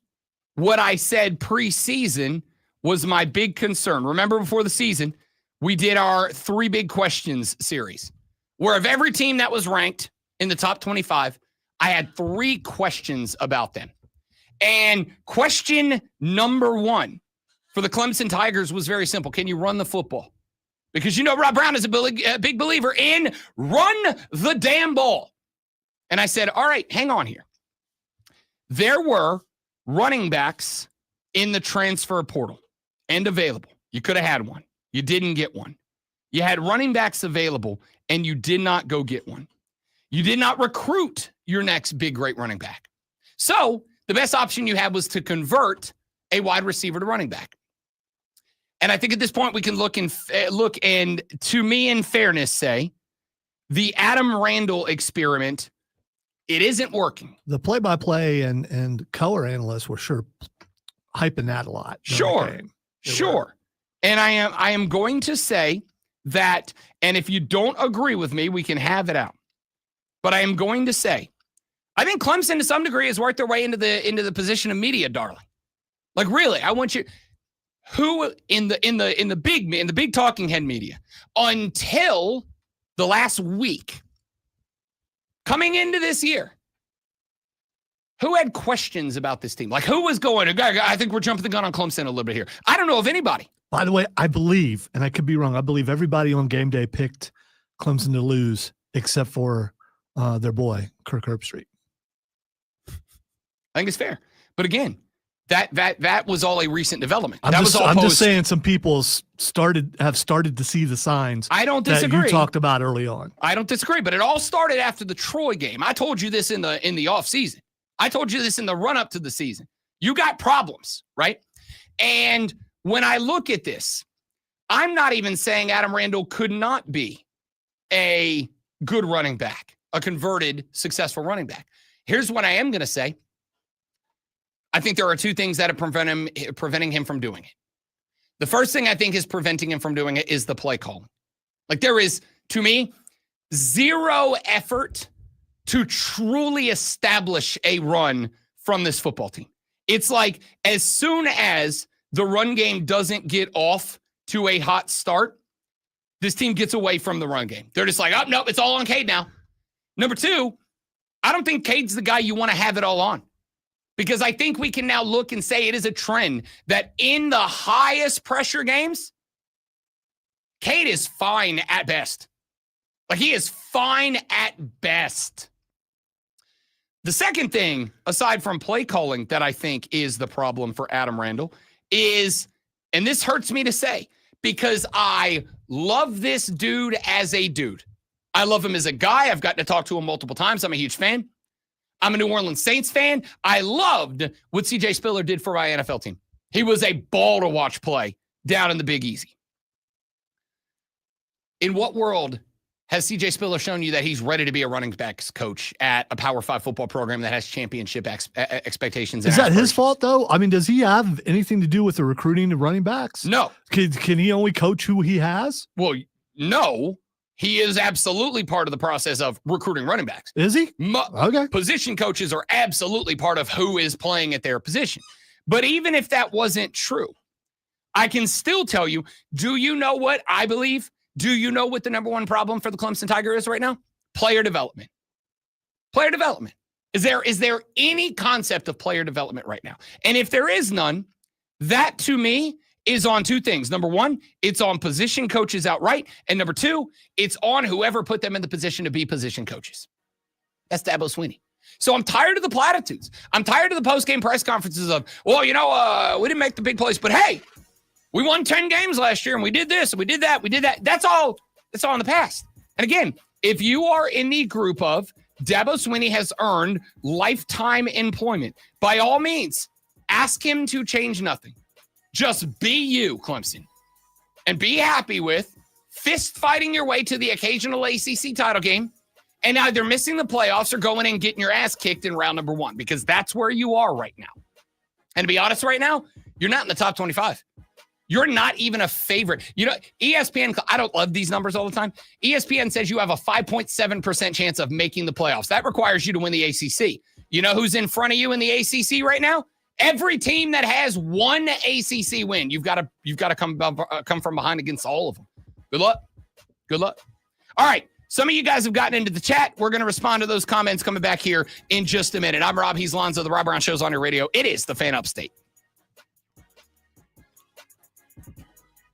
what I said preseason was my big concern. Remember before the season, we did our 3 big questions series, where of every team that was ranked in the top 25, I had 3 questions about them. And question number 1 for the Clemson Tigers was very simple. Can you run the football? Because you know Rob Brown is a big believer in run the damn ball. And I said, all right, hang on here. There were running backs in the transfer portal and available. You could have had one. You didn't get one. You had running backs available, and you did not go get one. You did not recruit your next big, great running back. So the best option you had was to convert a wide receiver to running back. And I think at this point we can look and to me, in fairness, say the Adam Randall experiment, it isn't working. The play-by-play and color analysts were sure hyping that a lot. Sure. And I am going to say that, and if you don't agree with me, we can have it out. But I am going to say, I think Clemson to some degree has worked their way into the position of media darling. Like really, I want you. Who in the big talking head media until the last week coming into this year, who had questions about this team? Like who was going, I think we're jumping the gun on Clemson a little bit here. I don't know of anybody. By the way, I believe, and I could be wrong, I believe everybody on game day picked Clemson to lose except for their boy, Kirk Herbstreit. I think it's fair. But again, that was all a recent development. I'm just saying some people have started to see the signs. I don't disagree. That you talked about early on. I don't disagree, but it all started after the Troy game. I told you this in the offseason. I told you this in the run-up to the season. You got problems, right? And when I look at this, I'm not even saying Adam Randall could not be a good running back, a converted, successful running back. Here's what I am going to say. I think there are 2 things that are preventing him from doing it. The first thing I think is preventing him from doing it is the play calling. Like there is, to me, 0 effort to truly establish a run from this football team. It's like as soon as the run game doesn't get off to a hot start, this team gets away from the run game. They're just like, oh, no, it's all on Cade now. Number 2, I don't think Cade's the guy you want to have it all on. Because I think we can now look and say it is a trend that in the highest pressure games, Cade is fine at best. Like he is fine at best. The second thing, aside from play calling, that I think is the problem for Adam Randall is, and this hurts me to say, because I love this dude as a dude. I love him as a guy. I've gotten to talk to him multiple times. I'm a huge fan. I'm a New Orleans Saints fan. I loved what CJ Spiller did for my NFL team. He was a ball to watch play down in the Big Easy. In what world has CJ Spiller shown you that he's ready to be a running backs coach at a Power 5 football program that has championship expectations? Is that his fault, though? I mean, does he have anything to do with the recruiting of running backs? No. Can he only coach who he has? Well, no. He is absolutely part of the process of recruiting running backs. Is he? Okay. Position coaches are absolutely part of who is playing at their position. But even if that wasn't true, I can still tell you, do you know what I believe? Do you know what the number 1 problem for the Clemson Tiger is right now? Player development. Player development. Is there any concept of player development right now? And if there is none, that to me is on 2 things. Number 1, it's on position coaches outright. And number 2, it's on whoever put them in the position to be position coaches. That's Dabo Swinney. So I'm tired of the platitudes. I'm tired of the post-game press conferences of, well, we didn't make the big plays, but hey, we won 10 games last year and we did this and we did that. We did that. That's all in the past. And again, if you are in the group of Dabo Swinney has earned lifetime employment, by all means, ask him to change nothing. Just be you, Clemson, and be happy with fist fighting your way to the occasional ACC title game and either missing the playoffs or going and getting your ass kicked in round number 1, because that's where you are right now. And to be honest, right now, you're not in the top 25. You're not even a favorite. You know, ESPN, I don't love these numbers all the time. ESPN says you have a 5.7% chance of making the playoffs. That requires you to win the ACC. You know who's in front of you in the ACC right now? Every team that has one ACC win. You've got to come from behind against all of them. Good luck. Good luck. All right. Some of you guys have gotten into the chat. We're going to respond to those comments coming back here in just a minute. I'm Rob. He's Lonzo. The Rob Brown Show's on your radio. It is the Fan Upstate.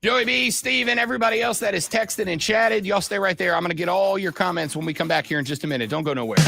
Joey B, Steve, and everybody else that is texted and chatted, y'all stay right there. I'm going to get all your comments when we come back here in just a minute. Don't go nowhere.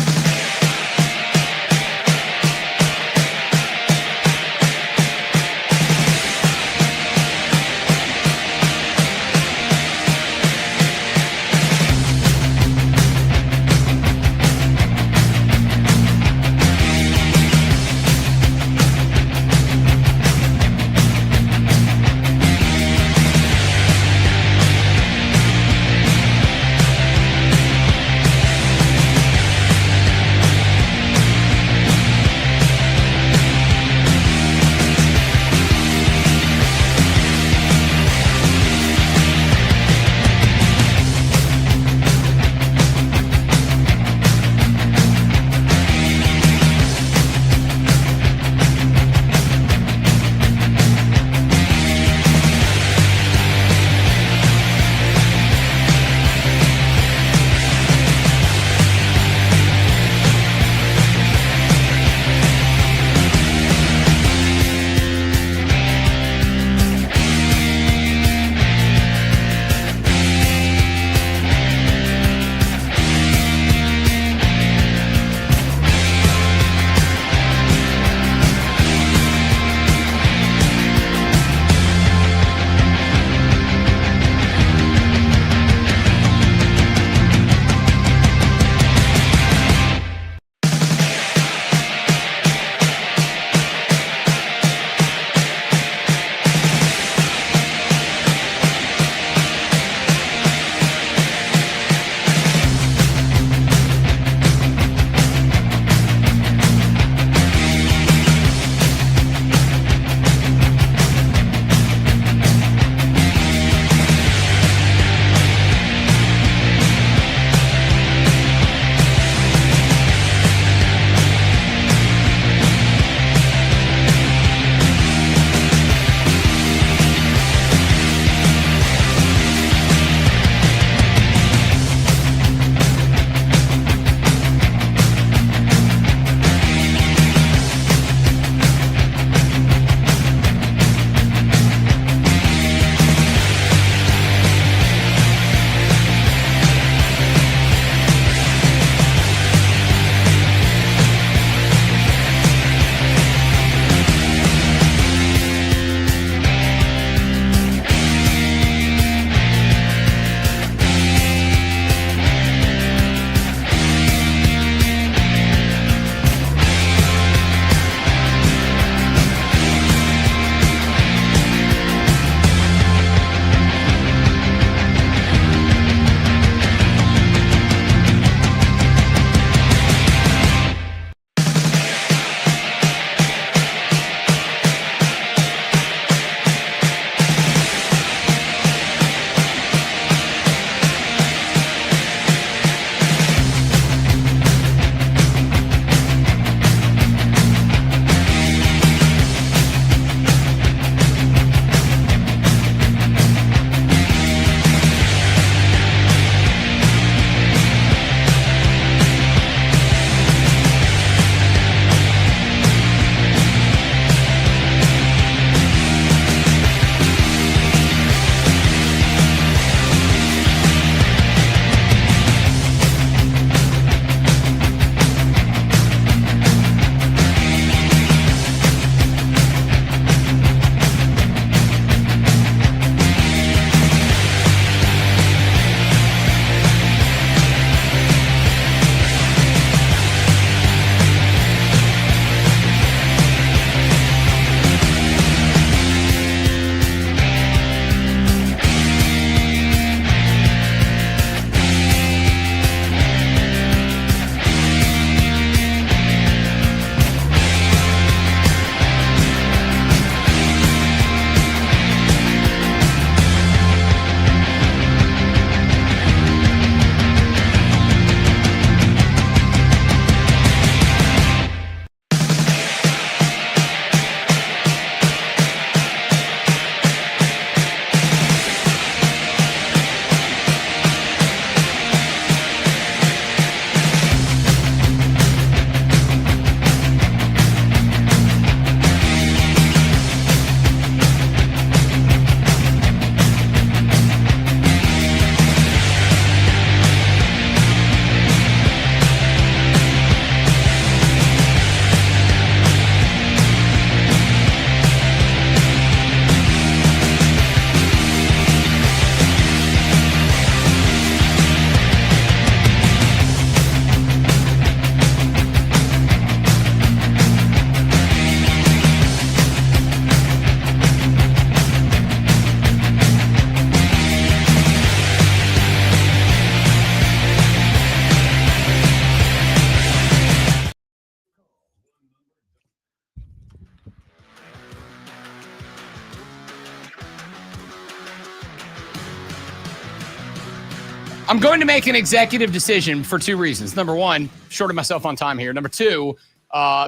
I'm going to make an executive decision for two reasons. Number one, shorting myself on time here. Number two,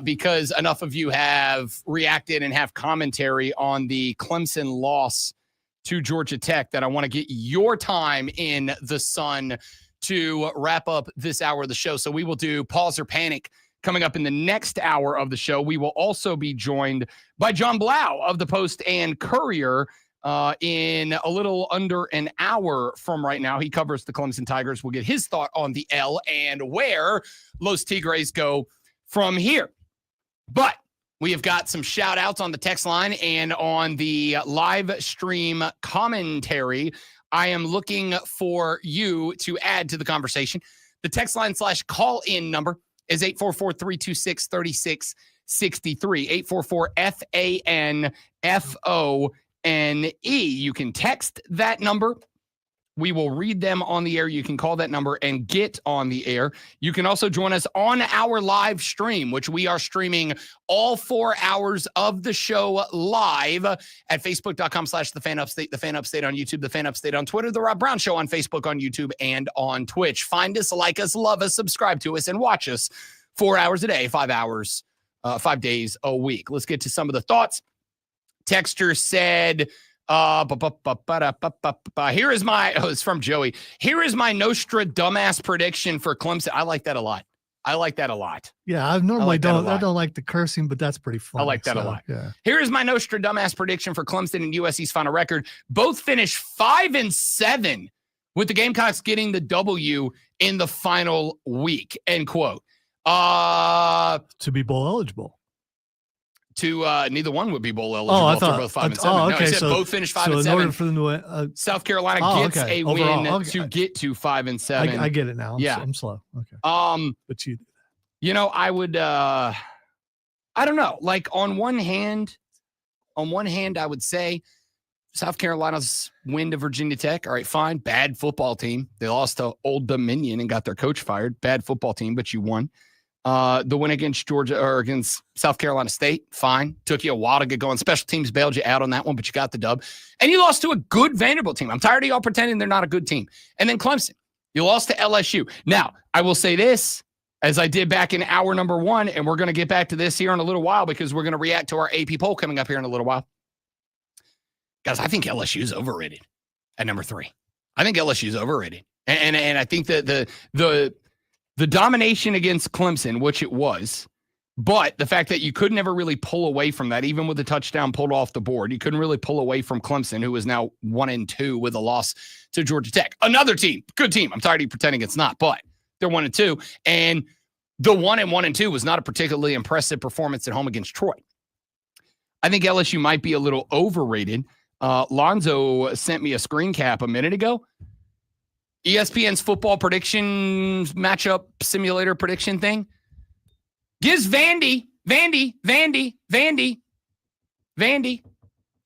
because enough of you have reacted and have commentary on the Clemson loss to Georgia Tech that I want to get your time in the sun to wrap up this hour of the show. So we will do Pause or Panic coming up in the next hour of the show. We will also be joined by John Blau of the Post and Courier in a little under an hour from right now. He covers the Clemson Tigers. We'll get his thought on the L and where Los Tigres go from here. But we have got some shout outs on the text line and on the live stream commentary. I am looking for you to add to the conversation. The text line / call in number is 844-326-3663. 844-FANFONE. You can text that number. We will read them on the air. You can call that number and get on the air. You can also join us on our live stream, which we are streaming all 4 hours of the show live at facebook.com/The Fan Upstate, The Fan Upstate on YouTube, The Fan Upstate on Twitter, The Rob Brown Show on Facebook, on YouTube, and on Twitch. Find us, like us, love us, subscribe to us, and watch us 4 hours a day, 5 hours, 5 days a week. Let's get to some of the thoughts. Texter said, here is my, it's from Joey. Here is my Nostra dumbass prediction for Clemson. I like that a lot. Yeah, I normally don't like the cursing, but that's pretty fun. I like that a lot. Yeah. Here is my Nostra dumbass prediction for Clemson and USC's final record. Both finish 5-7 with the Gamecocks getting the W in the final week. End quote. To be bowl eligible. Neither one would be bowl eligible. I thought both 5-7. Oh, okay. No, he said both finished 5-7. In order for them to South Carolina gets a win to get to 5-7. I get it now. I'm slow. Okay. But you do that. You know, I would. I don't know. Like on one hand, I would say South Carolina's win to Virginia Tech. All right, fine. Bad football team. They lost to Old Dominion and got their coach fired. Bad football team, but you won. The win against Georgia or against South Carolina State, fine. Took you a while to get going. Special teams bailed you out on that one, but you got the dub. And you lost to a good Vanderbilt team. I'm tired of y'all pretending they're not a good team. And then Clemson, you lost to LSU. Now, I will say this, as I did back in hour number 1, and we're going to get back to this here in a little while because we're going to react to our AP poll coming up here in a little while. Guys, I think LSU is overrated at number 3. I think LSU is overrated. And I think that the domination against Clemson, which it was, but the fact that you could never really pull away from that, even with the touchdown pulled off the board, you couldn't really pull away from Clemson, who is now 1-2 with a loss to Georgia Tech. Another team, good team. I'm tired of you pretending it's not, but they're 1-2. And the 1-2 was not a particularly impressive performance at home against Troy. I think LSU might be a little overrated. Lonzo sent me a screen cap a minute ago. ESPN's football prediction matchup simulator prediction thing gives Vandy,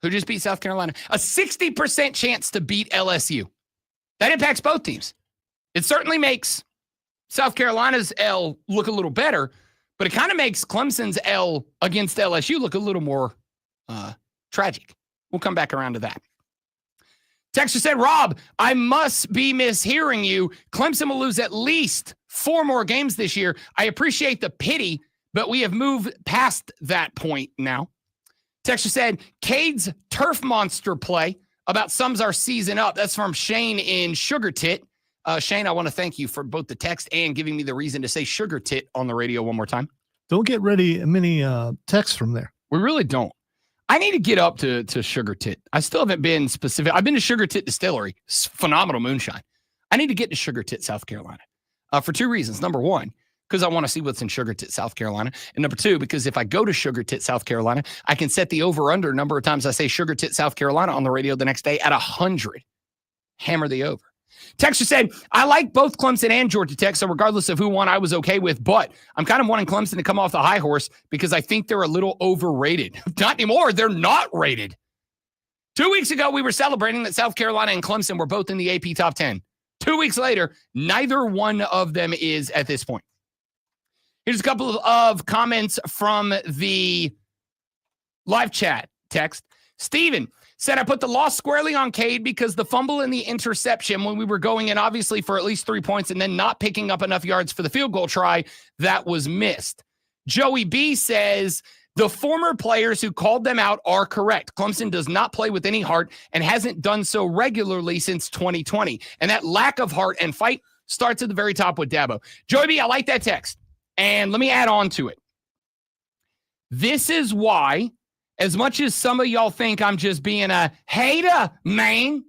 who just beat South Carolina, a 60% chance to beat LSU. That impacts both teams. It certainly makes South Carolina's L look a little better, but it kind of makes Clemson's L against LSU look a little more tragic. We'll come back around to that. Texter said, Rob, I must be mishearing you. Clemson will lose at least 4 more games this year. I appreciate the pity, but we have moved past that point now. Texter said, Cade's turf monster play about sums our season up. That's from Shane in Sugar Tit. Shane, I want to thank you for both the text and giving me the reason to say Sugar Tit on the radio one more time. Don't get ready many texts from there. We really don't. I need to get up to Sugar Tit. I still haven't been specific. I've been to Sugar Tit Distillery. Phenomenal moonshine. I need to get to Sugar Tit, South Carolina, for 2 reasons. Number 1, because I want to see what's in Sugar Tit, South Carolina. And number 2, because if I go to Sugar Tit, South Carolina, I can set the over-under number of times I say Sugar Tit, South Carolina on the radio the next day at 100. Hammer the over. Texter said, I like both Clemson and Georgia Tech, so regardless of who won, I was okay with, but I'm kind of wanting Clemson to come off the high horse because I think they're a little overrated. Not anymore. They're not rated. 2 weeks ago, we were celebrating that South Carolina and Clemson were both in the AP top 10. 2 weeks later, neither one of them is at this point. Here's a couple of comments from the live chat text. Steven, said I put the loss squarely on Cade because the fumble and the interception when we were going in obviously for at least 3 points and then not picking up enough yards for the field goal try, that was missed. Joey B says the former players who called them out are correct. Clemson does not play with any heart and hasn't done so regularly since 2020. And that lack of heart and fight starts at the very top with Dabo. Joey B, I like that text. And let me add on to it. This is why, as much as some of y'all think I'm just being a hater, man,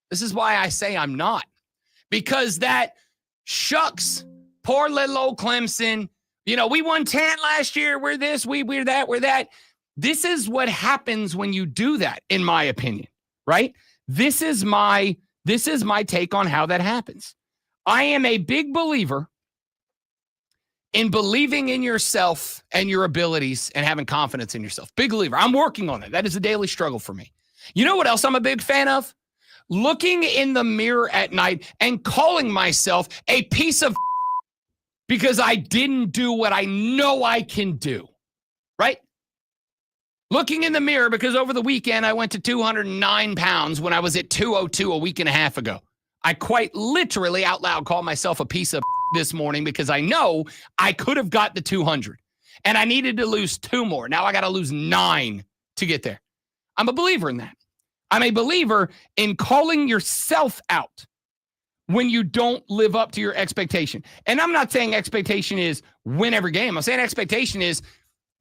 this is why I say I'm not. Because that shucks, poor little old Clemson, we won 10 last year, we're this, we're that, we're that. This is what happens when you do that, in my opinion, right? This is my take on how that happens. I am a big believer in believing in yourself and your abilities and having confidence in yourself. Big believer. I'm working on it. That is a daily struggle for me. You know what else I'm a big fan of? Looking in the mirror at night and calling myself a piece of because I didn't do what I know I can do, right? Looking in the mirror because over the weekend I went to 209 pounds when I was at 202 a week and a half ago. I quite literally out loud called myself a piece of this morning because I know I could have got to 200 and I needed to lose 2 more. Now I got to lose 9 to get there. I'm a believer in that. I'm a believer in calling yourself out when you don't live up to your expectation. And I'm not saying expectation is win every game. I'm saying expectation is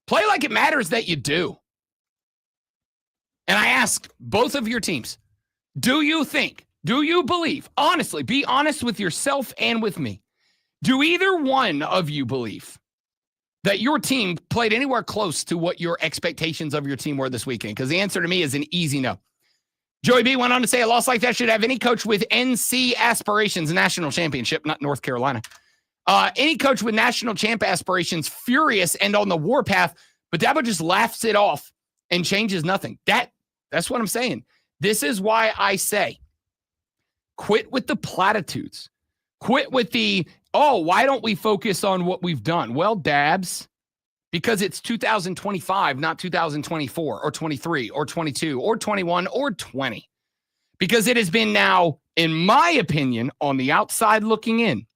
play like it matters that you do. And I ask both of your teams, do you believe, honestly, be honest with yourself and with me, do either one of you believe that your team played anywhere close to what your expectations of your team were this weekend? Because the answer to me is an easy no. Joey B went on to say a loss like that should have any coach with NC aspirations, national championship, not North Carolina. Any coach with national champ aspirations furious and on the warpath, but Dabo just laughs it off and changes nothing. That's what I'm saying. This is why I say quit with the platitudes. Quit with the, why don't we focus on what we've done? Well, Dabs, because it's 2025, not 2024 or 23 or 22 or 21 or 20. Because it has been now, in my opinion, on the outside looking in,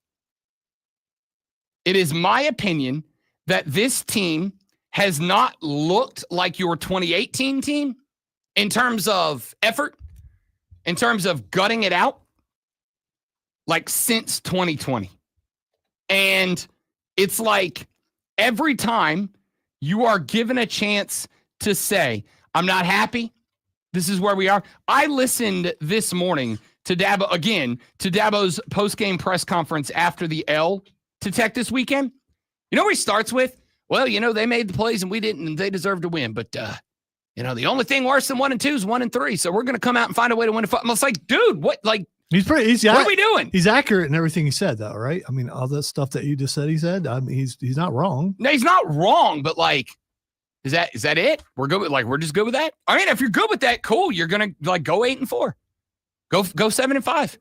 it is my opinion that this team has not looked like your 2018 team in terms of effort, in terms of gutting it out, like since 2020. And it's like every time you are given a chance to say, I'm not happy, this is where we are. I listened this morning to Dabo's post-game press conference after the L to Tech this weekend. You know where he starts with? Well, they made the plays and we didn't, and they deserved to win. But, the only thing worse than 1 and 2 is 1 and 3. So we're going to come out and find a way to win. I was like, dude, what? Like, what are we doing? He's accurate in everything he said, though, right? I mean, all the stuff that you just said, he said. I mean, he's not wrong. No, he's not wrong, but like, is that it? We're good with we're just good with that. I mean, if you're good with that, cool. You're gonna go 8-4, go 7-5.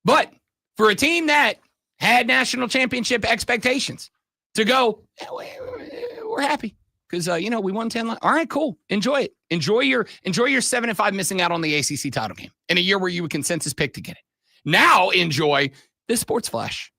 But for a team that had national championship expectations to go, we're happy because we won 10. All right, cool. Enjoy it. Enjoy your 7-5 missing out on the ACC title game in a year where you were consensus pick to get it. Now enjoy this sports flash.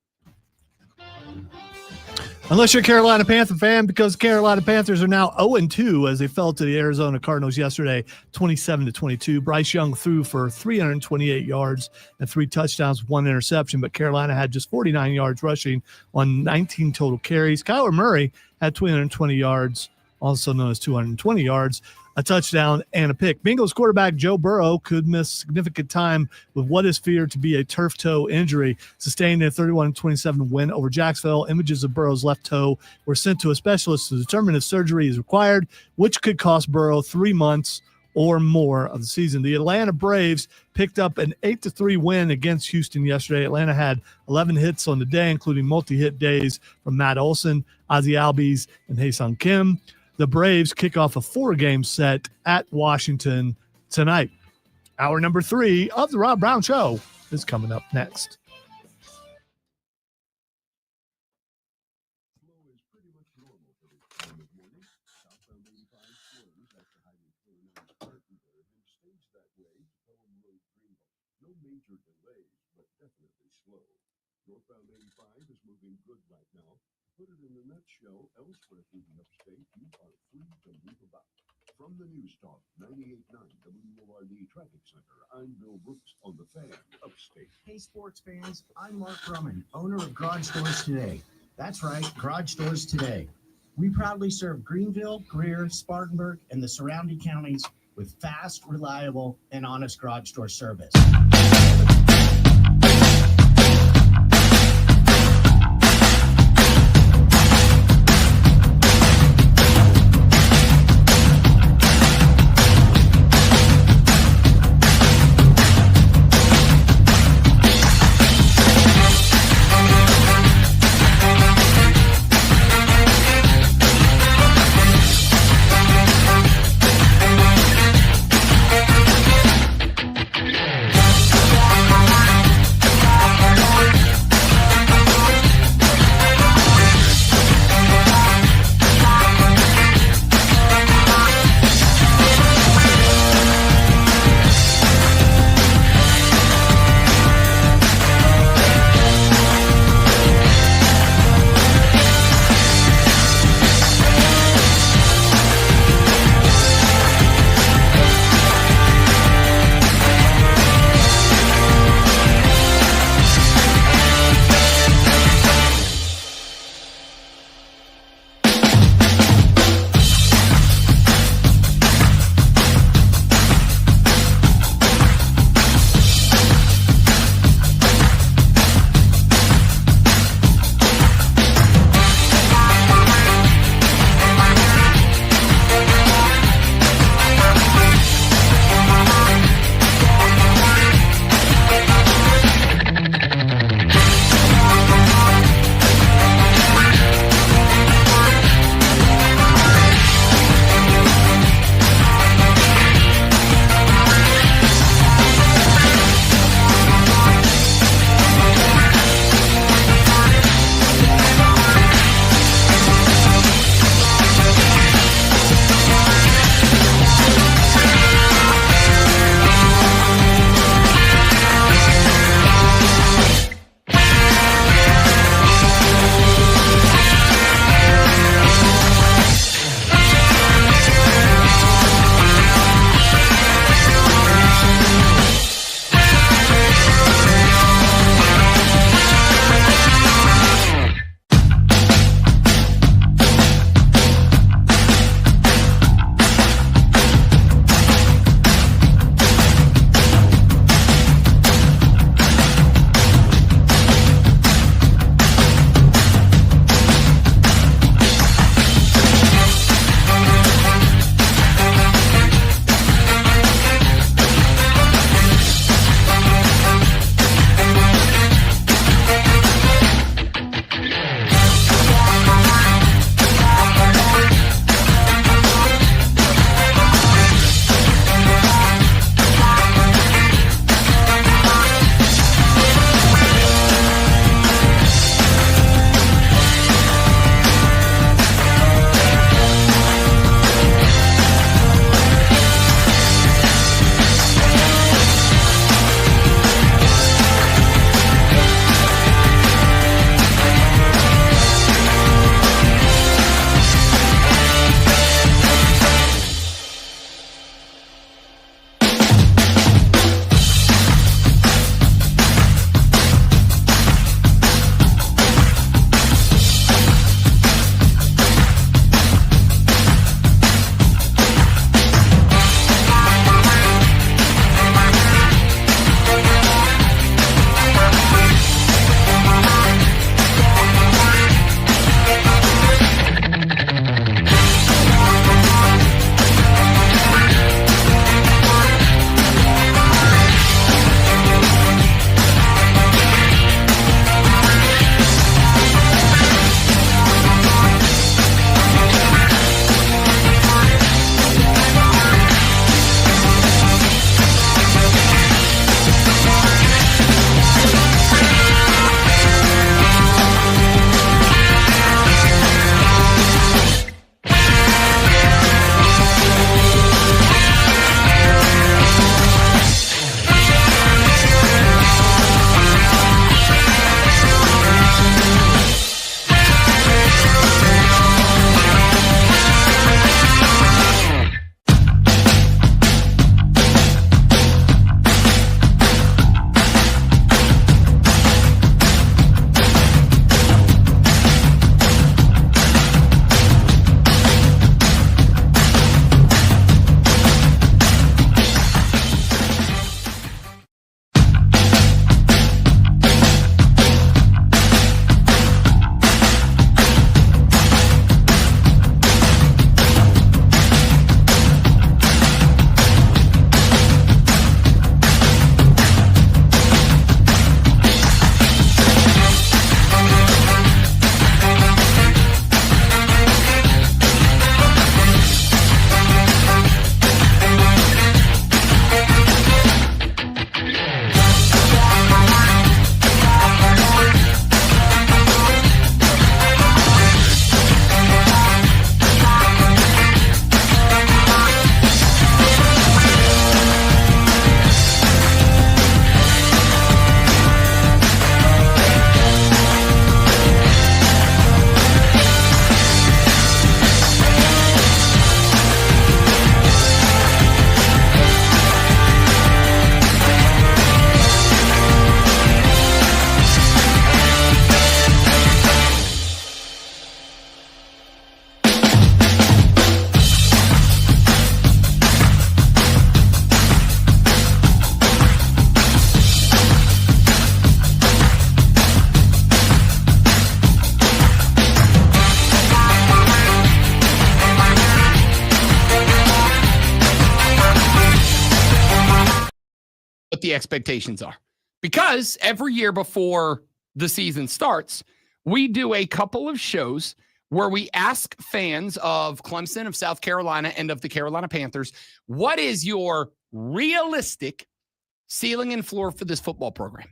Unless you're a Carolina Panther fan, because Carolina Panthers are now 0-2 as they fell to the Arizona Cardinals yesterday, 27-22. Bryce Young threw for 328 yards and 3 touchdowns, 1 interception, but Carolina had just 49 yards rushing on 19 total carries. Kyler Murray had 220 yards, also known as 220 yards, a touchdown, and a pick. Bengals quarterback Joe Burrow could miss significant time with what is feared to be a turf toe injury, sustained in a 31-27 win over Jacksonville. Images of Burrow's left toe were sent to a specialist to determine if surgery is required, which could cost Burrow 3 months or more of the season. The Atlanta Braves picked up an 8-3 win against Houston yesterday. Atlanta had 11 hits on the day, including multi-hit days from Matt Olson, Ozzie Albies, and Hae-Sung Kim. The Braves kick off a 4-game set at Washington tonight. Hour number 3 of the Rob Brown Show is coming up next. Flow is pretty much normal for this time of morning. Southbound 85 slows after highway 29 Spartanburg and stays Freeway to Pelham Road, Greenville. No major delays, but definitely slow. Northbound 85 is moving good right now. To put it in a nutshell, elsewhere through the upstate, you are free to move about. From the News Talk 98.9 WORD Traffic Center, I'm Bill Brooks on the Fan Upstate. Hey, sports fans, I'm Mark Drummond, owner of Garage Doors Today. That's right, Garage Doors Today. We proudly serve Greenville, Greer, Spartanburg, and the surrounding counties with fast, reliable, and honest garage door service. the expectations are. Because every year before the season starts, we do a couple of shows where we ask fans of Clemson, of South Carolina, and of the Carolina Panthers, what is your realistic ceiling and floor for this football program?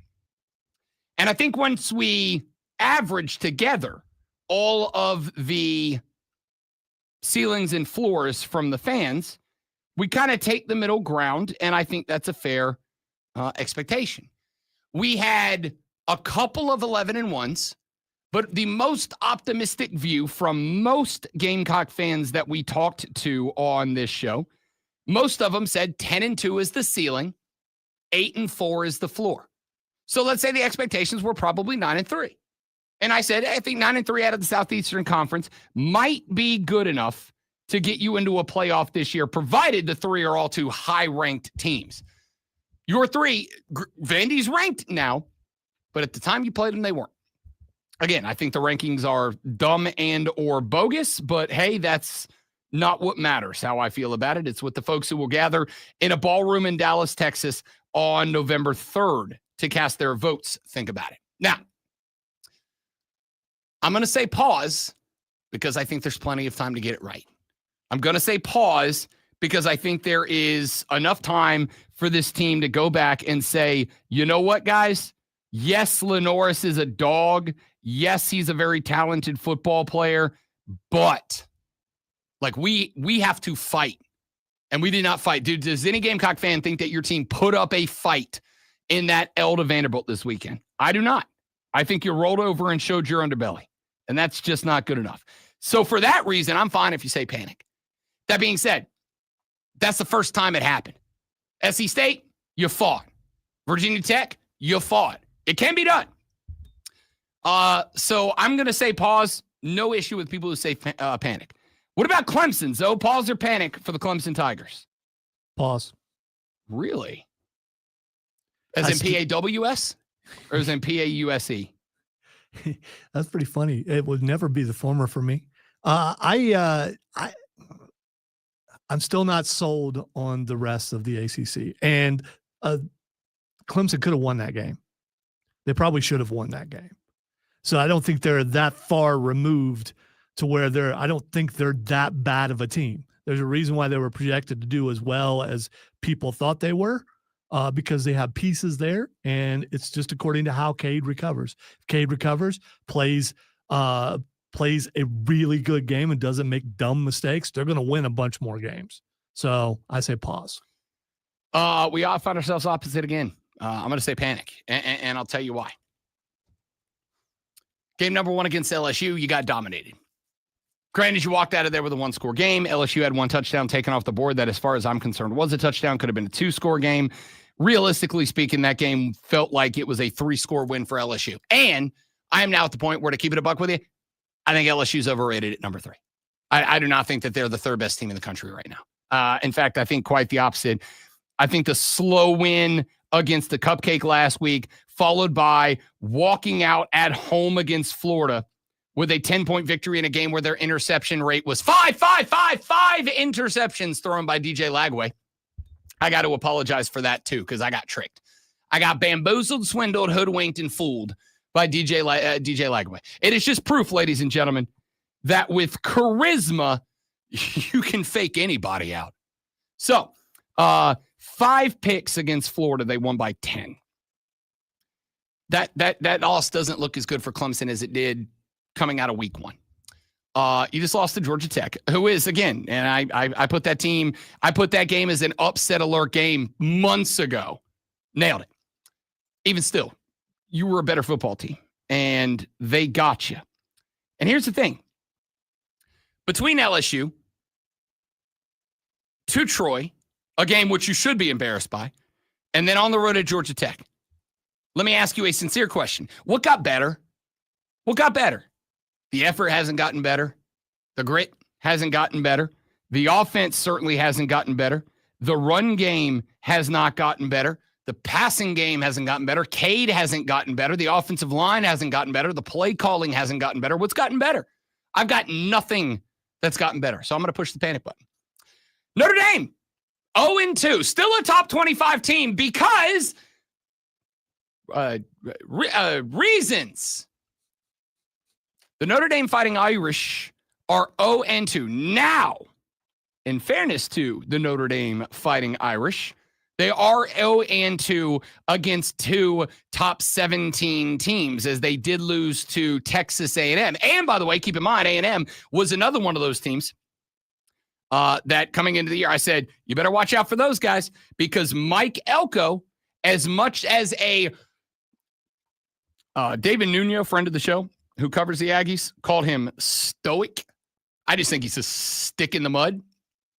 And I think once we average together all of the ceilings and floors from the fans, we kind of take the middle ground, and I think that's a fair expectation. We had a couple of 11-1s, but the most optimistic view from most Gamecock fans that we talked to on this show, most of them said 10-2 is the ceiling, 8-4 is the floor. So let's say the expectations were probably 9-3. And I said, I think 9-3 out of the Southeastern Conference might be good enough to get you into a playoff this year, provided the three are all two high-ranked teams. Your three, Vandy's ranked now, but at the time you played them, they weren't. Again, I think the rankings are dumb and or bogus, but hey, that's not what matters, how I feel about it. It's what the folks who will gather in a ballroom in Dallas, Texas on November 3rd to cast their votes think about it. Now, I'm going to say pause because I think there's plenty of time to get it right. I'm going to say pause because I think there is enough time for this team to go back and say, you know what, guys? Yes, Lenoris is a dog. Yes, he's a very talented football player, but like we have to fight. And we did not fight. Dude, does any Gamecock fan think that your team put up a fight in that L to Vanderbilt this weekend? I do not. I think you rolled over and showed your underbelly, and that's just not good enough. So for that reason, I'm fine if you say panic. That being said, that's the first time it happened. SC State, you fought. Virginia Tech, you fought. It can be done. So I'm going to say pause. No issue with people who say panic. What about Clemson, Zoe? Pause or panic for the Clemson Tigers? Pause. Really? As in PAWS or as in PAUSE? That's pretty funny. It would never be the former for me. I'm still not sold on the rest of the ACC. And Clemson could have won that game. They probably should have won that game. So I don't think they're that far removed to where I don't think they're that bad of a team. There's a reason why they were projected to do as well as people thought they were, because they have pieces there, and it's just according to how Cade recovers. If Cade recovers, plays a really good game and doesn't make dumb mistakes, they're going to win a bunch more games. So I say pause. We all find ourselves opposite again. I'm going to say panic, and I'll tell you why. Game number 1 against LSU, you got dominated. Granted, you walked out of there with a 1-score game. LSU had 1 touchdown taken off the board that, as far as I'm concerned, was a touchdown. Could have been a 2-score game. Realistically speaking, that game felt like it was a 3-score win for LSU. And I am now at the point where, to keep it a buck with you, I think LSU's overrated at number 3. I do not think that they're the third best team in the country right now. In fact, I think quite the opposite. I think the slow win against the Cupcake last week, followed by walking out at home against Florida with a 10-point victory in a game where their interception rate was 5 interceptions thrown by DJ Lagway. I got to apologize for that too, because I got tricked. I got bamboozled, swindled, hoodwinked, and fooled by DJ Lagway. It is just proof, ladies and gentlemen, that with charisma, you can fake anybody out. So, 5 picks against Florida. They won by 10. That loss doesn't look as good for Clemson as it did coming out of week 1. You just lost to Georgia Tech, who is, again, and I put that game as an upset alert game months ago. Nailed it. Even still, you were a better football team, and they got you. And here's the thing. Between LSU to Troy, a game which you should be embarrassed by, and then on the road at Georgia Tech, let me ask you a sincere question. What got better? What got better? The effort hasn't gotten better. The grit hasn't gotten better. The offense certainly hasn't gotten better. The run game has not gotten better. The passing game hasn't gotten better. Cade hasn't gotten better. The offensive line hasn't gotten better. The play calling hasn't gotten better. What's gotten better? I've got nothing that's gotten better. So I'm going to push the panic button. Notre Dame, 0-2, still a top 25 team because reasons. The Notre Dame Fighting Irish are 0-2. Now, in fairness to the Notre Dame Fighting Irish, they are 0-2 against two top 17 teams, as they did lose to Texas A&M. And by the way, keep in mind, A&M was another one of those teams that coming into the year, I said, you better watch out for those guys, because Mike Elko, as much as a David Nuno, friend of the show, who covers the Aggies, called him stoic. I just think he's a stick in the mud.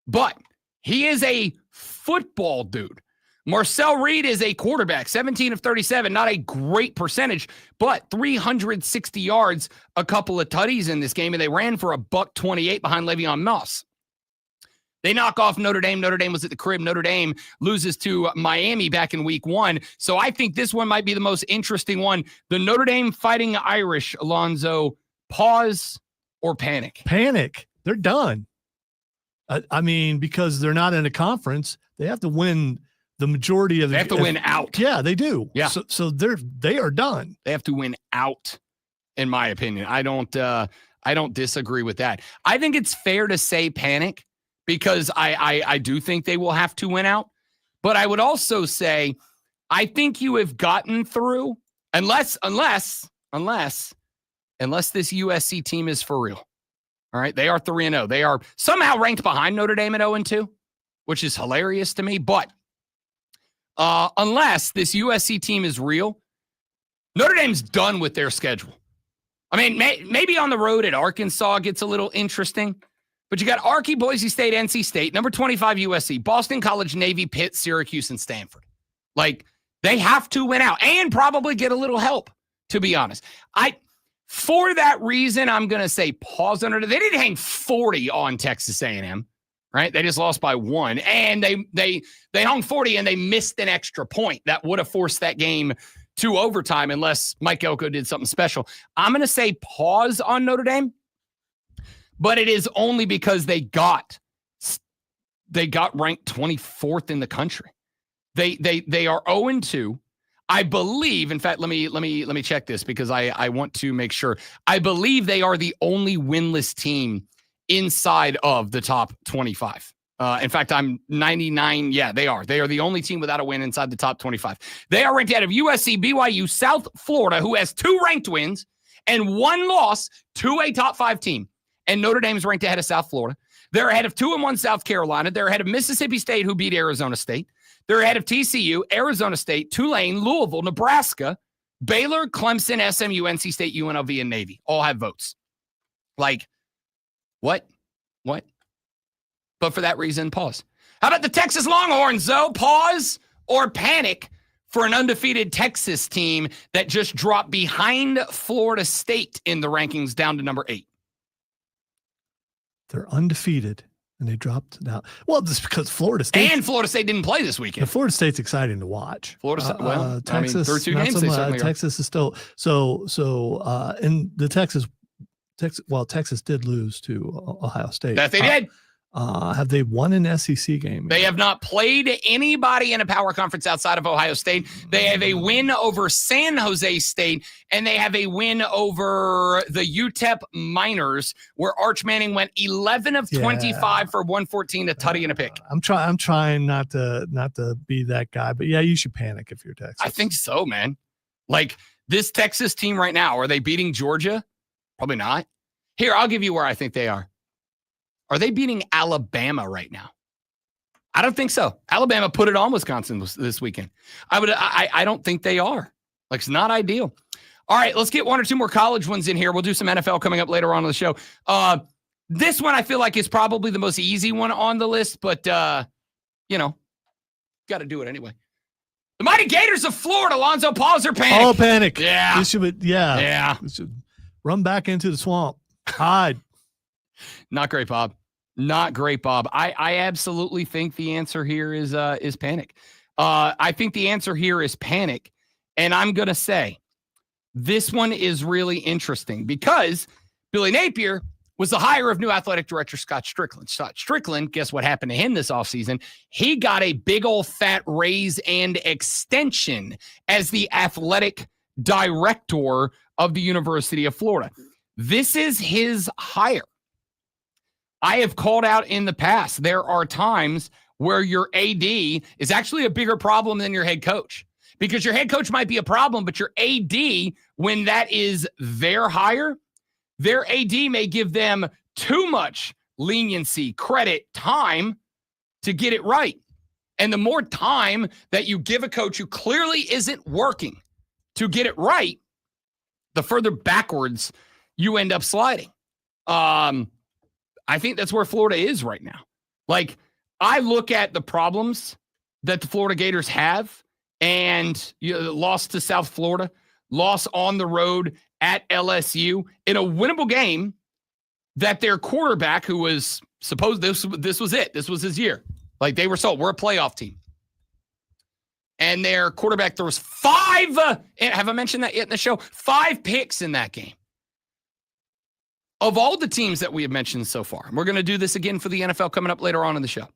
But he is a football dude. Marcel Reed is a quarterback, 17 of 37, not a great percentage, but 360 yards, a couple of tutties in this game, and they ran for $128 behind Le'Veon Moss. They knock off Notre Dame. Notre Dame was at the crib. Notre Dame loses to Miami back in week 1. So I think this one might be the most interesting one. The Notre Dame Fighting Irish, Alonzo, pause or panic? Panic. They're done. I mean, because they're not in a conference, they have to win the majority of the. They have to win out. Yeah, they do. Yeah. So they are done. They have to win out, in my opinion. I don't disagree with that. I think it's fair to say panic, because I do think they will have to win out. But I would also say, I think you have gotten through, unless this USC team is for real. All right, they are 3-0. They are somehow ranked behind Notre Dame at 0-2, which is hilarious to me. But unless this USC team is real, Notre Dame's done with their schedule. I mean, maybe on the road at Arkansas gets a little interesting, but you got Arky, Boise State, NC State, number 25 USC, Boston College, Navy, Pitt, Syracuse, and Stanford. Like, they have to win out and probably get a little help, to be honest. For that reason, I'm going to say pause under. They didn't hang 40 on Texas A&M, right? They just lost by 1, and they hung 40 and they missed an extra point that would have forced that game to overtime unless Mike Elko did something special. I'm going to say pause on Notre Dame, but it is only because they got ranked 24th in the country. They are 0-2. I believe, in fact, let me check this, because I want to make sure. I believe they are the only winless team inside of the top 25. In fact, I'm 99. Yeah, they are. They are the only team without a win inside the top 25. They are ranked ahead of USC, BYU, South Florida, who has 2 ranked wins and 1 loss to a top 5 team. And Notre Dame is ranked ahead of South Florida. They're ahead of 2-1 South Carolina. They're ahead of Mississippi State, who beat Arizona State. They're ahead of TCU, Arizona State, Tulane, Louisville, Nebraska, Baylor, Clemson, SMU, NC State, UNLV, and Navy. All have votes. Like, what? But for that reason, pause. How about the Texas Longhorns, though? Pause or panic for an undefeated Texas team that just dropped behind Florida State in the rankings down to number 8. They're undefeated. And they dropped down. Well, just because Florida State didn't play this weekend. Florida State's exciting to watch. Texas, through 2 games, they certainly Texas is still and the Texas did lose to Ohio State. That they did. Have they won an SEC game? They have not played anybody in a power conference outside of Ohio State. They have a win over San Jose State, and they have a win over the UTEP Miners, where Arch Manning went 11 of 25 for 114, a tutty and a pick. I'm trying not to be that guy, but yeah, you should panic if you're Texas. I think so, man. Like, this Texas team right now, are they beating Georgia? Probably not. Here, I'll give you where I think they are. Are they beating Alabama right now? I don't think so. Alabama put it on Wisconsin this weekend. I don't think they are. Like, it's not ideal. All right, let's get 1 or 2 more college ones in here. We'll do some NFL coming up later on in the show. This one I feel like is probably the most easy one on the list, but got to do it anyway. The Mighty Gators of Florida, Alonzo, pause or panic? Oh, panic. Yeah. We should run back into the swamp. Hide. Not great, Bob. Not great, Bob. I absolutely think the answer here is panic. I think the answer here is panic. And I'm going to say this one is really interesting because Billy Napier was the hire of new athletic director Scott Strickland. Scott Strickland, guess what happened to him this offseason? He got a big old fat raise and extension as the athletic director of the University of Florida. This is his hire. I have called out in the past, there are times where your AD is actually a bigger problem than your head coach, because your head coach might be a problem, but your AD, when that is their hire, their AD may give them too much leniency, credit, time to get it right. And the more time that you give a coach who clearly isn't working to get it right, the further backwards you end up sliding. I think that's where Florida is right now. Like, I look at the problems that the Florida Gators have, and loss to South Florida, loss on the road at LSU in a winnable game that their quarterback, who was supposed this was it. This was his year. Like, they were sold. We're a playoff team. And their quarterback throws 5, have I mentioned that yet in the show? 5 picks in that game. Of all the teams that we have mentioned so far, and we're going to do this again for the NFL coming up later on in the show.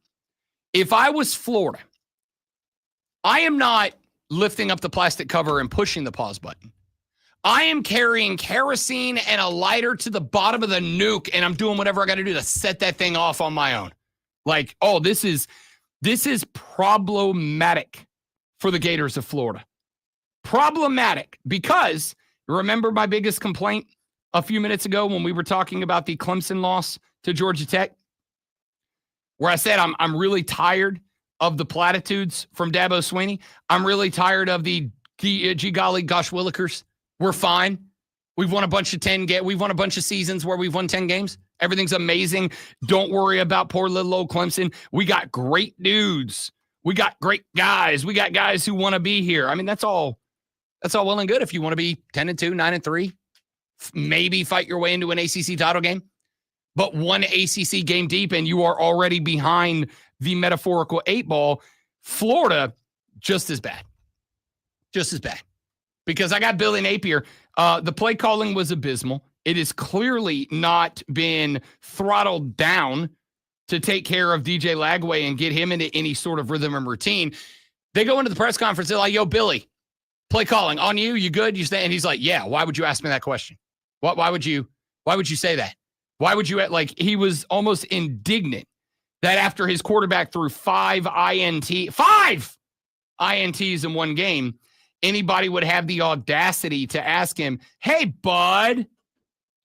If I was Florida, I am not lifting up the plastic cover and pushing the pause button. I am carrying kerosene and a lighter to the bottom of the nuke, and I'm doing whatever I got to do to set that thing off on my own. Like, oh, this is problematic for the Gators of Florida. Problematic because, remember my biggest complaint a few minutes ago when we were talking about the Clemson loss to Georgia Tech, where I said I'm really tired of the platitudes from Dabo Swinney. I'm really tired of the gee golly gosh willikers. We're fine. We've won a bunch of we've won a bunch of seasons where we've won 10 games. Everything's amazing. Don't worry about poor little old Clemson. We got great dudes. We got great guys. We got guys who want to be here. I mean, that's all well and good if you want to be 10-2, 9-3, maybe fight your way into an ACC title game. But one ACC game deep and you are already behind the metaphorical 8 ball. Florida, just as bad. Just as bad. Because I got Billy Napier. The play calling was abysmal. It has clearly not been throttled down to take care of DJ Lagway and get him into any sort of rhythm and routine. They go into the press conference. They're like, yo, Billy, play calling on you. You good? You stay? And he's like, yeah. Why would you ask me that question? Why would you say that? Why would you, like, he was almost indignant that after his quarterback threw 5 INTs in one game, anybody would have the audacity to ask him, hey, bud,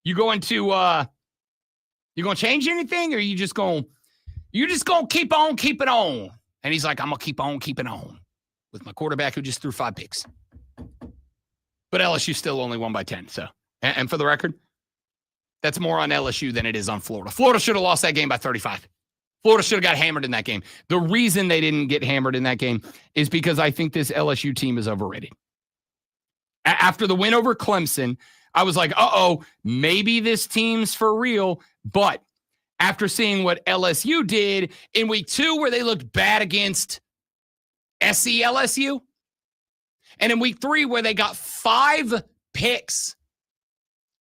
you going to change anything, or you just going to keep on keeping on? And he's like, I'm going to keep on keeping on with my quarterback who just threw 5 picks. But LSU still only won by 10. So, and for the record, that's more on LSU than it is on Florida. Florida should have lost that game by 35. Florida should have got hammered in that game. The reason they didn't get hammered in that game is because I think this LSU team is overrated. After the win over Clemson, I was like, maybe this team's for real. But after seeing what LSU did in week 2, where they looked bad against SC LSU, and in week 3, where they got 5 picks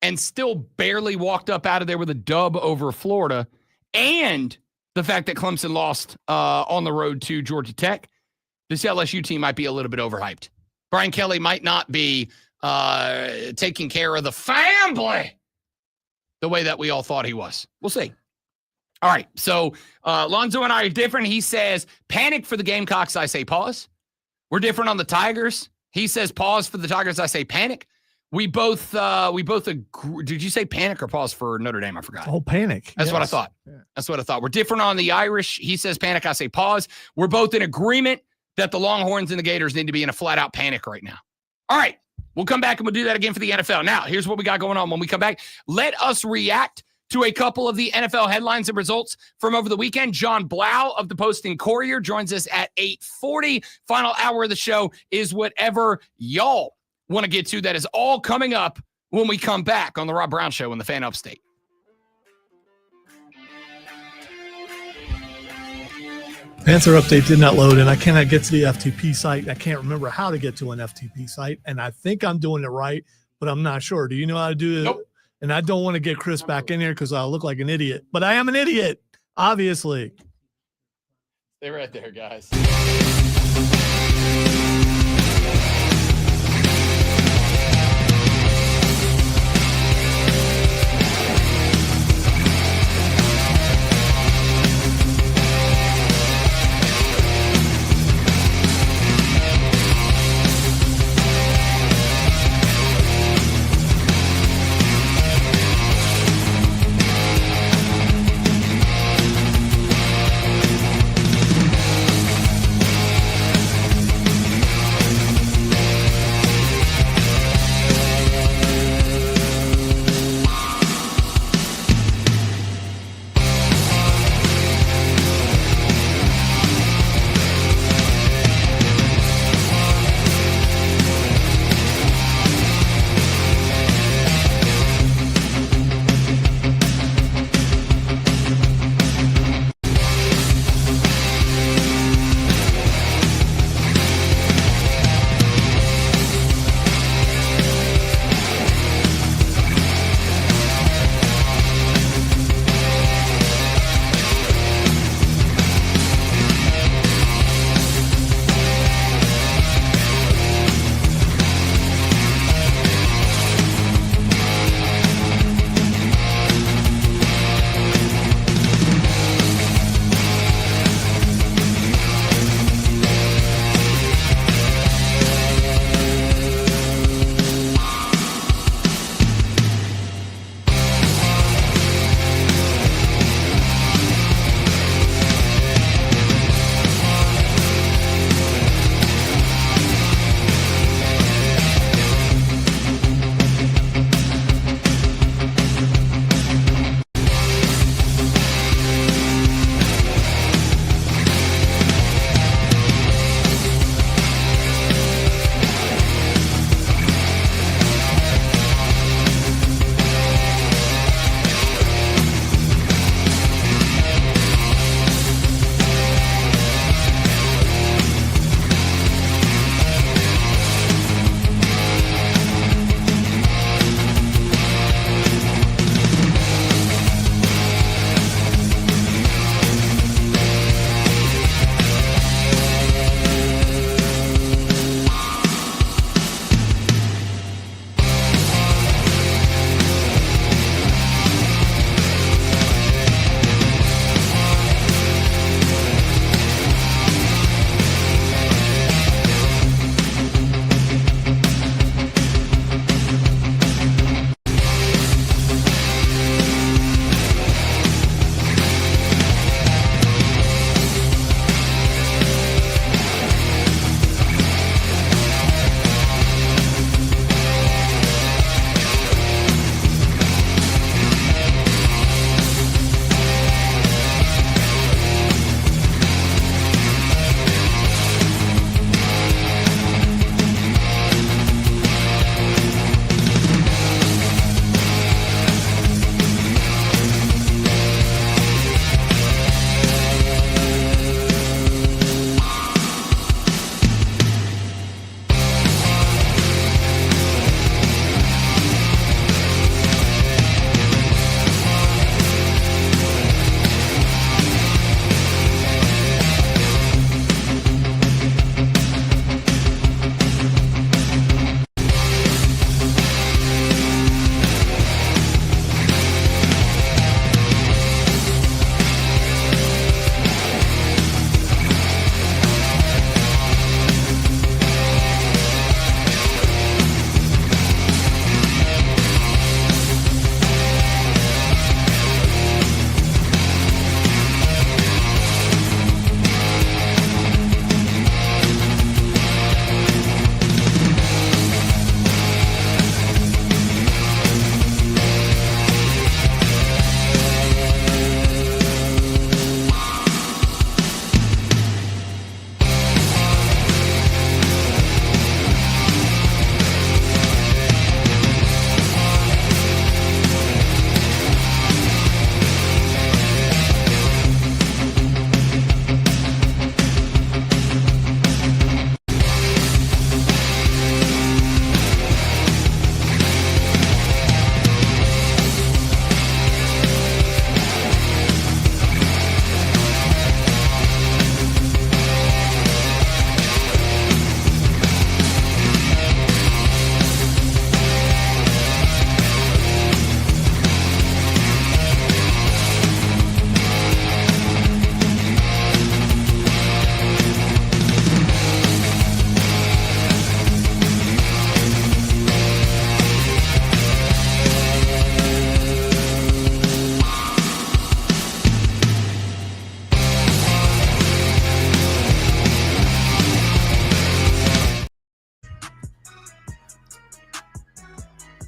and still barely walked up out of there with a dub over Florida, and the fact that Clemson lost on the road to Georgia Tech, this LSU team might be a little bit overhyped. Brian Kelly might not be taking care of the family the way that we all thought he was. We'll see. All right, so Lonzo and I are different. He says, panic for the Gamecocks. I say pause. We're different on the Tigers. He says pause for the Tigers. I say panic. We both agree. Did you say panic or pause for Notre Dame? I forgot. Oh, panic. That's what I thought. Yeah. That's what I thought. We're different on the Irish. He says panic. I say pause. We're both in agreement that the Longhorns and the Gators need to be in a flat-out panic right now. All right. We'll come back and we'll do that again for the NFL. Now, here's what we got going on when we come back. Let us react to a couple of the NFL headlines and results from over the weekend. John Blau of the Post-Courier joins us at 8:40. Final hour of the show is whatever y'all want to get to. That is all coming up when we come back on the Rob Brown Show in the Fan Upstate. Panther update did not load, and I cannot get to the FTP site. I can't remember how to get to an FTP site, and I think I'm doing it right, but I'm not sure. Do you know how to do it? Nope. And I don't want to get Chris back in here because I'll look like an idiot. But I am an idiot, obviously. Stay right there, guys.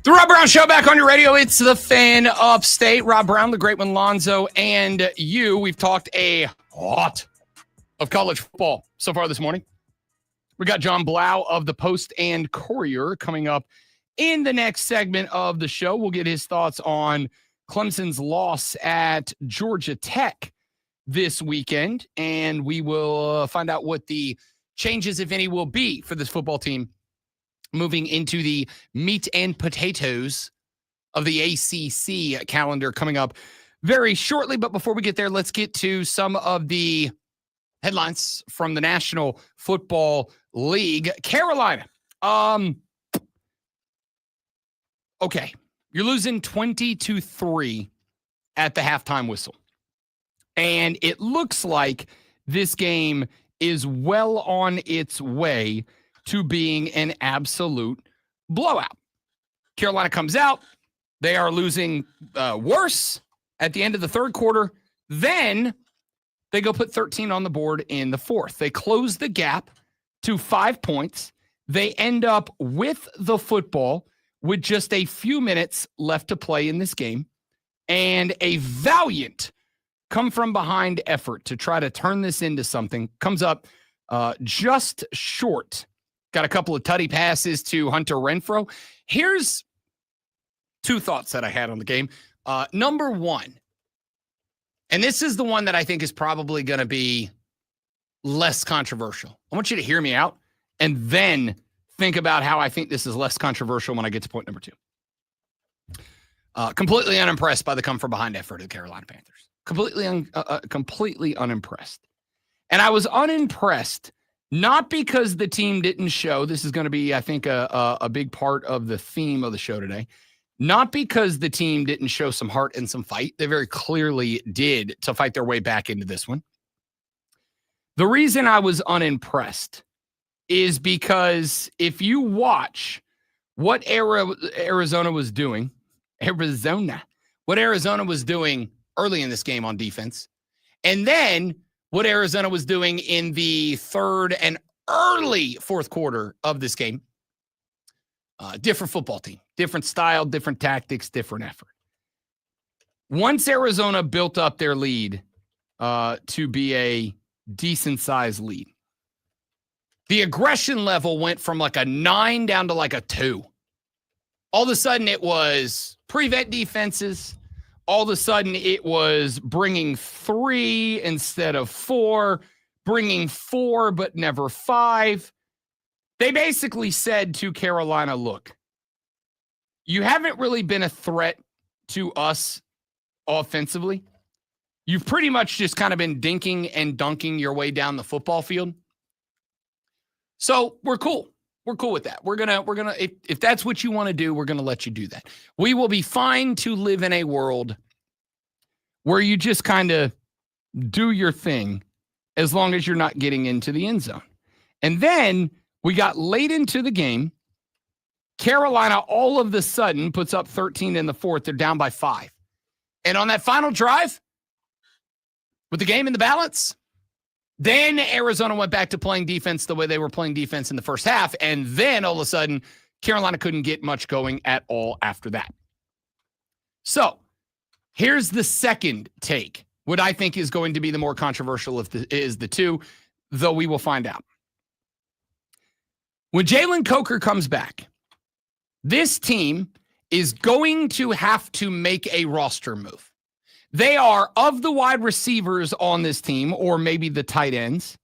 The Rob Brown Show back on your radio. It's the Fan Upstate. Rob Brown, the great one, Lonzo, and you. We've talked a lot of college football so far this morning. We got John Blau of the Post and Courier coming up in the next segment of the show. We'll get his thoughts on Clemson's loss at Georgia Tech this weekend, and we will find out what the changes, if any, will be for this football team moving into the meat and potatoes of the ACC calendar coming up very shortly. But before we get there, let's get to some of the headlines from the National Football League. Carolina. Okay. You're losing 20-3 at the halftime whistle. And it looks like this game is well on its way to being an absolute blowout. Carolina comes out. They are losing worse at the end of the third quarter. Then they go put 13 on the board in the fourth. They close the gap to 5 points. They end up with the football with just a few minutes left to play in this game. And a valiant come-from-behind effort to try to turn this into something comes up just short. Got a couple of tutty passes to Hunter Renfrow. Here's two thoughts that I had on the game. Number one, and this is the one that I think is probably going to be less controversial. I want you to hear me out and then think about how I think this is less controversial when I get to point number two. Completely unimpressed by the come-from-behind effort of the Carolina Panthers. Completely unimpressed. And I was unimpressed not because the team didn't show. This is going to be, I think, a big part of the theme of the show today. Not because the team didn't show some heart and some fight. They very clearly did to fight their way back into this one. The reason I was unimpressed is because if you watch what Arizona was doing early in this game on defense, and then what Arizona was doing in the third and early fourth quarter of this game, different football team, different style, different tactics, different effort. Once Arizona built up their lead to be a decent-sized lead, the aggression level went from like a 9 down to like a 2. All of a sudden, it was prevent defenses. All of a sudden, it was bringing 3 instead of 4, bringing 4 but never 5. They basically said to Carolina, look, you haven't really been a threat to us offensively. You've pretty much just kind of been dinking and dunking your way down the football field. So we're cool. We're cool with that. We're gonna if that's what you want to do, we're gonna let you do that. We will be fine to live in a world where you just kind of do your thing as long as you're not getting into the end zone. And then we got late into the game. Carolina all of the sudden puts up 13 in the fourth. They're down by 5. And on that final drive, with the game in the balance, then Arizona went back to playing defense the way they were playing defense in the first half. And then all of a sudden, Carolina couldn't get much going at all after that. So here's the second take. What I think is going to be the more controversial is the two, though we will find out. When Jalen Coker comes back, this team is going to have to make a roster move. They are, of the wide receivers on this team, or maybe the tight ends,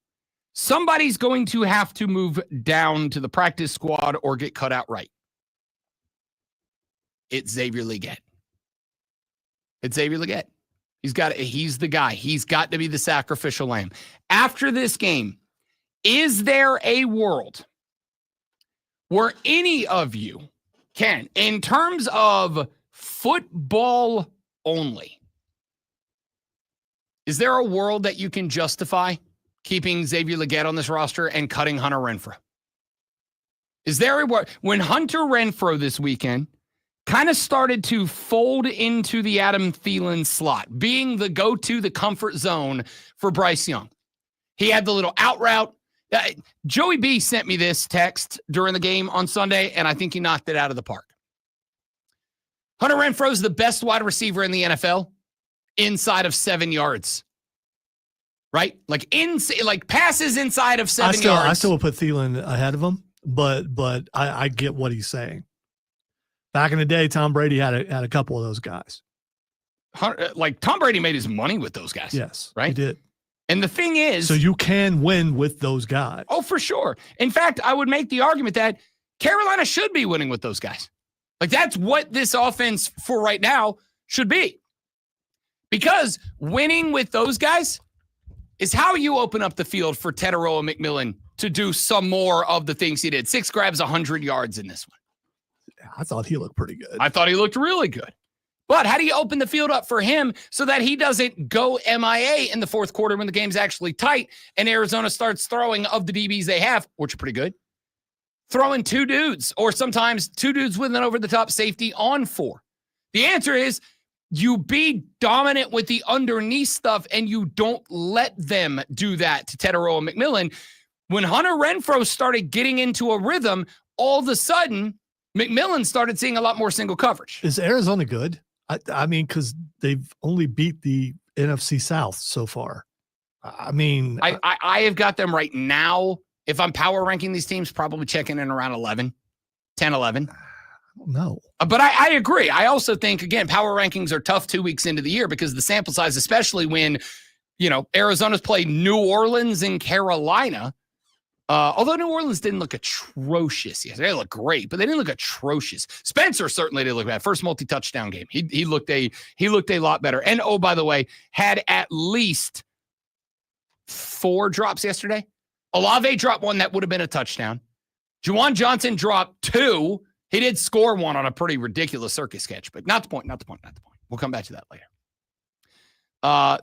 somebody's going to have to move down to the practice squad or get cut outright. It's Xavier Legette. He's the guy. He's got to be the sacrificial lamb. After this game, is there a world where any of you can, in terms of football only, is there a world that you can justify keeping Xavier Legette on this roster and cutting Hunter Renfrow? Is there a world when Hunter Renfrow this weekend kind of started to fold into the Adam Thielen slot, being the go-to, the comfort zone for Bryce Young? He had the little out route. Joey B sent me this text during the game on Sunday, and I think he knocked it out of the park. Hunter Renfro's the best wide receiver in the NFL inside of 7 yards. Right? Like passes inside of 7 yards. I still will put Thielen ahead of him, but I get what he's saying. Back in the day, Tom Brady had a couple of those guys. Like Tom Brady made his money with those guys. Yes, right? He did. And the thing is, so you can win with those guys. Oh, for sure. In fact, I would make the argument that Carolina should be winning with those guys. Like that's what this offense for right now should be. Because winning with those guys is how you open up the field for Teteroa McMillan to do some more of the things he did. 6 grabs, 100 yards in this one. I thought he looked pretty good. I thought he looked really good. But how do you open the field up for him so that he doesn't go MIA in the fourth quarter when the game's actually tight and Arizona starts throwing of the DBs they have, which are pretty good, throwing 2 dudes or sometimes 2 dudes with an over-the-top safety on 4? The answer is you be dominant with the underneath stuff and you don't let them do that to Teteroa McMillan. When Hunter Renfrow started getting into a rhythm, all of a sudden, McMillan started seeing a lot more single coverage. Is Arizona good? I mean, because they've only beat the NFC South so far. I mean, I have got them right now. If I'm power ranking these teams, probably checking in around 11, 10, 11. No. But I agree. I also think, again, power rankings are tough 2 weeks into the year because the sample size, especially when, Arizona's played New Orleans and Carolina. Although New Orleans didn't look atrocious yesterday. They looked great, but they didn't look atrocious. Spencer certainly didn't look bad. First multi-touchdown game. He looked a lot better. And oh, by the way, had at least 4 drops yesterday. Olave dropped 1 that would have been a touchdown. Juwan Johnson dropped 2. He did score 1 on a pretty ridiculous circus catch, but not the point. We'll come back to that later.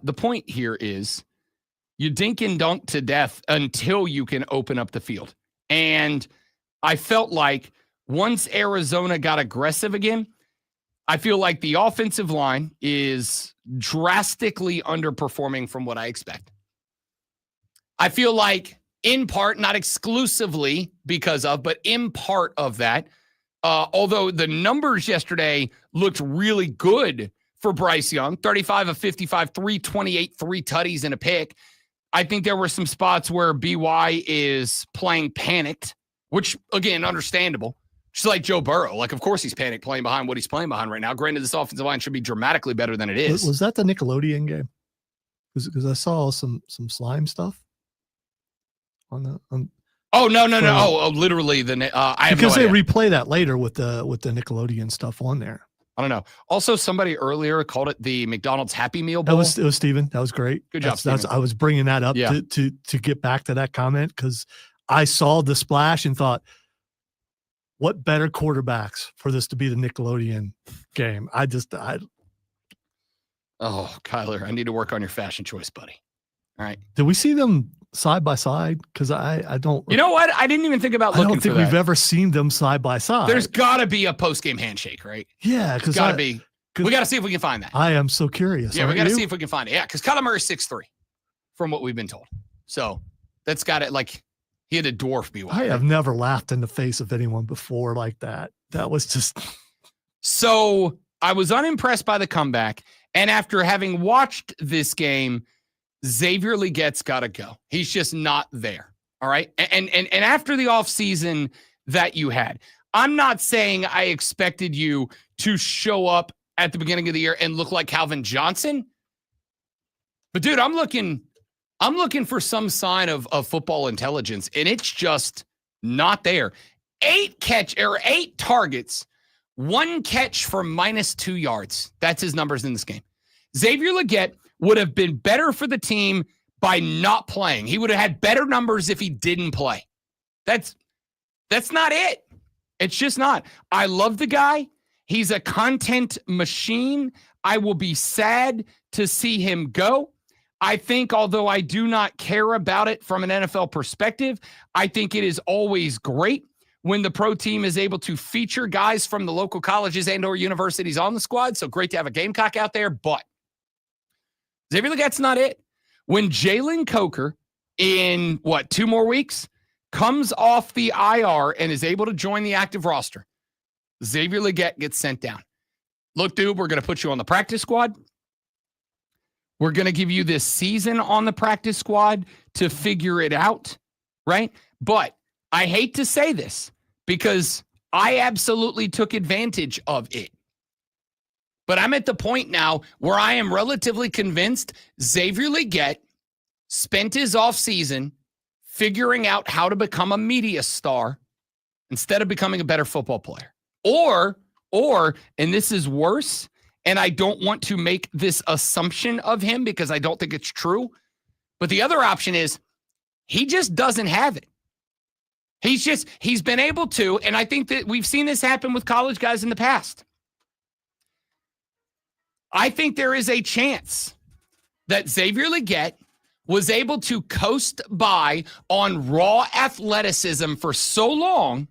The point here is you dink and dunk to death until you can open up the field. And I felt like once Arizona got aggressive again, I feel like the offensive line is drastically underperforming from what I expect. I feel like in part, not exclusively because of, but in part of that, although the numbers yesterday looked really good for Bryce Young, 35 of 55, 328, 3 tutties and a pick. I think there were some spots where BY is playing panicked, which, again, understandable. Just like Joe Burrow. Like, of course he's panicked playing behind what he's playing behind right now. Granted, this offensive line should be dramatically better than it is. Was that the Nickelodeon game? Because I saw some slime stuff on the. Oh, no. Oh, literally. I have because no they idea. replay that later with the Nickelodeon stuff on there. I don't know. Also, somebody earlier called it the McDonald's Happy Meal Bowl. It was Steven. That was great. Good job, Steven. I was bringing that up to get back to that comment because I saw the splash and thought, what better quarterbacks for this to be the Nickelodeon game? Oh, Kyler, I need to work on your fashion choice, buddy. All right. Did we see them side by side? Because I don't. You know what? I didn't even think about looking for that. I don't think we've ever seen them side by side. There's got to be a post-game handshake, right? Yeah, because got to be. We got to see if we can find that. I am so curious. Yeah, we got to see if we can find it. Yeah, because Kyler Murray's 6'3", from what we've been told. So that's got it. Like he had a dwarf BY. I have never laughed in the face of anyone before like that. That was just. So I was unimpressed by the comeback, and after having watched this game, Xavier Legette's got to go. He's just not there. All right. And after the offseason that you had, I'm not saying I expected you to show up at the beginning of the year and look like Calvin Johnson. But dude, I'm looking for some sign of football intelligence, and it's just not there. 8 targets, 1 catch for -2 yards. That's his numbers in this game. Xavier Legette would have been better for the team by not playing. He would have had better numbers if he didn't play. That's not it. It's just not. I love the guy. He's a content machine. I will be sad to see him go. I think, although I do not care about it from an NFL perspective, I think it is always great when the pro team is able to feature guys from the local colleges and or universities on the squad. So great to have a Gamecock out there, but Xavier Legette's not it. When Jalen Coker in 2 more weeks comes off the IR and is able to join the active roster, Xavier Legette gets sent down. look, dude, we're going to put you on the practice squad. We're going to give you this season on the practice squad to figure it out, right? But I hate to say this because I absolutely took advantage of it. But I'm at the point now where I am relatively convinced Xavier Legette spent his offseason figuring out how to become a media star instead of becoming a better football player. Or, and this is worse, and I don't want to make this assumption of him because I don't think it's true, but the other option is he just doesn't have it. He's been able to, and I think that we've seen this happen with college guys in the past. I think there is a chance that Xavier Legette was able to coast by on raw athleticism for so long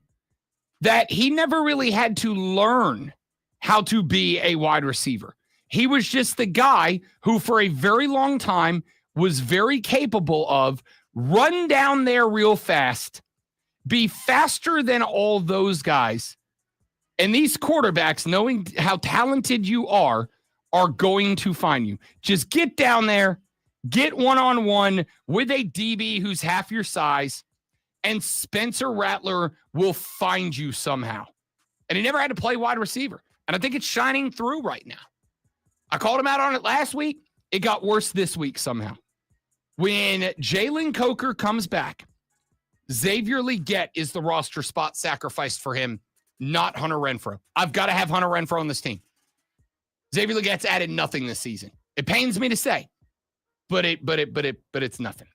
that he never really had to learn how to be a wide receiver. He was just the guy who for a very long time was very capable of run down there real fast, be faster than all those guys. And these quarterbacks, knowing how talented you are going to find you. Just get down there, get one-on-one with a DB who's half your size, and Spencer Rattler will find you somehow. And he never had to play wide receiver. And I think it's shining through right now. I called him out on it last week. It got worse this week somehow. When Jalen Coker comes back, Xavier Legette is the roster spot sacrificed for him, not Hunter Renfrow. I've got to have Hunter Renfrow on this team. Xavier Legette's added nothing this season. It pains me to say, but it's nothing.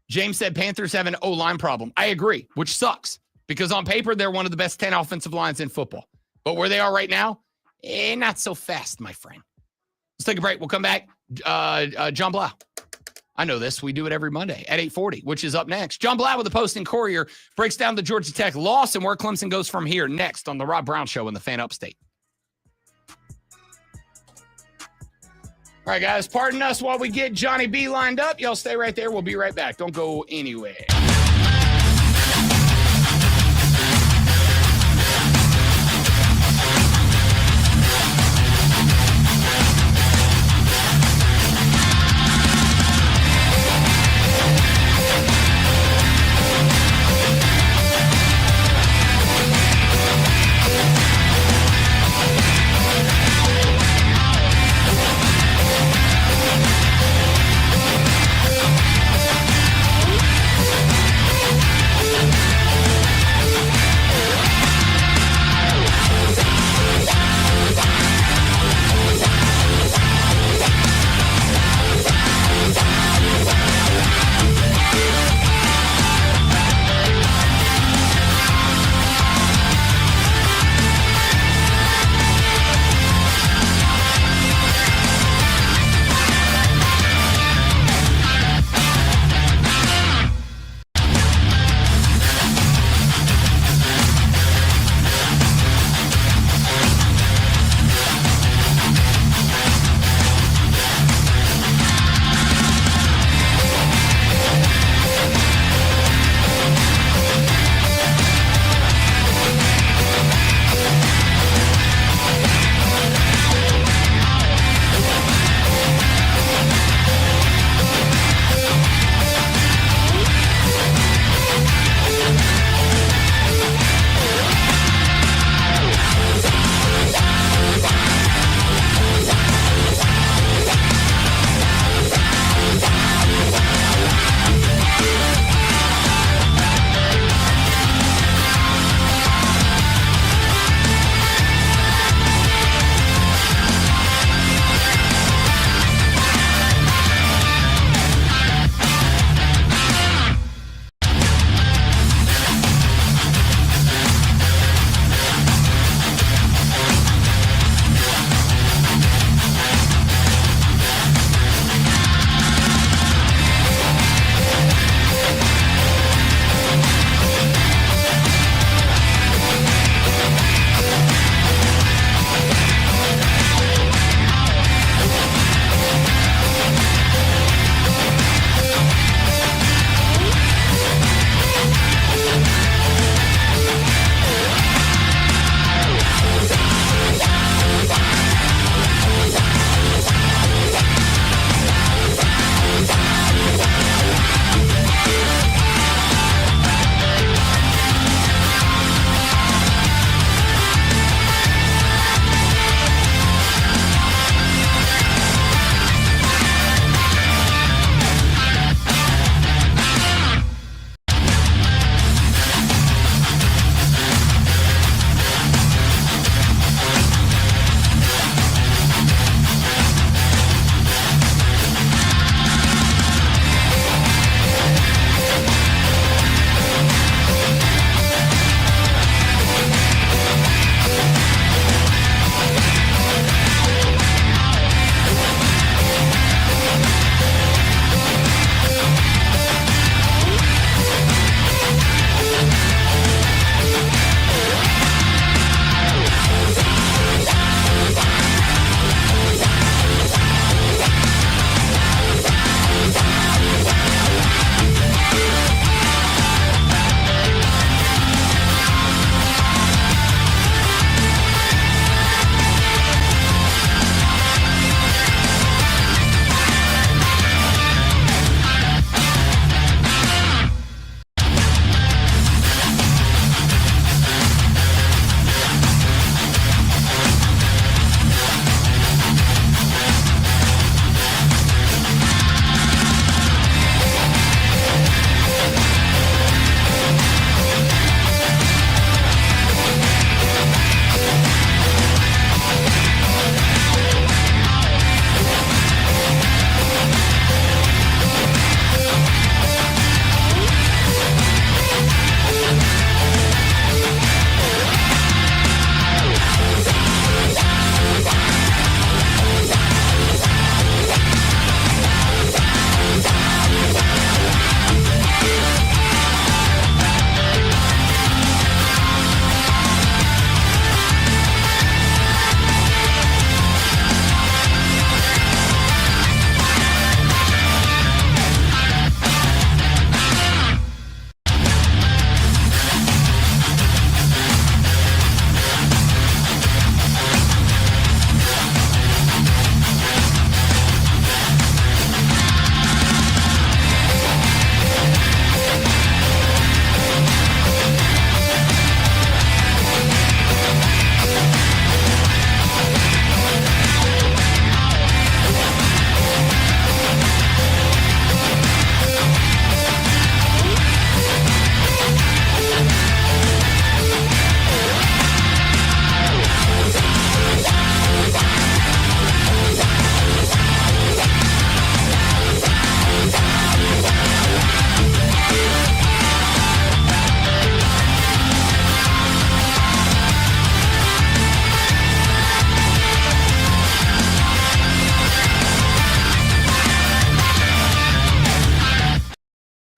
James said Panthers have an O-line problem. I agree, which sucks because on paper they're one of the best 10 offensive lines in football. But where they are right now, not so fast, my friend. Let's take a break. We'll come back. John Blau. I know this. We do it every Monday at 8:40, which is up next. John Blau with the Post and Courier breaks down the Georgia Tech loss and where Clemson goes from here next on the Rob Brown Show in the Fan Upstate. All right, guys, pardon us while we get Johnny B lined up. Y'all stay right there. We'll be right back. Don't go anywhere.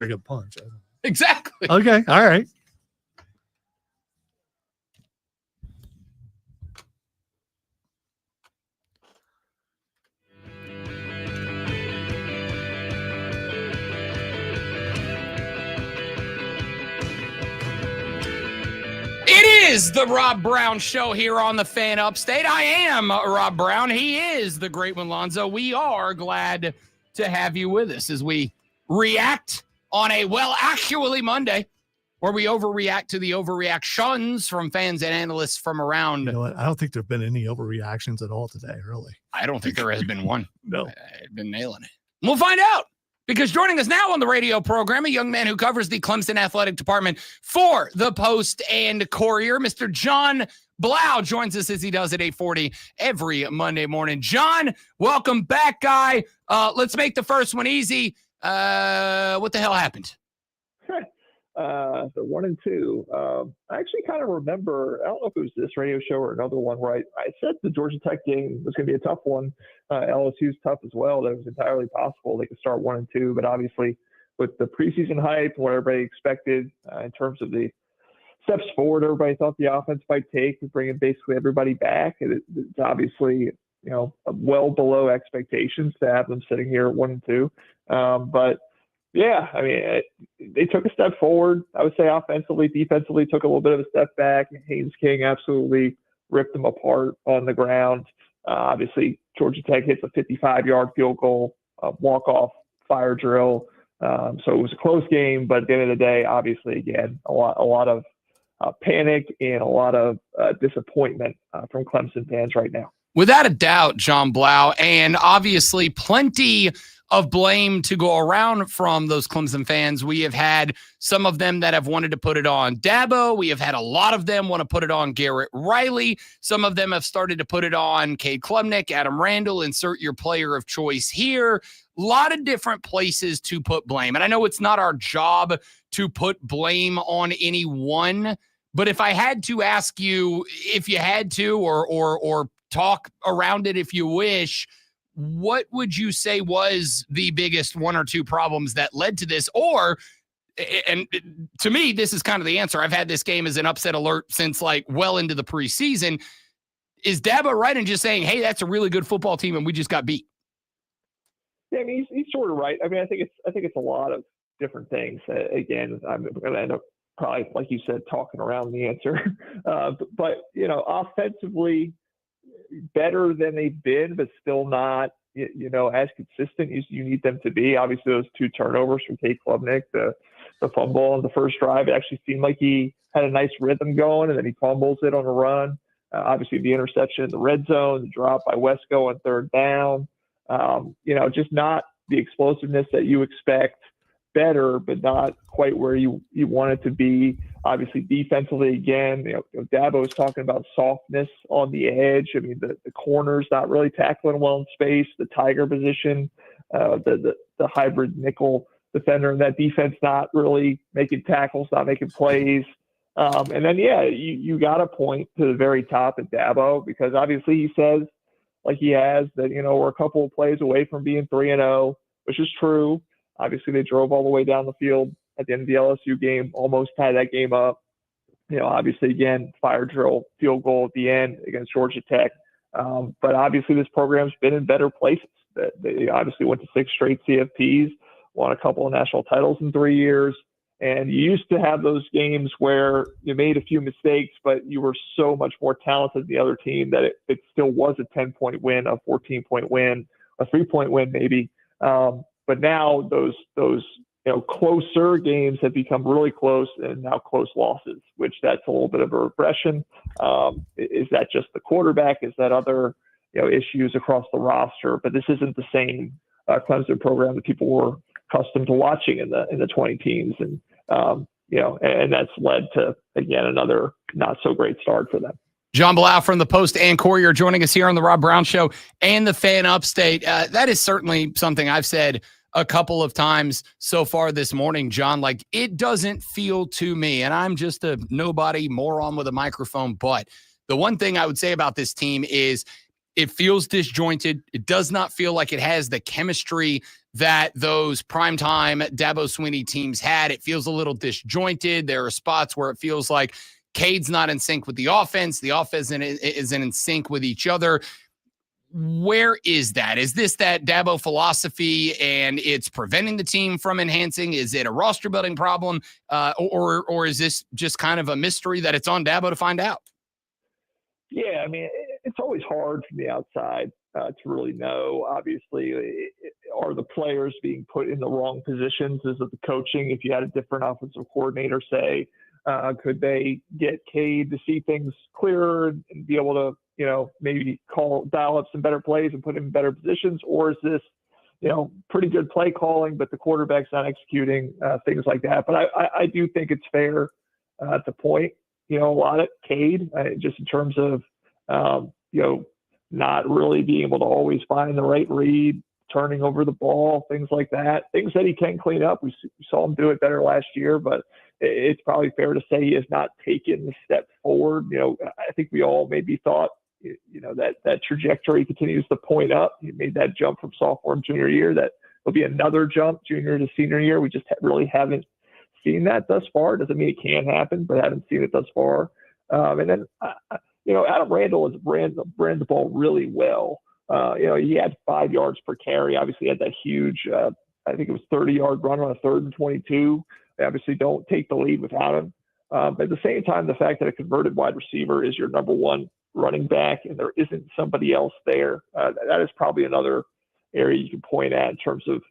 Pretty good punch. Exactly. Okay. All right. It is the Rob Brown Show here on the Fan Upstate. I am Rob Brown. He is the great one, Lonzo. We are glad to have you with us as we react on a, actually Monday, where we overreact to the overreactions from fans and analysts from around. You know what? I don't think there have been any overreactions at all today, really. I don't think there has been one. No. I've been nailing it. We'll find out. Because joining us now on the radio program, a young man who covers the Clemson athletic department for the Post and Courier, Mr. John Blau joins us as he does at 8:40 every Monday morning. John, welcome back, guy. Let's make the first one easy. What the hell happened? So 1-2. I actually kind of remember, I don't know if it was this radio show or another one, where I said the Georgia Tech game was going to be a tough one. LSU's tough as well. That was entirely possible. They could start 1-2, but obviously with the preseason hype, what everybody expected in terms of the steps forward, everybody thought the offense might take with bringing basically everybody back. It's obviously, well below expectations to have them sitting here at 1-2. But yeah, I mean, they took a step forward. I would say offensively, defensively took a little bit of a step back. Haynes King absolutely ripped them apart on the ground. Obviously, Georgia Tech hits a 55-yard field goal, walk-off fire drill. So it was a close game, but at the end of the day, obviously, again, a lot of panic and a lot of disappointment from Clemson fans right now. Without a doubt, John Blau, and obviously plenty of blame to go around from those Clemson fans. We have had some of them that have wanted to put it on Dabo. We have had a lot of them want to put it on Garrett Riley. Some of them have started to put it on Cade Klubnik, Adam Randall, insert your player of choice here. A lot of different places to put blame. And I know it's not our job to put blame on anyone, but if I had to ask you, if you had to, or talk around it if you wish, what would you say was the biggest one or two problems that led to this? Or, and to me, this is kind of the answer. I've had this game as an upset alert since well into the preseason. Is Dabo right in just saying, hey, that's a really good football team and we just got beat? Yeah, I mean, he's sort of right. I mean, I think it's a lot of different things. Again, I'm going to end up probably, like you said, talking around the answer. But offensively, better than they've been, but still not, as consistent as you need them to be. Obviously, those two turnovers from Cade Klubnik, the fumble on the first drive, it actually seemed like he had a nice rhythm going, and then he fumbles it on a run. Obviously, the interception in the red zone, the drop by Wesco on third down, just not the explosiveness that you expect. Better, but not quite where you want it to be. Obviously, defensively, again, Dabo is talking about softness on the edge. I mean, the corner's not really tackling well in space. The tiger position, the hybrid nickel defender in that defense, not really making tackles, not making plays. And then, you got to point to the very top at Dabo, because obviously he says, like he has, that, we're a couple of plays away from being 3-0, which is true. Obviously, they drove all the way down the field at the end of the LSU game, almost tied that game up. Obviously, again, fire drill, field goal at the end against Georgia Tech. But obviously, this program's been in better places. They obviously went to 6 straight CFPs, won a couple of national titles in 3 years. And you used to have those games where you made a few mistakes, but you were so much more talented than the other team that it still was a 10-point win, a 14-point win, a 3-point win maybe. But now those closer games have become really close, and now close losses, which that's a little bit of a regression. Is that just the quarterback? Is that other issues across the roster? But this isn't the same Clemson program that people were accustomed to watching in the 20 teams, and and that's led to, again, another not so great start for them. John Blau from the Post and Courier joining us here on the Rob Brown Show and the Fan Upstate. That is certainly something I've said a couple of times so far this morning, John. It doesn't feel to me, and I'm just a nobody moron with a microphone, but the one thing I would say about this team is It feels disjointed. It does not feel like it has the chemistry that those primetime Dabo Swinney teams had. It feels a little disjointed. There are spots where it feels like Cade's not in sync with the offense. The offense isn't in sync with each other. Where is that? Is this that Dabo philosophy and it's preventing the team from enhancing? Is it a roster building problem? Or is this just kind of a mystery that it's on Dabo to find out? Yeah, I mean, it's always hard from the outside to really know. Obviously, are the players being put in the wrong positions? Is it the coaching? If you had a different offensive coordinator, say, could they get Cade to see things clearer and be able to, maybe dial up some better plays and put him in better positions? Or is this, pretty good play calling, but the quarterback's not executing, things like that? But I do think it's fair to point, a lot at Cade, just in terms of, not really being able to always find the right read, turning over the ball, things like that, things that he can clean up. We saw him do it better last year, but it's probably fair to say he has not taken the step forward. I think we all maybe thought, that trajectory continues to point up. He made that jump from sophomore and junior year. That there'll be another jump junior to senior year. We just really haven't seen that thus far. Doesn't mean it can't happen, but haven't seen it thus far. And then, Adam Randall has ran the ball really well. He had 5 yards per carry. Obviously, he had that huge, I think it was 30-yard run on a 3rd and 22. They obviously don't take the lead without him. But at the same time, the fact that a converted wide receiver is your number one running back and there isn't somebody else there, that is probably another area you can point at in terms of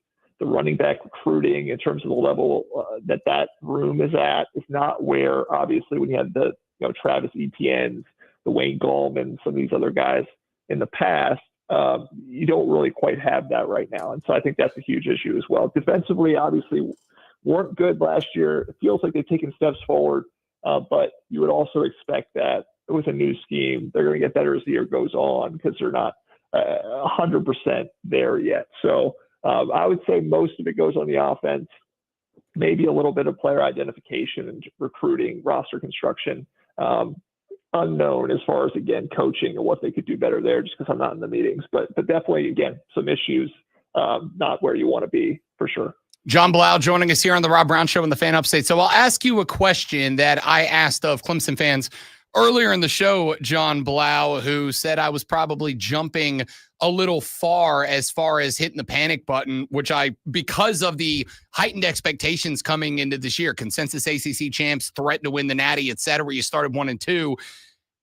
the running back recruiting, in terms of the level that room is at. Is not where, obviously, when you had the Travis Etienne's, the Wayne Gallman, some of these other guys in the past, you don't really quite have that right now. And so I think that's a huge issue as well. Defensively, obviously, weren't good last year. It feels like they've taken steps forward, but you would also expect that with a new scheme, they're going to get better as the year goes on because they're not 100% there yet. So I would say most of it goes on the offense, maybe a little bit of player identification and recruiting, roster construction. Unknown as far as, again, coaching and what they could do better there, just because I'm not in the meetings. But definitely, again, some issues, not where you want to be for sure. John Blau joining us here on the Rob Brown Show in the Fan Upstate. So I'll ask you a question that I asked of Clemson fans earlier in the show, John Blau, who said I was probably jumping a little far as hitting the panic button, which because of the heightened expectations coming into this year, consensus ACC champs, threatened to win the Natty, et cetera, you started 1-2.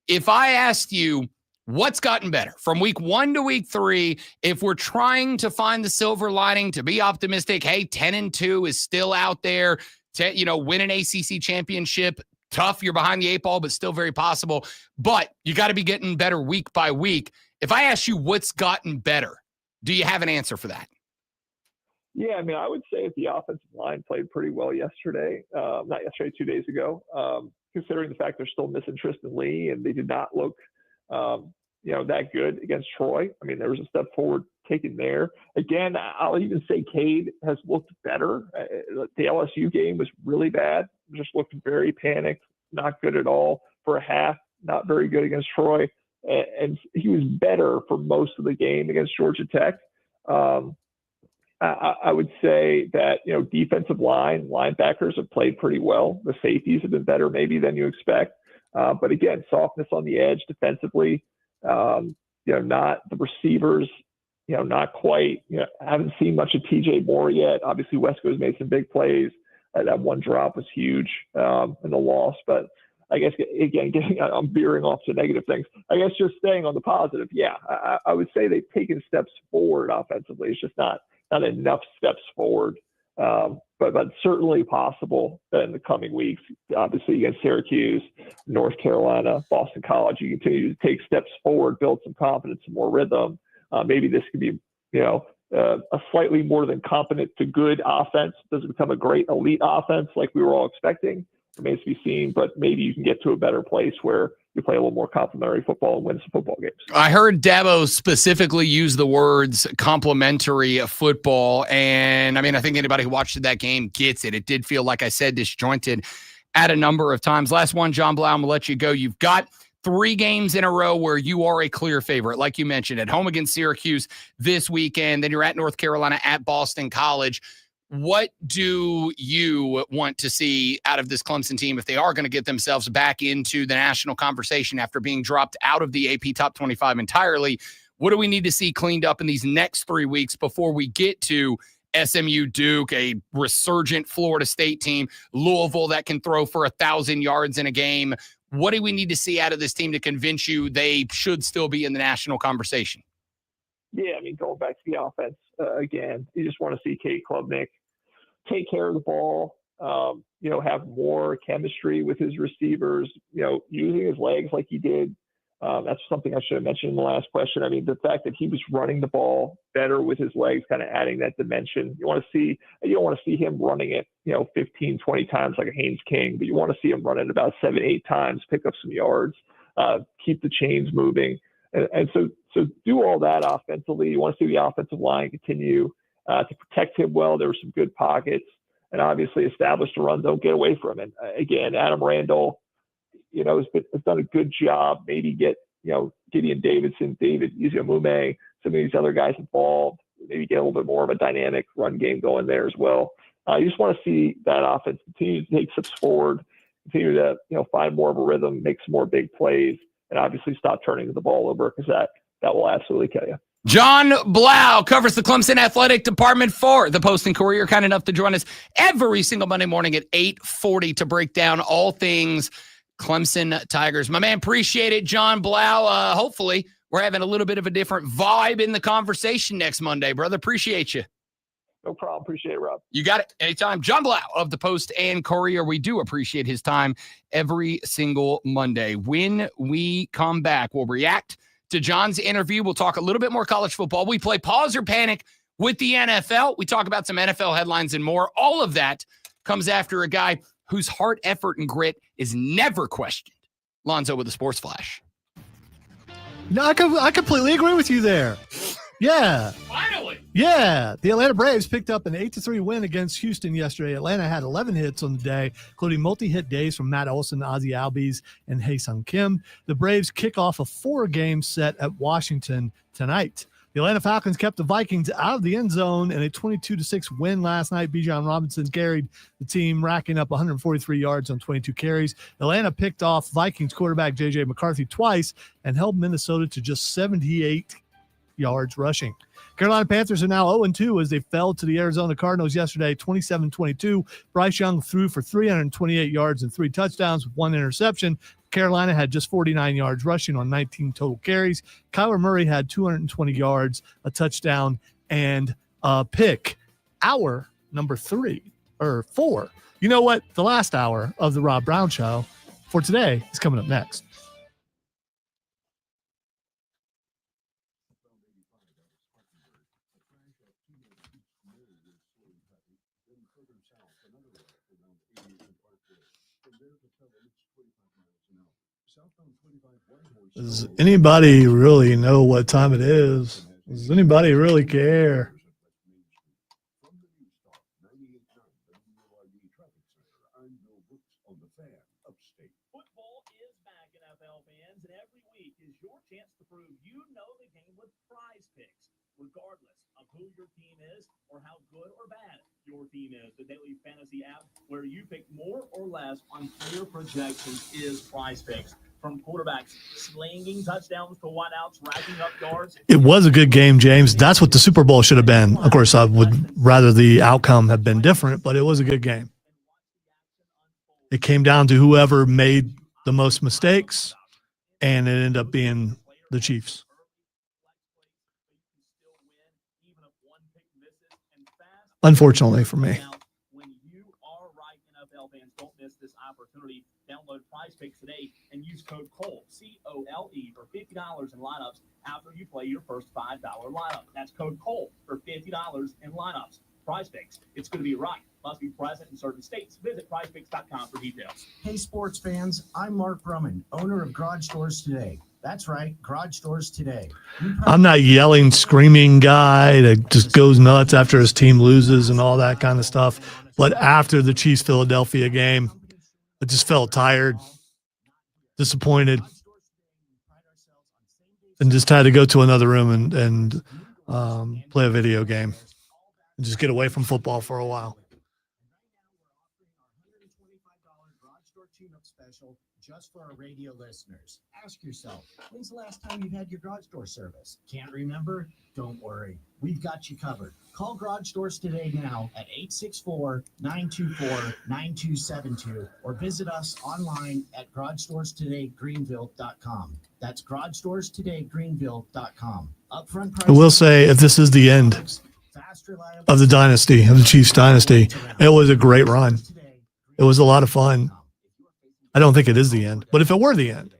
If I asked you what's gotten better from week 1 to week 3, if we're trying to find the silver lining, to be optimistic, hey, 10-2 is still out there, to, win an ACC championship, tough, you're behind the 8 ball, but still very possible. But you got to be getting better week by week. If I ask you what's gotten better, do you have an answer for that? Yeah, I mean, I would say the offensive line played pretty well yesterday. Not yesterday, 2 days ago. Considering the fact they're still missing Tristan Lee and they did not look, that good against Troy. I mean, there was a step forward taken there. Again, I'll even say Cade has looked better. The LSU game was really bad. Just looked very panicked, not good at all for a half, not very good against Troy. And he was better for most of the game against Georgia Tech. I would say that, defensive linebackers have played pretty well. The safeties have been better maybe than you expect. But again, softness on the edge defensively, not the receivers, not quite, haven't seen much of TJ Moore yet. Obviously Wesco's made some big plays. That one drop was huge in the loss, but I guess, again, I'm veering off to negative things. I guess just staying on the positive. Yeah, I would say they've taken steps forward offensively. It's just not enough steps forward, but certainly possible in the coming weeks. Obviously, against Syracuse, North Carolina, Boston College, you continue to take steps forward, build some confidence, some more rhythm. Maybe this could be, a slightly more than competent to good offense. Does it become a great elite offense like we were all expecting? Remains to be seen, but maybe you can get to a better place where you play a little more complementary football and win some football games. I heard Dabo specifically use the words complementary football. And I mean, I think anybody who watched that game gets it. It did feel, like I said, disjointed at a number of times. Last one, John Blau, I'm going to let you go. You've got 3 games in a row where you are a clear favorite, like you mentioned, at home against Syracuse this weekend. Then you're at North Carolina, at Boston College. What do you want to see out of this Clemson team if they are going to get themselves back into the national conversation after being dropped out of the AP Top 25 entirely? What do we need to see cleaned up in these next 3 weeks before we get to SMU, Duke, a resurgent Florida State team, Louisville that can throw for 1,000 yards in a game? What do we need to see out of this team to convince you they should still be in the national conversation? Yeah, I mean, going back to the offense, again, you just want to see Cade Klubnik take care of the ball, have more chemistry with his receivers, using his legs like he did. That's something I should have mentioned in the last question. I mean, the fact that he was running the ball better with his legs, kind of adding that dimension. You don't want to see him running it, 15, 20 times like a Haynes King, but you want to see him run it about 7, 8 times, pick up some yards, keep the chains moving. And so do all that offensively. You want to see the offensive line continue to protect him well. There were some good pockets, and obviously establish the run. Don't get away from it. Again, Adam Randall, has done a good job. Maybe get, Gideon Davidson, David Uziamume, some of these other guys involved. Maybe get a little bit more of a dynamic run game going there as well. You just want to see that offense continue to take steps forward, continue to, find more of a rhythm, make some more big plays, and obviously stop turning the ball over, because that will absolutely kill you. John Blau covers the Clemson Athletic Department for the Post and Courier. Kind enough to join us every single Monday morning at 8:40 to break down all things Clemson Tigers. My man, appreciate it, John Blau. Hopefully, we're having a little bit of a different vibe in the conversation next Monday, brother. Appreciate you. No problem. Appreciate it, Rob. You got it. Anytime. John Blau of the Post and Courier. We do appreciate his time every single Monday. When we come back, we'll react to John's interview. We'll talk a little bit more college football. We play Pause or Panic with the NFL. We talk about some NFL headlines and more. All of that comes after a guy whose heart, effort, and grit is never questioned. Lonzo with the Sports Flash. No, I completely agree with you there. Yeah. Finally. Yeah. The Atlanta Braves picked up an 8-3 win against Houston yesterday. Atlanta had 11 hits on the day, including multi-hit days from Matt Olson, Ozzie Albies, and Hae-Sung Kim. The Braves kick off a 4-game set at Washington tonight. The Atlanta Falcons kept the Vikings out of the end zone in a 22-6 win last night. Bijan Robinson carried the team, racking up 143 yards on 22 carries. Atlanta picked off Vikings quarterback JJ McCarthy twice and held Minnesota to just 78 yards rushing. Carolina Panthers are now 0-2 as they fell to the Arizona Cardinals yesterday, 27-22. Bryce Young threw for 328 yards and 3 touchdowns with 1 interception. Carolina had just 49 yards rushing on 19 total carries. Kyler Murray had 220 yards, a touchdown, and a pick. Hour number 4. You know what? The last hour of the Rob Brown Show for today is coming up next. Does anybody really know what time it is? Does anybody really care? Football is back in NFL fans, and every week is your chance to prove you know the game with Prize Picks, regardless of who your team is or how good or bad your team is. The daily fantasy app where you pick more or less on player projections is Prize Picks. From quarterbacks slinging touchdowns to wideouts, racking up yards. It was a good game, James. That's what the Super Bowl should have been. Of course, I would rather the outcome have been different, but it was a good game. It came down to whoever made the most mistakes, and it ended up being the Chiefs. Unfortunately for me. When you are right, NFL fans, don't miss this opportunity. Download Prize Picks today and use code COLE, C-O-L-E, for $50 in lineups after you play your first $5 lineup. That's code COLE for $50 in lineups. Prize Picks, it's going to be right. Must be present in certain states. Visit prizepicks.com for details. Hey, sports fans, I'm Mark Brumman, owner of Garage Doors Today. That's right, Garage Doors Today. I'm not yelling, screaming guy that just goes nuts after his team loses and all that kind of stuff. But after the Chiefs-Philadelphia game, I just felt tired, disappointed, and just had to go to another room and play a video game and just get away from football for a while. Garage Door Tune-Up Special just for our radio listeners. Ask yourself, when's the last time you've had your garage door service? Can't remember? Don't worry. We've got you covered. Call Garage Doors today now at 864-924-9272 or visit us online at garagedoorstodaygreenville.com. That's garagedoorstodaygreenville.com. Upfront price. I will say, if this is the end of the dynasty, of the Chiefs dynasty, it was a great run. It was a lot of fun. I don't think it is the end, but if it were the end,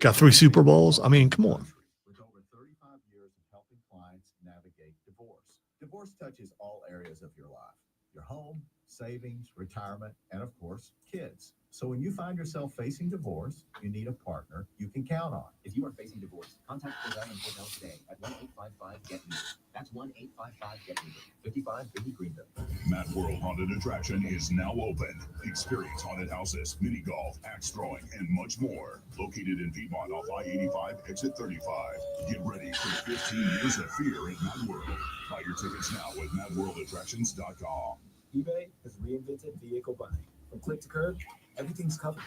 got 3 Super Bowls. I mean, come on. With over 35 years of helping clients navigate divorce. Divorce touches all areas of your life: your home, savings, retirement, and of course, kids. So when you find yourself facing divorce, you need a partner you can count on. If you are facing divorce, contact Cordell and Cordell today at 1-855-GET-METER. That's 1-855-GET-METER. 55 Biggie Greenville. Matt World Haunted Attraction is now open. Experience haunted houses, mini golf, axe throwing, and much more. Located in Piedmont off I-85, exit 35. Get ready for 15 years of fear at Matt World. Buy your tickets now at MattWorldAttractions.com. eBay has reinvented vehicle buying. From click to curb, everything's covered.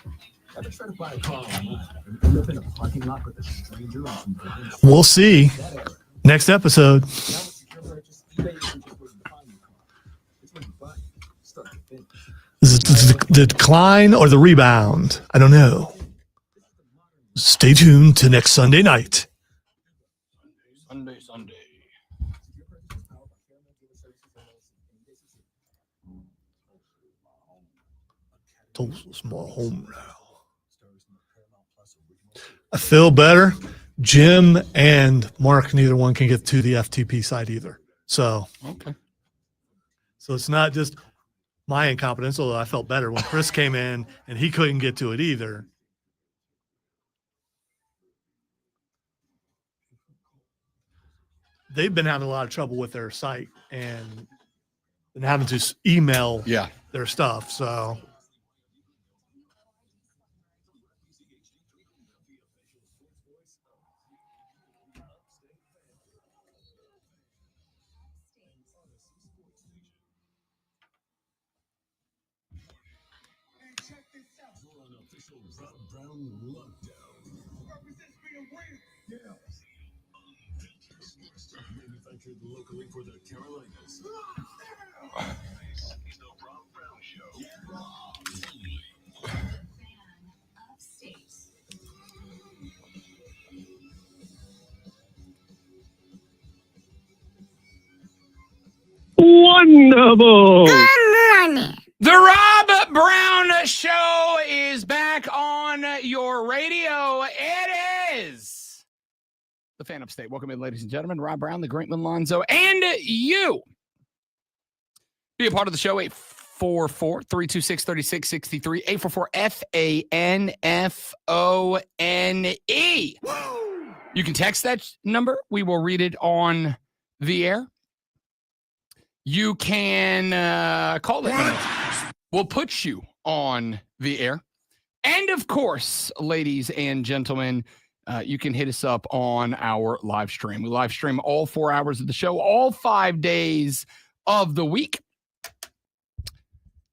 Ever try to buy a car online and end up in a parking lot with a stranger on some buildings? We'll see. Next episode. Now with secure purchase, eBay isn't just waiting to find your car. It's when you buy it, start to finish. Is it the decline or the rebound? I don't know. Stay tuned to next Sunday night. Sunday. Tulsa's my home now. I feel better. Jim and Mark, neither one can get to the FTP site either. So, Okay. So it's not just my incompetence, although I felt better when Chris came in and he couldn't get to it either. They've been having a lot of trouble with their site and been having to email their stuff. So. Manufactured locally for the Carolinas. The Rob Brown Show. Wonderful. The Rob Brown Show is back on your radio. It is the Fan Upstate. Welcome in, ladies and gentlemen. Rob Brown, the Great Lonzo, and you. Be a part of the show, 844-326-3663, 844-FANFONE. You can text that number. We will read it on the air. You can call it. We'll put you on the air. And, of course, ladies and gentlemen, you can hit us up on our live stream. We live stream all 4 hours of the show, all 5 days of the week.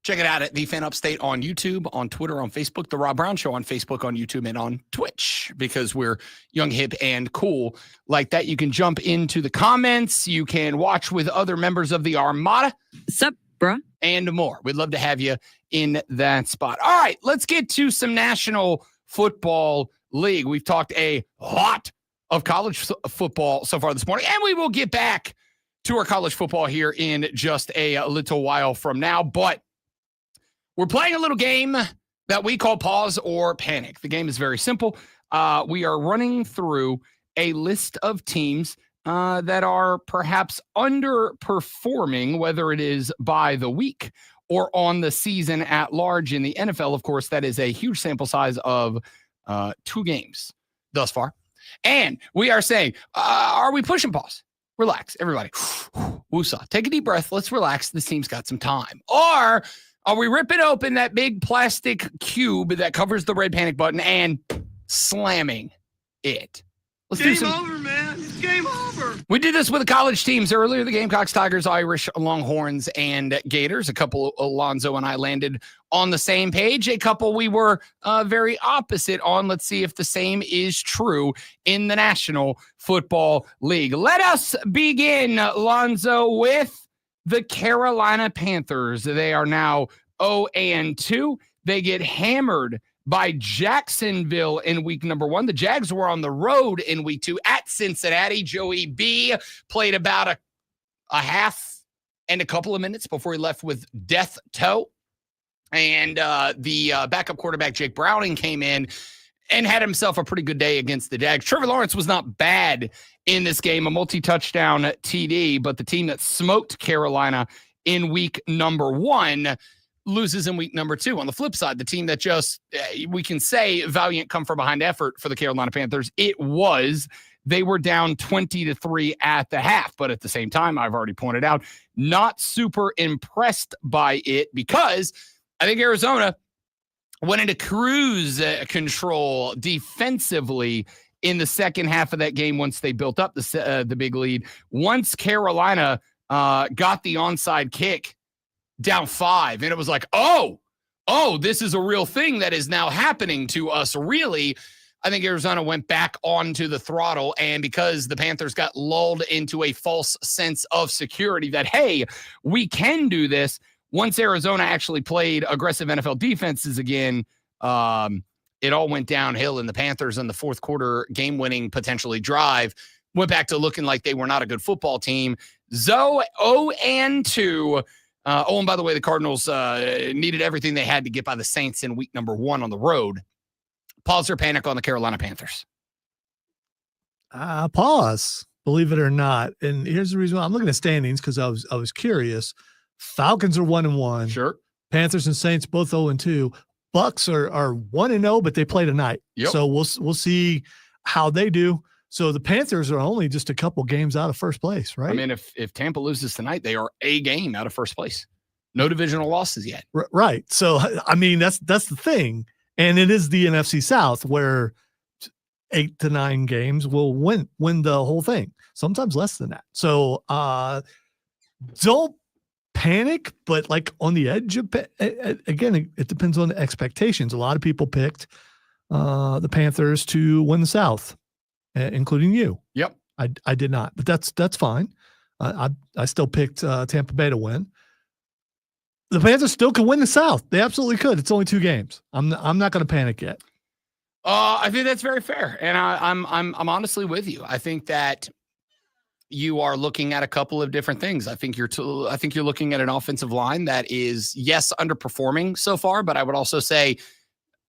Check it out at The Fan Upstate on YouTube, on Twitter, on Facebook, The Rob Brown Show on Facebook, on YouTube, and on Twitch, because we're young, hip, and cool like that. You can jump into the comments. You can watch with other members of the Armada. Sup, bruh? And more. We'd love to have you in that spot. All right, let's get to some National Football League. We've talked a lot of college football so far this morning, and we will get back to our college football here in just a little while from now. But we're playing a little game that we call Pause or Panic. The game is very simple. We are running through a list of teams that are perhaps underperforming, whether it is by the week or on the season at large. In the NFL, of course, that is a huge sample size of 2 games thus far. And we are saying, are we pushing pause? Relax, everybody. Woosah. Take a deep breath. Let's relax. This team's got some time. Or Are we ripping open that big plastic cube that covers the red panic button and slamming it? Let's do some. Over, man. It's game over. We did this with the college teams earlier, the Gamecocks, Tigers, Irish, Longhorns, and Gators. A couple, Alonzo and I landed on the same page. A couple we were very opposite on. Let's see if the same is true in the National Football League. Let us begin, Alonzo, with the Carolina Panthers. They are now 0-2. They get hammered by Jacksonville in week number 1. The Jags were on the road in week 2 at Cincinnati. Joey B played about a half and a couple of minutes before he left with death toe. And the backup quarterback, Jake Browning, came in and had himself a pretty good day against the Jags. Trevor Lawrence was not bad in this game, a multi-touchdown TD, but the team that smoked Carolina in week number 1 loses in week number 2. On the flip side, the team that just, we can say, valiant come from behind effort for the Carolina Panthers, they were down 20-3 at the half. But at the same time, I've already pointed out, not super impressed by it because I think Arizona went into cruise control defensively in the second half of that game once they built up the big lead. Once Carolina got the onside kick down 5, and it was like, oh, this is a real thing that is now happening to us, really. I think Arizona went back onto the throttle, and because the Panthers got lulled into a false sense of security that, hey, we can do this, once Arizona actually played aggressive NFL defenses again, it all went downhill, and the Panthers in the fourth quarter game-winning potentially drive went back to looking like they were not a good football team. 0-2. And by the way, the Cardinals needed everything they had to get by the Saints in week number 1 on the road. Pause or panic on the Carolina Panthers? Pause, believe it or not. And here's the reason why I'm looking at standings because I was curious. Falcons are 1-1. Sure. Panthers and Saints both 0-2. Bucks are 1-0, but they play tonight. Yep. So we'll see how they do. So the Panthers are only just a couple games out of first place, right? I mean, if Tampa loses tonight, they are a game out of first place. No divisional losses yet. Right. So, I mean, that's the thing. And it is the NFC South where 8 to 9 games will win the whole thing. Sometimes less than that. So don't panic, but like on the edge of again, it depends on the expectations. A lot of people picked the Panthers to win the South, including you. Yep. I did not, but that's fine. I still picked Tampa Bay to win. The Panthers still could win the South. They absolutely could. It's only 2 games. I'm not going to panic yet. I think that's very fair, and I'm honestly with you. I think that you are looking at a couple of different things. I think you're looking at an offensive line that is, yes, underperforming so far, but I would also say,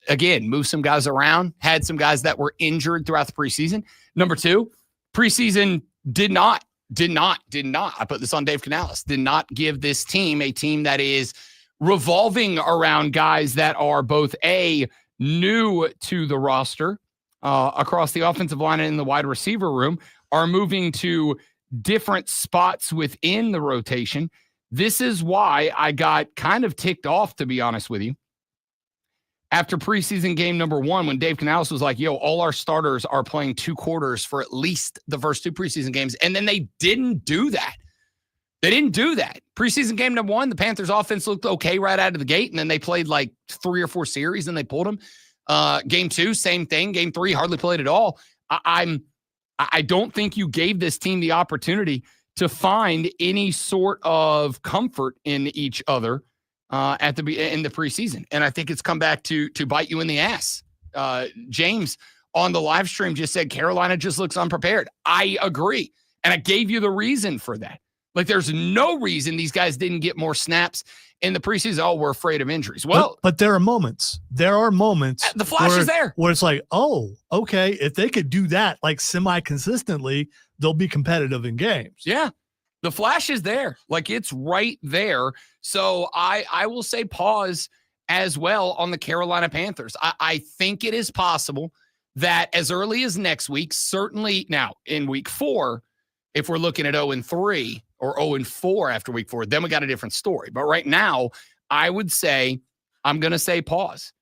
again, move some guys around, had some guys that were injured throughout the preseason. Number 2, preseason did not, I put this on Dave Canales, did not give this team a team that is revolving around guys that are both new to the roster across the offensive line and in the wide receiver room, are moving to different spots within the rotation. This is why I got kind of ticked off, to be honest with you, after preseason game number 1, when Dave Canales was like, yo, all our starters are playing 2 quarters for at least the first 2 preseason games. And then they didn't do that. Preseason game number 1, the Panthers offense looked okay right out of the gate. And then they played like 3 or 4 series and they pulled them. Game 2, same thing. Game 3, hardly played at all. I don't think you gave this team the opportunity to find any sort of comfort in each other in the preseason. And I think it's come back to bite you in the ass. James on the live stream just said Carolina just looks unprepared. I agree. And I gave you the reason for that. Like, there's no reason these guys didn't get more snaps in the preseason. Oh, we're afraid of injuries. Well, but there are moments. The flash is there. Where it's like, oh, okay, if they could do that like semi-consistently, they'll be competitive in games. Yeah. The flash is there. Like, it's right there. So I will say pause as well on the Carolina Panthers. I think it is possible that as early as next week, certainly now in week 4, if we're looking at 0-3 or 0-4 after week 4, then we got a different story. But right now, I would say I'm going to say pause.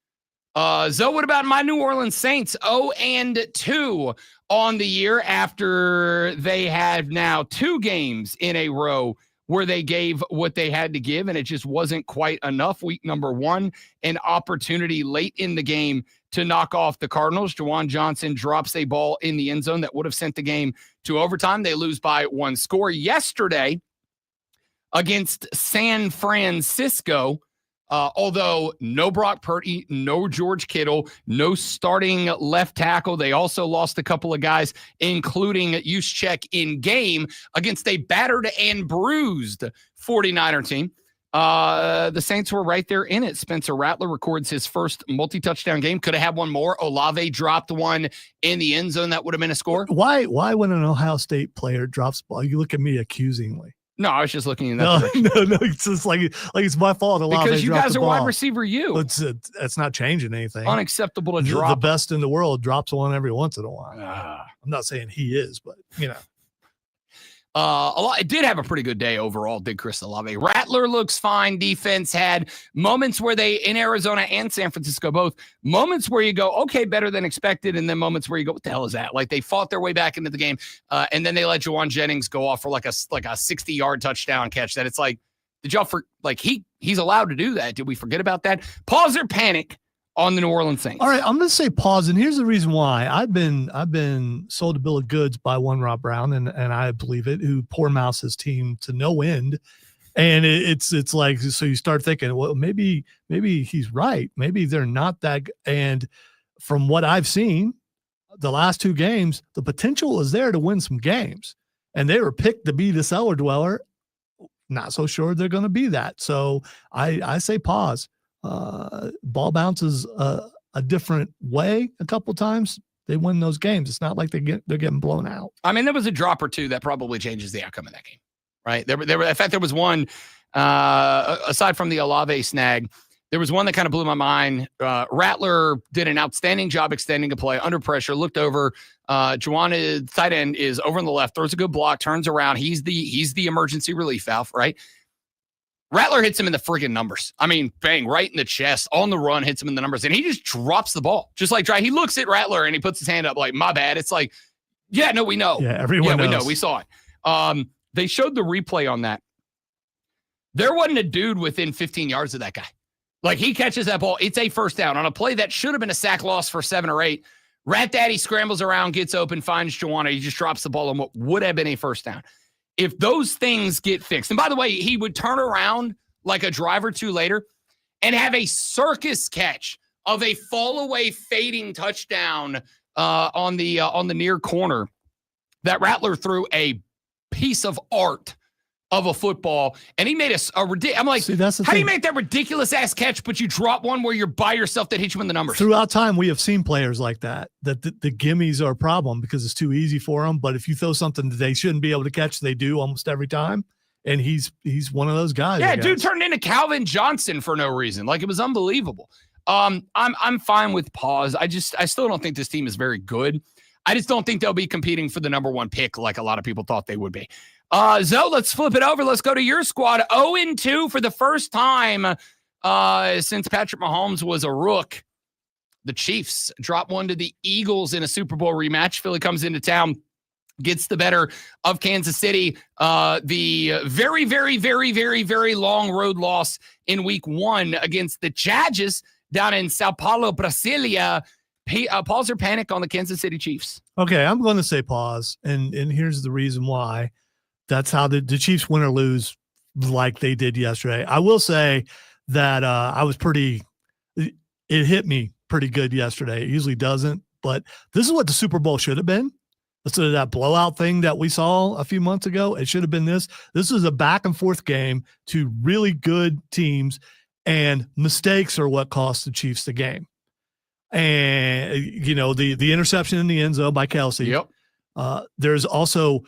Zoe, what about my New Orleans Saints? 0-2 on the year after they have now 2 games in a row where they gave what they had to give, and it just wasn't quite enough. Week number 1, an opportunity late in the game to knock off the Cardinals. Juwan Johnson drops a ball in the end zone that would have sent the game to overtime. They lose by 1 score. Yesterday against San Francisco, although no Brock Purdy, no George Kittle, no starting left tackle. They also lost a couple of guys, including Juszczyk in game against a battered and bruised 49er team. The Saints were right there in it. Spencer Rattler records his first multi-touchdown game. Could have had one more. Olave dropped one in the end zone. That would have been a score. Why when an Ohio State player drops the ball, you look at me accusingly? No, I was just looking in that direction. No, it's just like it's my fault. Because you guys are wide receiver you. It's not changing anything. Unacceptable to drop. The best in the world drops one every once in a while. I'm not saying he is, but you know. It did have a pretty good day overall, did Chris Olave. Rattler looks fine. Defense had moments where they, in Arizona and San Francisco both, moments where you go, okay, better than expected, and then moments where you go, what the hell is that? Like they fought their way back into the game, and then they let Juwan Jennings go off for like a 60-yard touchdown catch that it's like, did y'all he's allowed to do that? Did we forget about that? Pause or panic on the New Orleans Saints. All right, I'm going to say pause, and here's the reason why. I've been sold a bill of goods by one Rob Brown, and I believe it, who poor mouths his team to no end. And it's like, so you start thinking, well, maybe he's right. Maybe they're not that. And from what I've seen, the last 2 games, the potential is there to win some games. And they were picked to be the cellar dweller. Not so sure they're going to be that. So I say pause. Ball bounces a different way a couple times. They win those games. It's not like they're getting blown out. I mean, there was a drop or two that probably changes the outcome of that game, right? There were in fact, there was one aside from the Olave snag. There was one that kind of blew my mind. Rattler did an outstanding job extending a play under pressure. Looked over. Juwan, tight end, is over on the left. Throws a good block. Turns around. He's the emergency relief valve, right? Rattler hits him in the friggin' numbers. I mean, bang, right in the chest, on the run, hits him in the numbers, and he just drops the ball. Just like dry. He looks at Rattler, and he puts his hand up like, my bad. It's like, yeah, no, we know. Yeah, everyone knows. We know. We saw it. They showed the replay on that. There wasn't a dude within 15 yards of that guy. Like, he catches that ball. It's a first down. On a play that should have been a sack loss for 7 or 8, Rat Daddy scrambles around, gets open, finds Juwan. He just drops the ball on what would have been a first down. If those things get fixed, and by the way, he would turn around like a drive or two later and have a circus catch of a fall away fading touchdown on the near corner that Rattler threw a piece of art of a football, and he made a ridiculous. I'm like, how do you make that ridiculous ass catch, but you drop one where you're by yourself that hits you in the numbers? Throughout time, we have seen players like that the gimmies are a problem because it's too easy for them. But if you throw something that they shouldn't be able to catch, they do almost every time. And he's one of those guys. Yeah, dude turned into Calvin Johnson for no reason. Like, it was unbelievable. I'm fine with pause. I still don't think this team is very good. I just don't think they'll be competing for the number 1 pick like a lot of people thought they would be. Zoe, let's flip it over. Let's go to your squad. 0-2 for the first time since Patrick Mahomes was a rook. The Chiefs drop one to the Eagles in a Super Bowl rematch. Philly comes into town, gets the better of Kansas City. The very, very, very, very, very long road loss in week 1 against the Chargers down in Sao Paulo, Brasilia. Pause or panic on the Kansas City Chiefs? Okay, I'm going to say pause, and here's the reason why. That's how the Chiefs win or lose like they did yesterday. I will say that it hit me pretty good yesterday. It usually doesn't, but this is what the Super Bowl should have been. Instead of that blowout thing that we saw a few months ago, it should have been this. This is a back and forth game, 2 really good teams, and mistakes are what cost the Chiefs the game. And, you know, the interception in the end zone by Kelsey. Yep. There's also,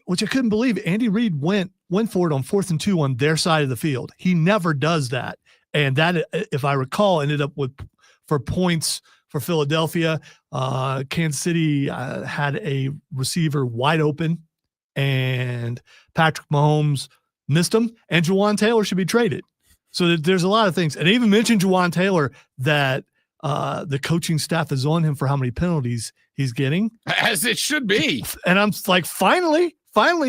which I couldn't believe, Andy Reid went for it on 4th and 2 on their side of the field. He never does that. And that, if I recall, ended up for points for Philadelphia. Kansas City had a receiver wide open, and Patrick Mahomes missed him, and Juwan Taylor should be traded. So there's a lot of things. And I even mentioned Juwan Taylor that the coaching staff is on him for how many penalties he's getting. As it should be. And I'm like, finally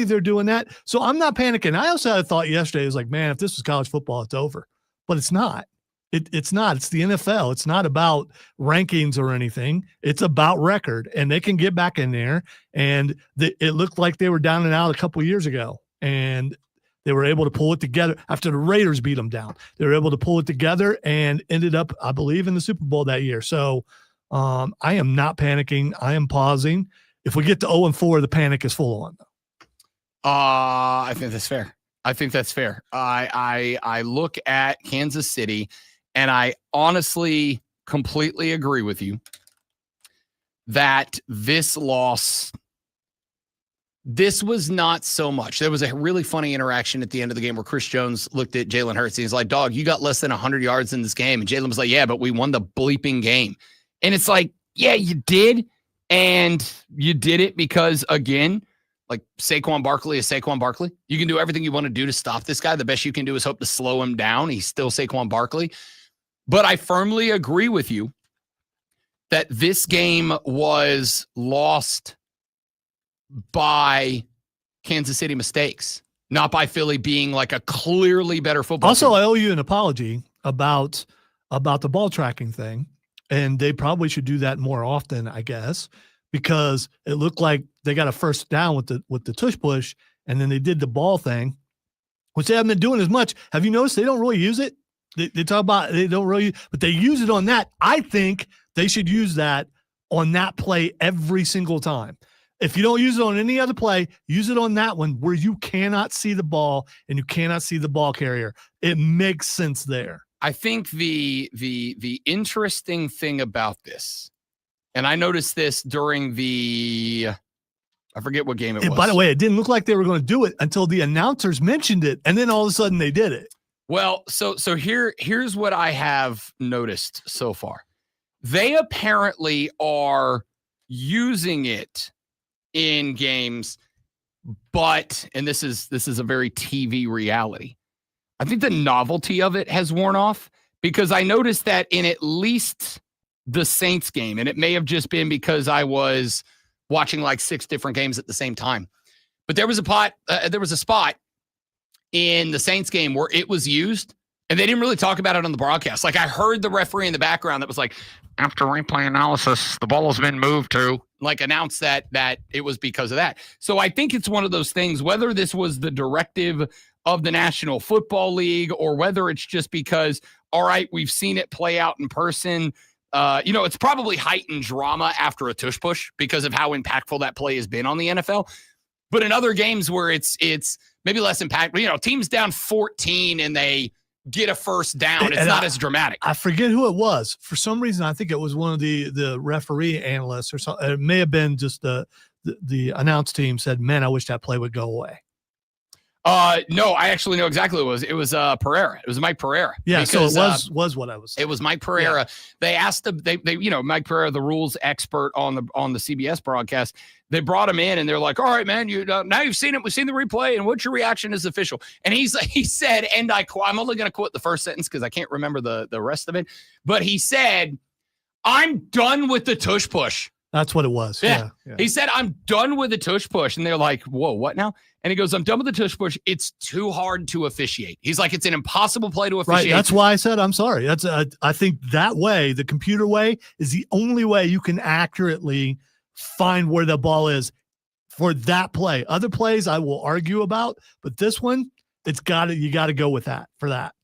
they're doing that. So I'm not panicking. I also had a thought yesterday. It was like, man, if this was college football, it's over. But it's not. It's not. It's the NFL. It's not about rankings or anything. It's about record. And they can get back in there. And it looked like they were down and out a couple of years ago. And they were able to pull it together after the Raiders beat them down. They were able to pull it together and ended up, I believe, in the Super Bowl that year. So I am not panicking. I am pausing. If we get to 0-4, the panic is full on. I think that's fair. I look at Kansas City, and I honestly completely agree with you that this loss, this was not so much. There was a really funny interaction at the end of the game where Chris Jones looked at Jalen Hurts and he's like, dog, you got less than 100 yards in this game. And Jalen was like, yeah, but we won the bleeping game. And it's like, yeah, you did. And you did it because, again, like Saquon Barkley is Saquon Barkley. You can do everything you want to do to stop this guy. The best you can do is hope to slow him down. He's still Saquon Barkley. But I firmly agree with you that this game was lost by Kansas City mistakes, not by Philly being like a clearly better football team. I owe you an apology about the ball tracking thing. And they probably should do that more often, I guess, because it looked like they got a first down with the tush push, and then they did the ball thing, which they haven't been doing as much. Have you noticed they don't really use it? They talk about they don't really, but they use it on that. I think they should use that on that play every single time. If you don't use it on any other play, use it on that one where you cannot see the ball and you cannot see the ball carrier. It makes sense there. I think the interesting thing about this, and I noticed this during I forget what game it was. By the way, it didn't look like they were going to do it until the announcers mentioned it, and then all of a sudden they did it. Well, so here's what I have noticed so far. They apparently are using it in games, but, and this is a very TV reality, I think the novelty of it has worn off, because I noticed that in at least the Saints game, and it may have just been because I was watching like 6 different games at the same time, but there was a spot in the Saints game where it was used, and they didn't really talk about it on the broadcast. Like, I heard the referee in the background that was like, after replay analysis, the ball has been moved to, like, announce that it was because of that. So I think it's one of those things, whether this was the directive of the National Football League or whether it's just because, all right, we've seen it play out in person. It's probably heightened drama after a tush push because of how impactful that play has been on the NFL. But in other games where it's maybe less impactful, teams down 14 and they get a first down, it's not as dramatic. I forget who it was. For some reason, I think it was one of the referee analysts or something. It may have been just the announce team said, man, I wish that play would go away. No, I actually know exactly what it was. It was Pereira. It was Mike Pereira. Yeah, because, so it was what I was saying. It was Mike Pereira. Yeah. They asked Mike Pereira, the rules expert on the CBS broadcast. They brought him in and they're like, all right, man, now you've seen it. We've seen the replay, and what's your reaction as official? And he said, and I quote, I'm only going to quote the first sentence because I can't remember the rest of it. But he said, I'm done with the tush push. That's what it was. Yeah. He said, I'm done with the tush push. And they're like, whoa, what now? And he goes, I'm done with the tush push. It's too hard to officiate. He's like, it's an impossible play to officiate. Right. That's why I said, I'm sorry. That's I think that way, the computer way, is the only way you can accurately find where the ball is for that play. Other plays I will argue about, but this one, you got to go with that for that.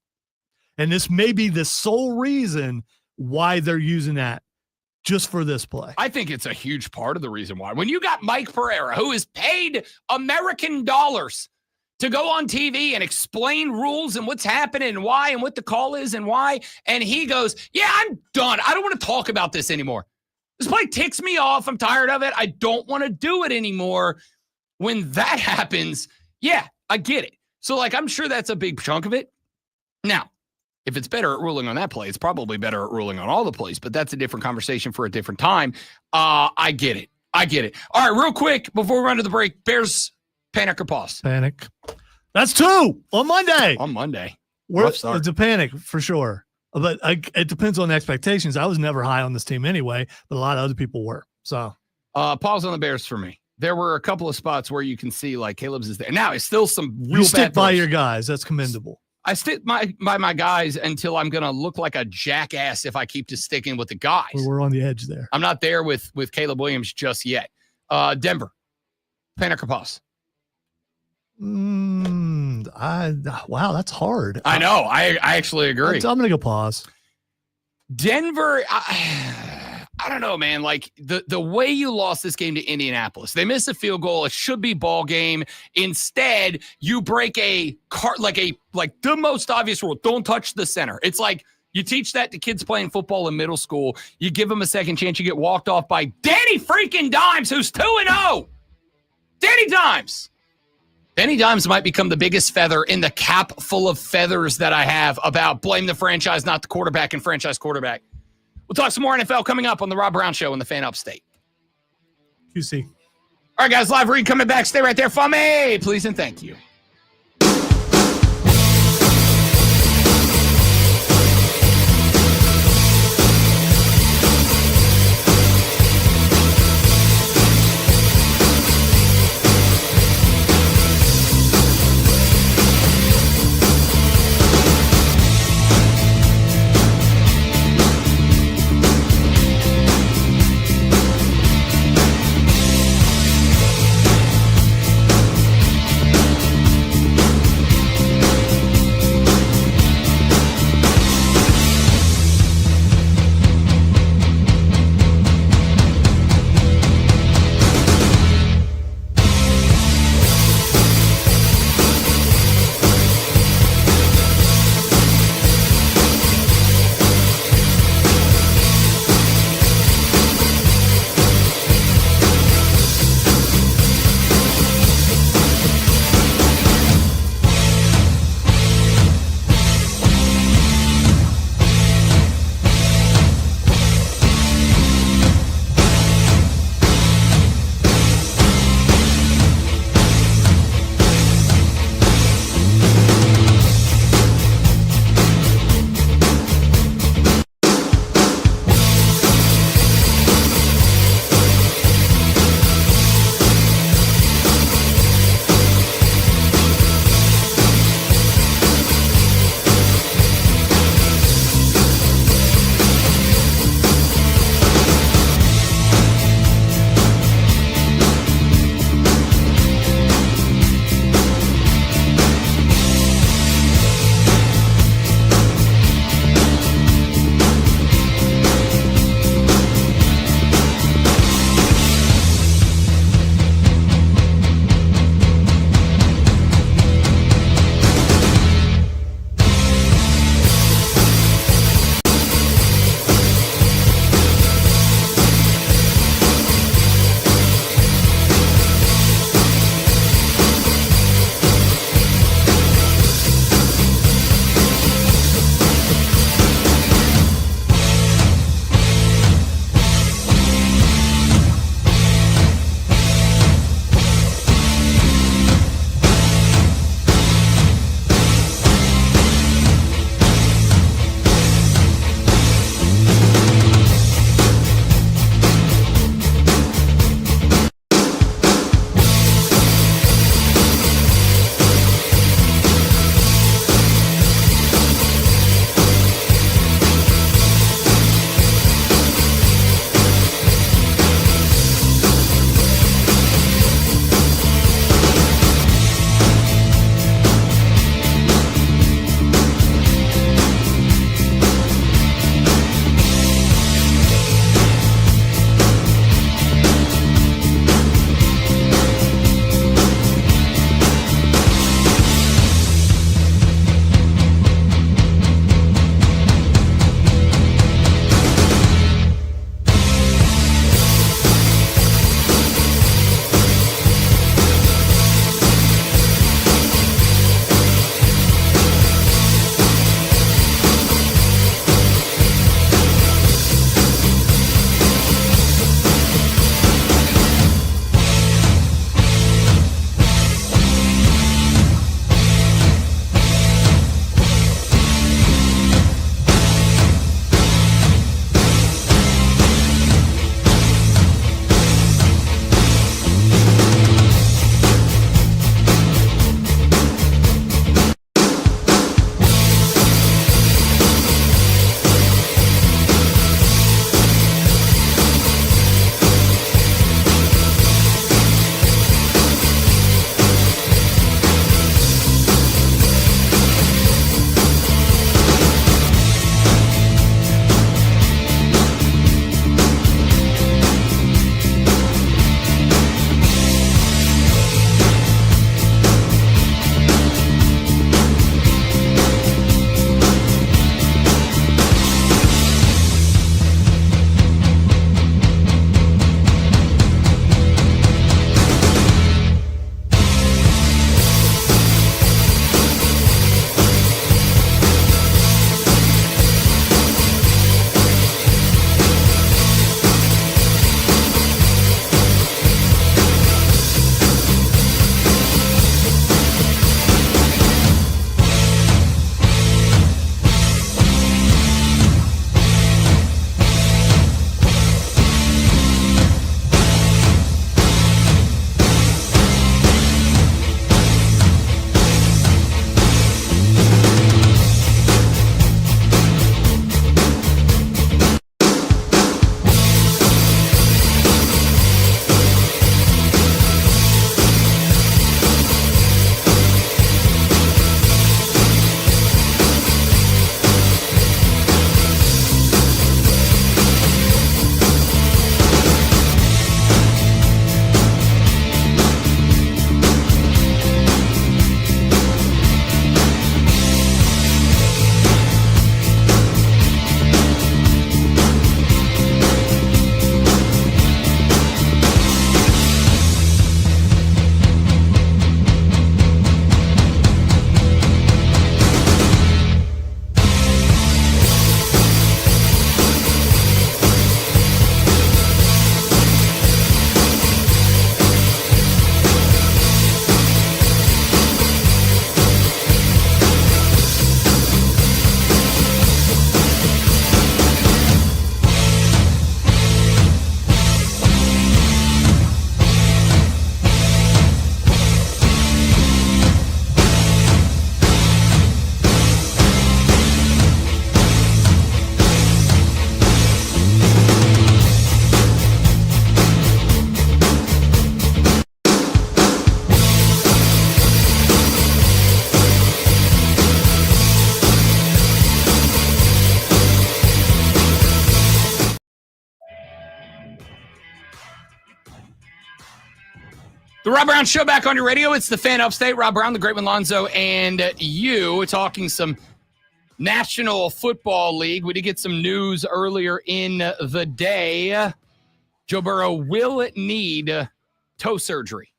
And this may be the sole reason why they're using that. Just for this play. I think it's a huge part of the reason why. When you got Mike Pereira, who is paid American dollars to go on TV and explain rules and what's happening and why and what the call is and why, and he goes, yeah, I'm done. I don't want to talk about this anymore. This play ticks me off. I'm tired of it. I don't want to do it anymore. When that happens, yeah, I get it. So, I'm sure that's a big chunk of it. Now, if it's better at ruling on that play, it's probably better at ruling on all the plays, but that's a different conversation for a different time. I get it. All right, real quick, before we run to the break, Bears panic or pause? Panic. That's 2 on Monday. On Monday. It's a panic for sure. But it depends on expectations. I was never high on this team anyway, but a lot of other people were. So pause on the Bears for me. There were a couple of spots where you can see like Caleb's is there. Now it's still some real you stick bad by throws. your guys. That's commendable. I stick by my guys until I'm going to look like a jackass if I keep just sticking with the guys. We're on the edge there. I'm not there with Caleb Williams just yet. Denver. Panic or pause? Wow, that's hard. I know. I actually agree. I'm going to go pause. Denver, I don't know, man. Like the way you lost this game to Indianapolis, they missed a field goal. It should be ball game. Instead, you break a cart like the most obvious rule: don't touch the center. It's like you teach that to kids playing football in middle school. You give them a second chance. You get walked off by Danny freaking Dimes, who's 2-0. Danny Dimes. Danny Dimes might become the biggest feather in the cap full of feathers that I have about blame the franchise, not the quarterback, and franchise quarterback. We'll talk some more NFL coming up on the Rob Brown Show in the Fan Upstate. QC. All right, guys, live read coming back. Stay right there for me, please, and thank you. The Rob Brown Show back on your radio. It's the Fan Upstate. Rob Brown, the Great One Lonzo, and you talking some National Football League. We did get some news earlier in the day. Joe Burrow will need toe surgery,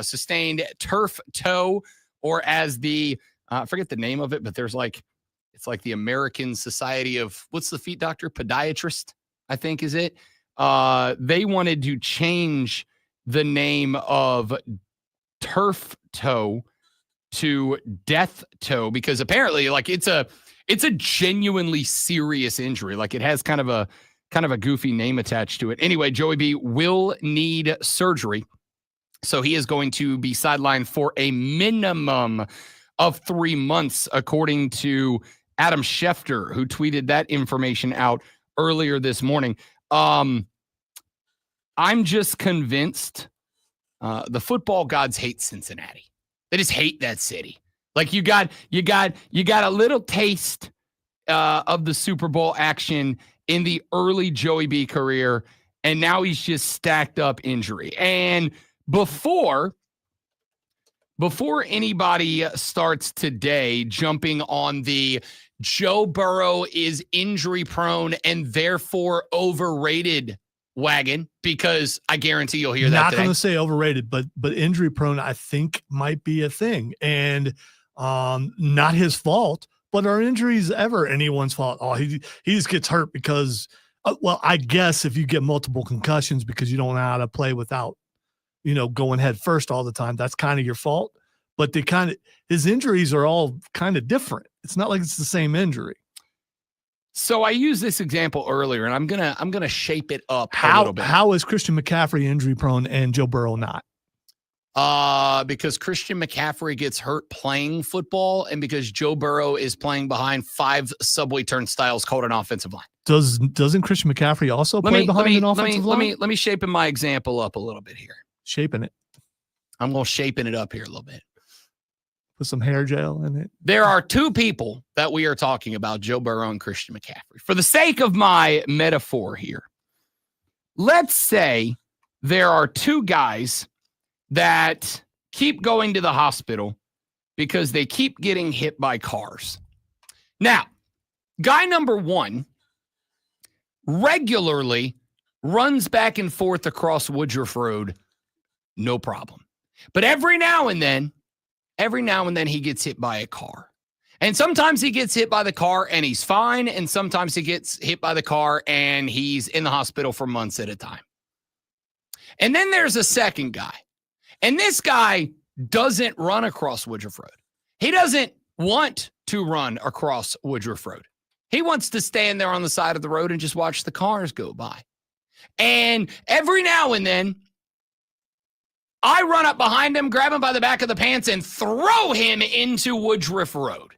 sustained turf toe, or as the I forget the name of it, but there's it's like the American Society of what's the feet doctor? Podiatrist, I think is it. They wanted to change the name of turf toe to death toe because apparently it's a genuinely serious injury. Like it has kind of a goofy name attached to it. Anyway, Joey B will need surgery. So he is going to be sidelined for a minimum of 3 months, according to Adam Schefter, who tweeted that information out earlier this morning. I'm just convinced the football gods hate Cincinnati. They just hate that city. Like you got a little taste of the Super Bowl action in the early Joey B career, and now he's just stacked up injury. And before anybody starts today jumping on the Joe Burrow is injury prone and therefore overrated wagon, because I guarantee you'll hear that Not today. going to say overrated, but injury prone, I think might be a thing, and not his fault. But are injuries ever anyone's fault? Oh, he just gets hurt because, well, I guess if you get multiple concussions because you don't know how to play without, going head first all the time, that's kind of your fault. But his injuries are all kind of different. It's not like it's the same injury. So I used this example earlier, and I'm gonna shape it up a little bit. How is Christian McCaffrey injury prone and Joe Burrow not? Because Christian McCaffrey gets hurt playing football, and because Joe Burrow is playing behind 5 subway turnstiles called an offensive line. Doesn't Christian McCaffrey also play behind an offensive line? Let me shaping my example up a little bit here. Shaping it. I'm going to shaping it up here a little bit. Put some hair gel in it. There are 2 people that we are talking about, Joe Burrow and Christian McCaffrey. For the sake of my metaphor here, let's say there are 2 guys that keep going to the hospital because they keep getting hit by cars. Now, guy number 1 regularly runs back and forth across Woodruff Road, no problem. But every now and then he gets hit by a car. And sometimes he gets hit by the car and he's fine, and sometimes he gets hit by the car and he's in the hospital for months at a time. And then there's a second guy. And this guy doesn't run across Woodruff Road. He doesn't want to run across Woodruff Road. He wants to stand there on the side of the road and just watch the cars go by. And every now and then, I run up behind him, grab him by the back of the pants, and throw him into Woodruff Road.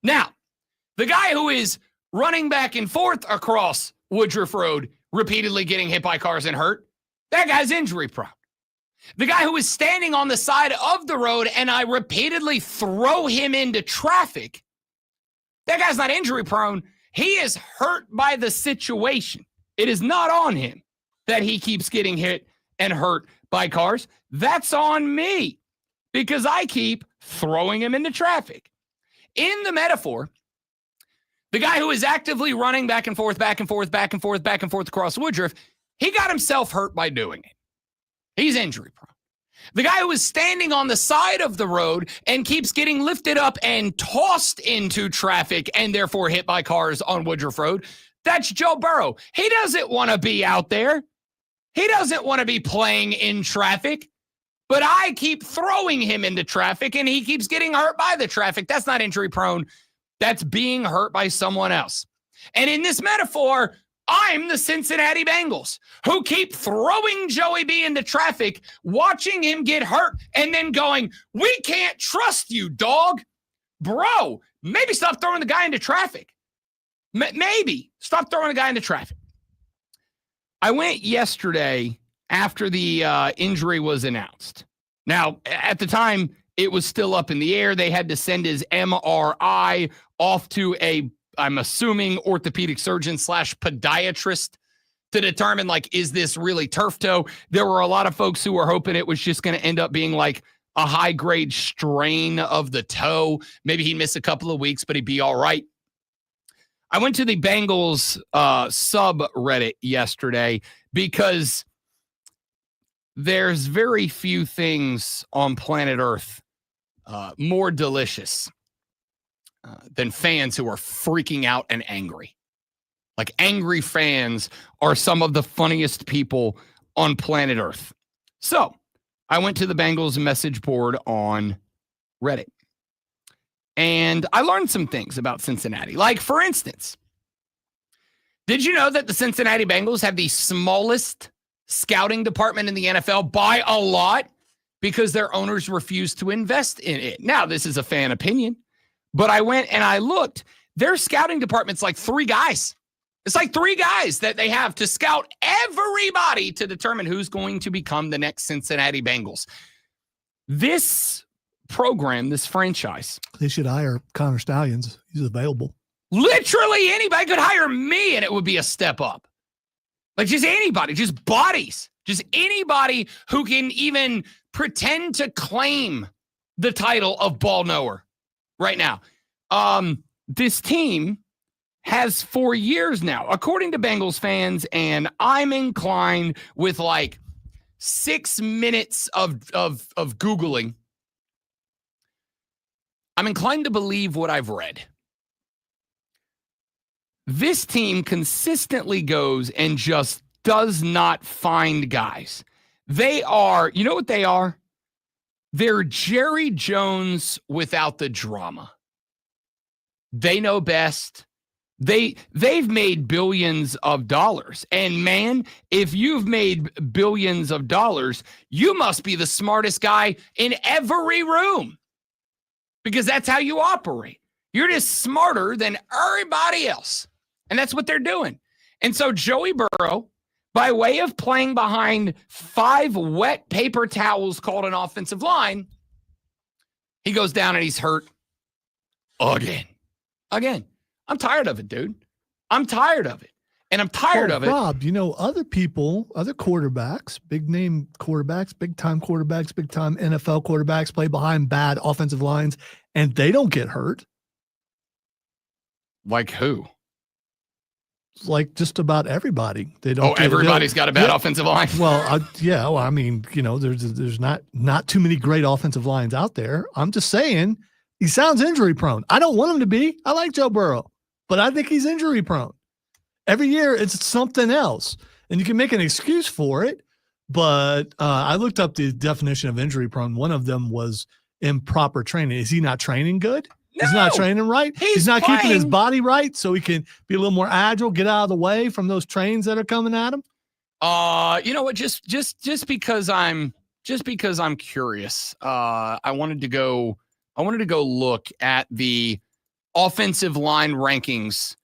Now, the guy who is running back and forth across Woodruff Road, repeatedly getting hit by cars and hurt, that guy's injury prone. The guy who is standing on the side of the road and I repeatedly throw him into traffic, that guy's not injury prone. He is hurt by the situation. It is not on him that he keeps getting hit and hurt by cars. That's on me because I keep throwing him into traffic. In the metaphor, the guy who is actively running back and forth across Woodruff, he got himself hurt by doing it. He's injury prone. The guy who is standing on the side of the road and keeps getting lifted up and tossed into traffic and therefore hit by cars on Woodruff Road, that's Joe Burrow. He doesn't want to be out there. He doesn't want to be playing in traffic, but I keep throwing him into traffic and he keeps getting hurt by the traffic. That's not injury prone. That's being hurt by someone else. And in this metaphor, I'm the Cincinnati Bengals who keep throwing Joey B into traffic, watching him get hurt, and then going, we can't trust you, dog. Bro, maybe stop throwing the guy into traffic. Maybe stop throwing the guy into traffic. I went yesterday after the injury was announced. Now, at the time, it was still up in the air. They had to send his MRI off to I'm assuming, orthopedic surgeon / podiatrist to determine, like, is this really turf toe? There were a lot of folks who were hoping it was just going to end up being like a high-grade strain of the toe. Maybe he'd miss a couple of weeks, but he'd be all right. I went to the Bengals subreddit yesterday because there's very few things on planet Earth more delicious than fans who are freaking out and angry. Like, angry fans are some of the funniest people on planet Earth. So I went to the Bengals message board on Reddit, and I learned some things about Cincinnati. Like, for instance, did you know that the Cincinnati Bengals have the smallest scouting department in the NFL by a lot because their owners refuse to invest in it? Now, this is a fan opinion, but I went and I looked. Their scouting department's like 3 guys. It's like 3 guys that they have to scout everybody to determine who's going to become the next Cincinnati Bengals. This program, this franchise. They should hire Connor Stallions. He's available. Literally anybody could hire me and it would be a step up. Like, just anybody, just bodies, just anybody who can even pretend to claim the title of ball knower right now. This team has for years now, according to Bengals fans, and I'm inclined with like 6 minutes of Googling, I'm inclined to believe what I've read. This team consistently goes and just does not find guys. They are, you know what they are? They're Jerry Jones without the drama. They know best. They've made billions of dollars. And man, if you've made billions of dollars, you must be the smartest guy in every room, because that's how you operate. You're just smarter than everybody else. And that's what they're doing. And so Joey Burrow, by way of playing behind 5 wet paper towels called an offensive line, he goes down and he's hurt again. I'm tired of it, dude. I'm tired of it. And I'm tired of it. Rob, you know, other people, other quarterbacks, big name quarterbacks, big time NFL quarterbacks play behind bad offensive lines and they don't get hurt. Like who? Like just about everybody. They don't. Everybody's got a bad offensive line. Well, yeah. Well, I mean, you know, there's not too many great offensive lines out there. I'm just saying he sounds injury prone. I don't want him to be. I like Joe Burrow, but I think he's injury prone. Every year it's something else, and you can make an excuse for it. But I looked up the definition of injury prone. One of them was improper training. Is he not training good? No, he's not training right. He's not playing. keeping his body right so he can be a little more agile, get out of the way from those trains that are coming at him. You know what? Just because I'm curious. I wanted to go look at the offensive line rankings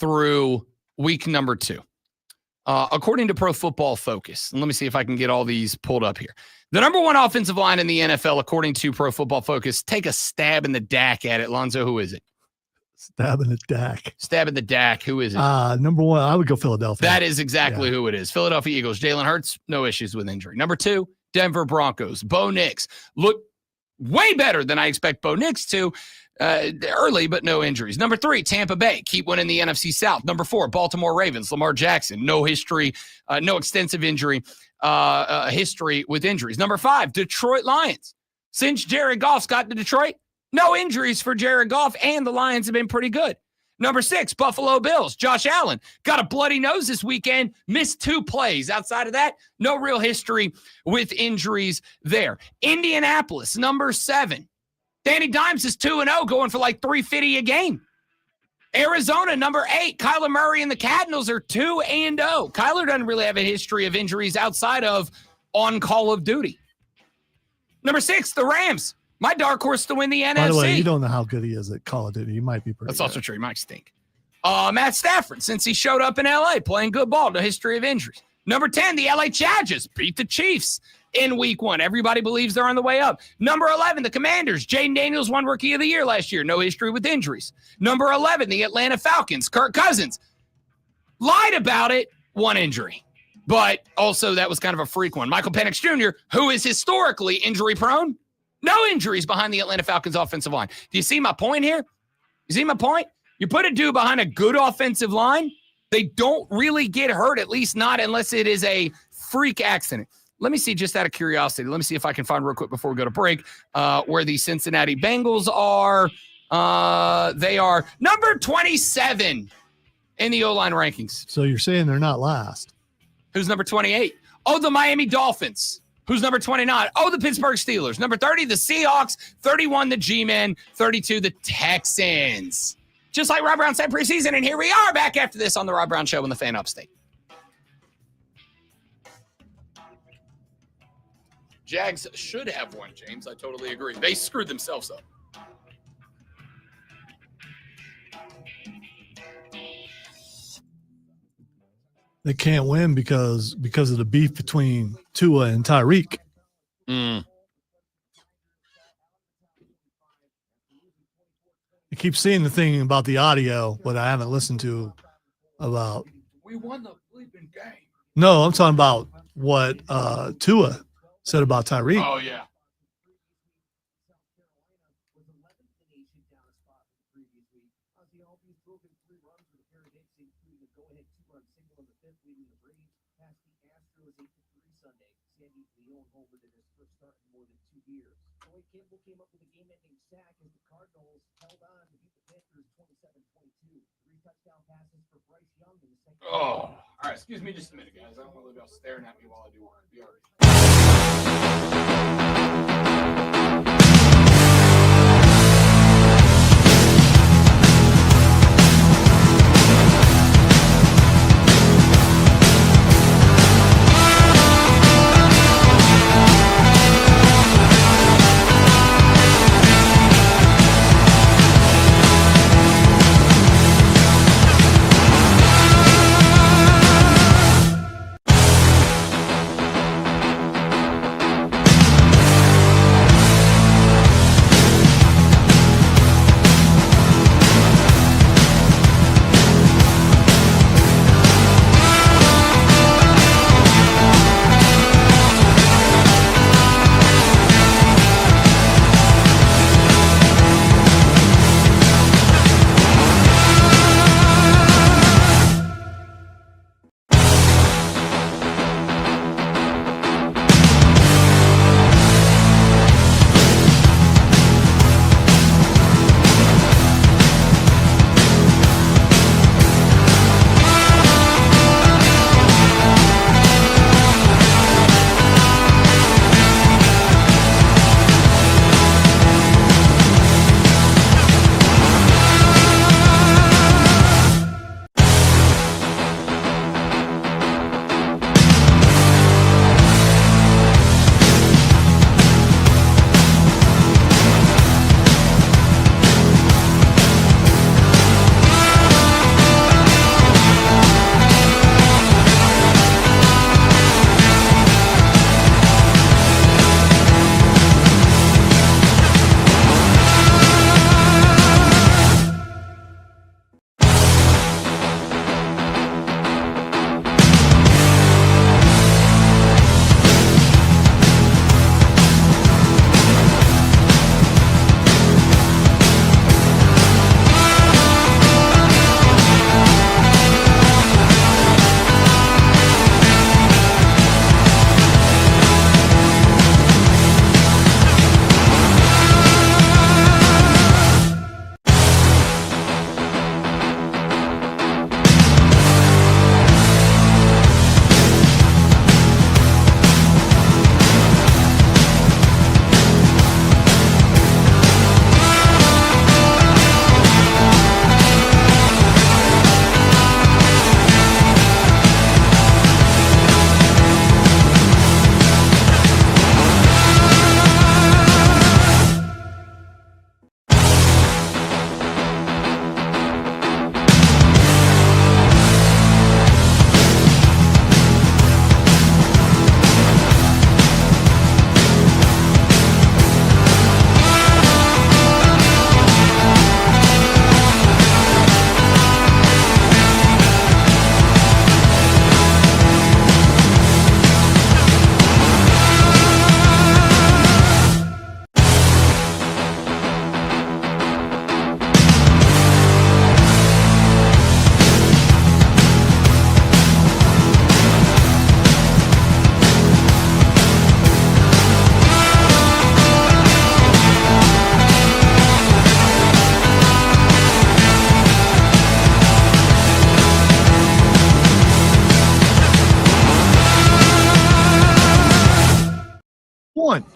through week number 2. According to Pro Football Focus, and let me see if I can get all these pulled up here. The number 1 offensive line in the NFL, according to Pro Football Focus. Take a stab in the DAC at it, Lonzo. Who is it? Stab in the DAC. Who is it? Number 1, I would go Philadelphia. That is exactly who it is. Philadelphia Eagles. Jalen Hurts, no issues with injury. Number 2, Denver Broncos. Bo Nix looked way better than I expect Bo Nix to. Early, but no injuries. Number 3, Tampa Bay. Keep winning the NFC South. Number 4, Baltimore Ravens. Lamar Jackson. No history, no extensive injury history with injuries. Number 5, Detroit Lions. Since Jared Goff's got to Detroit, no injuries for Jared Goff, and the Lions have been pretty good. Number 6, Buffalo Bills. Josh Allen got a bloody nose this weekend, missed 2 plays. Outside of that, no real history with injuries there. Indianapolis, number 7. Danny Dimes is 2-0, going for like 350 a game. Arizona, number 8. Kyler Murray and the Cardinals are 2-0. Kyler doesn't really have a history of injuries outside of on Call of Duty. Number 6, the Rams. My dark horse to win the NFC. By the way, you don't know how good he is at Call of Duty. He might be pretty That's good. also true. He might stink. Matt Stafford, since he showed up in L.A. playing good ball, no history of injuries. Number 10, the L.A. Chargers beat the Chiefs in week 1. Everybody believes they're on the way up. Number 11, the Commanders. Jaden Daniels won Rookie of the Year last year. No history with injuries. Number 11, the Atlanta Falcons. Kirk Cousins lied about it, one injury. But also that was kind of a freak one. Michael Penix Jr., who is historically injury prone, no injuries behind the Atlanta Falcons offensive line. Do you see my point here? You see my point? You put a dude behind a good offensive line, they don't really get hurt, at least not unless it is a freak accident. Let me see, just out of curiosity, let me see if I can find real quick before we go to break where the Cincinnati Bengals are. They are number 27 in the O-line rankings. So you're saying they're not last? Who's number 28? Oh, the Miami Dolphins. Who's number 29? Oh, the Pittsburgh Steelers. Number 30, the Seahawks. 31, the G-Men. 32, the Texans. Just like Rob Brown said preseason, and here we are back after this on the Rob Brown Show on the Fan Upstate. Jags should have won, James. I totally agree. They screwed themselves up. They can't win because of the beef between Tua and Tyreek. Mm. I keep seeing the thing about the audio, but I haven't listened to about. We won the bleeping game. No, I'm talking about what Tua said about Tyreek. Oh, yeah. Came up with a game-ending sack as the Cardinals held on to beat the Panthers 27-22. 3 touchdown passes for Bryce Young in the second. Oh, all right. Excuse me just a minute, guys. I don't want to be staring at me while I do work. Be all right.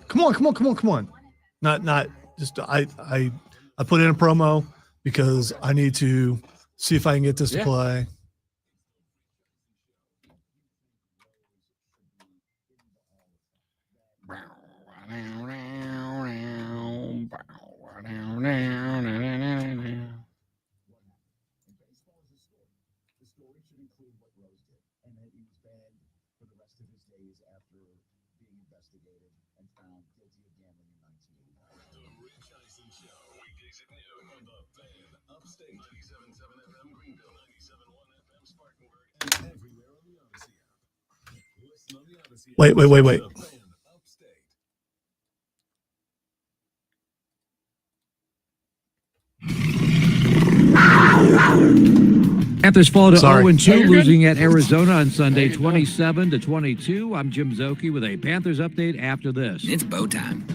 Come on. Not just I put in a promo because I need to see if I can get this to play. Wait. Panthers fall to Sorry. 0-2, losing at Arizona on Sunday, 27-22. I'm Jim Zoki with a Panthers update after this. It's bow time.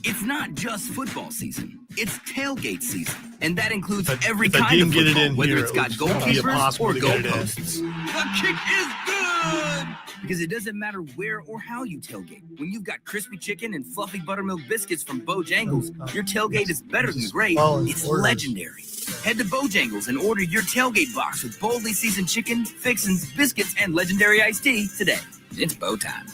It's not just football season. It's tailgate season. And that includes every kind of football, whether it's got goalkeepers or goalposts. The kick is good! Because it doesn't matter where or how you tailgate. When you've got crispy chicken and fluffy buttermilk biscuits from Bojangles, your tailgate is better than great. It's legendary. Head to Bojangles and order your tailgate box with boldly seasoned chicken, fixins, biscuits, and legendary iced tea today. It's bow time.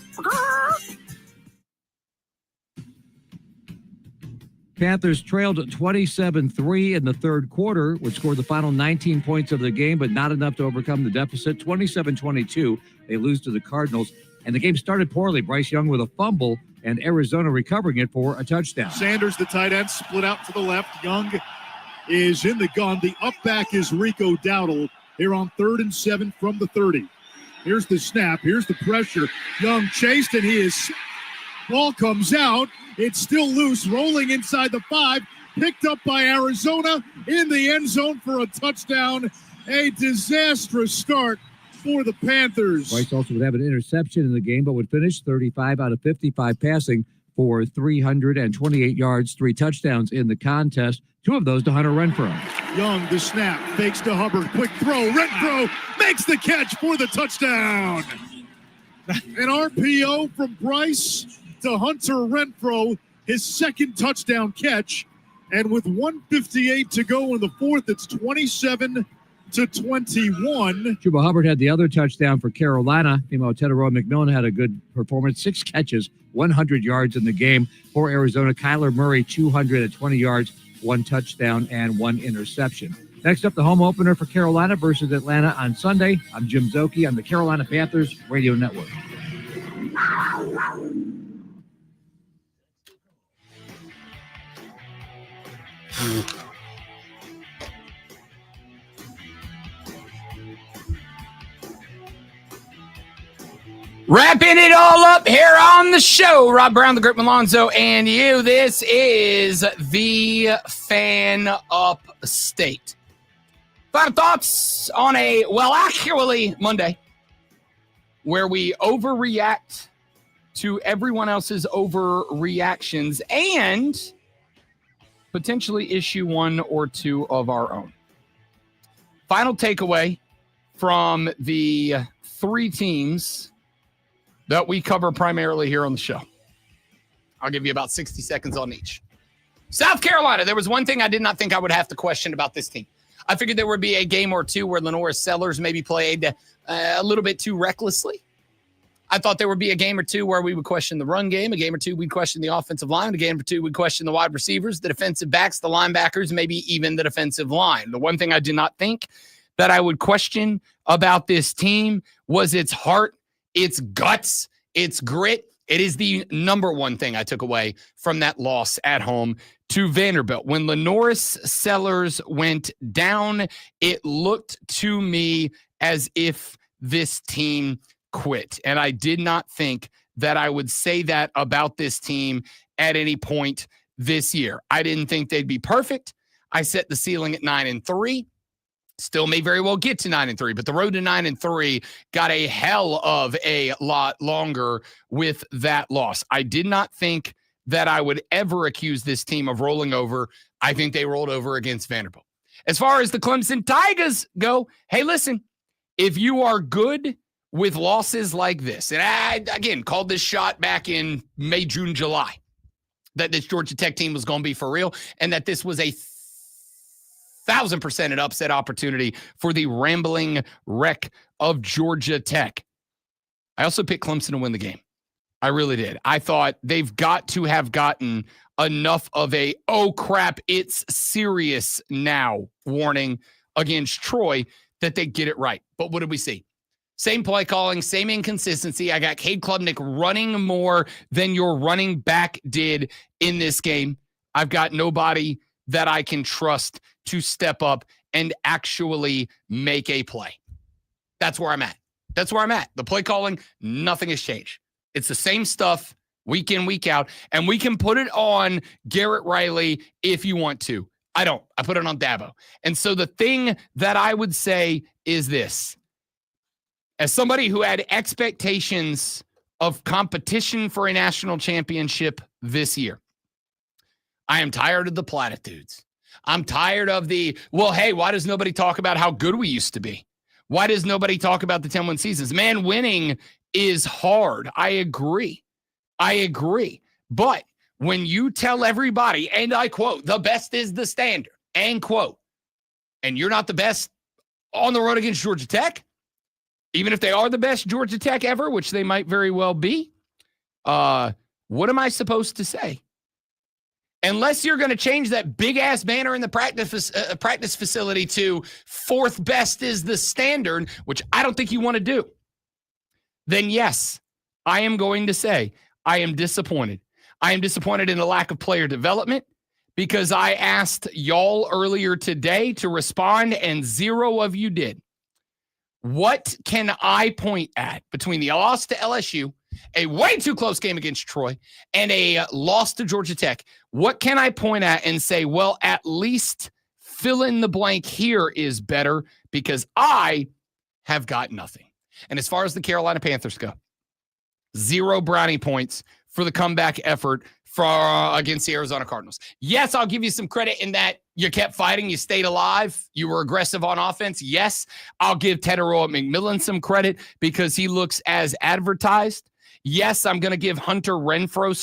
Panthers trailed 27-3 in the third quarter, which scored the final 19 points of the game, but not enough to overcome the deficit. 27-22, they lose to the Cardinals, and the game started poorly. Bryce Young with a fumble, and Arizona recovering it for a touchdown. Sanders, the tight end, split out to the left. Young is in the gun. The up back is Rico Dowdle here on 3rd and 7 from the 30. Here's the snap. Here's the pressure. Young chased, and ball comes out. It's still loose, rolling inside the 5, picked up by Arizona in the end zone for a touchdown. A disastrous start for the Panthers. Bryce also would have an interception in the game, but would finish 35 out of 55 passing for 328 yards, 3 touchdowns in the contest, 2 of those to Hunter Renfrow. Young, the snap, fakes to Hubbard, quick throw, Renfrow makes the catch for the touchdown. An RPO from Bryce to Hunter Renfrow, his second touchdown catch. And with 1:58 to go in the fourth, it's 27-21. Chuba Hubbard had the other touchdown for Carolina. Meanwhile, Tedero McMillan had a good performance, 6 catches, 100 yards in the game. For Arizona, Kyler Murray, 220 yards, 1 touchdown, and 1 interception. Next up, the home opener for Carolina versus Atlanta on Sunday. I'm Jim Zoki on the Carolina Panthers Radio Network. Wrapping it all up here on the show. Rob Brown, the Grip Malonzo, and you. This is the Fan Upstate. Final thoughts on actually Monday, where we overreact to everyone else's overreactions and potentially issue 1 or 2 of our own. Final takeaway from the 3 teams that we cover primarily here on the show. I'll give you about 60 seconds on each. South Carolina, there was one thing I did not think I would have to question about this team. I figured there would be a game or 2 where Lenora Sellers maybe played a little bit too recklessly. I thought there would be a game or 2 where we would question the run game, a game or 2 we'd question the offensive line, a game or 2 we'd question the wide receivers, the defensive backs, the linebackers, maybe even the defensive line. The one thing I did not think that I would question about this team was its heart, its guts, its grit. It is the number one thing I took away from that loss at home to Vanderbilt. When Lenoris Sellers went down, it looked to me as if this team quit. And I did not think that I would say that about this team at any point this year. I didn't think they'd be perfect. I set the ceiling at 9-3. Still may very well get to 9-3, but the road to 9-3 got a hell of a lot longer with that loss. I did not think that I would ever accuse this team of rolling over. I think they rolled over against Vanderbilt. As far as the Clemson Tigers go, hey, listen, if you are good with losses like this, and I, again, called this shot back in May, June, July, that this Georgia Tech team was going to be for real, and that this was a 1,000% an upset opportunity for the rambling wreck of Georgia Tech. I also picked Clemson to win the game. I really did. I thought they've got to have gotten enough of a, oh crap, it's serious now warning against Troy that they get it right. But what did we see? Same play calling, same inconsistency. I got Cade Klubnik running more than your running back did in this game. I've got nobody that I can trust to step up and actually make a play. That's where I'm at. That's where I'm at. The play calling, nothing has changed. It's the same stuff week in, week out, and we can put it on Garrett Riley if you want to. I don't. I put it on Dabo. And so the thing that I would say is this. As somebody who had expectations of competition for a national championship this year, I am tired of the platitudes. I'm tired of the, well, hey, why does nobody talk about how good we used to be? Why does nobody talk about the 10-win seasons? Man, winning is hard. I agree. But when you tell everybody, and I quote, the best is the standard, end quote, and you're not the best on the road against Georgia Tech, even if they are the best Georgia Tech ever, which they might very well be, what am I supposed to say? Unless you're going to change that big-ass banner in the practice facility to fourth best is the standard, which I don't think you want to do, then yes, I am going to say I am disappointed. I am disappointed in the lack of player development because I asked y'all earlier today to respond, and 0 of you did. What can I point at between the loss to LSU, a way too close game against Troy, and a loss to Georgia Tech? What can I point at and say, well, at least fill in the blank here is better, because I have got nothing. And as far as the Carolina Panthers go, 0 brownie points for the comeback effort against the Arizona Cardinals. Yes, I'll give you some credit in that you kept fighting, you stayed alive, you were aggressive on offense. Yes, I'll give Tedero McMillan some credit because he looks as advertised. Yes, I'm going to give Hunter Renfrow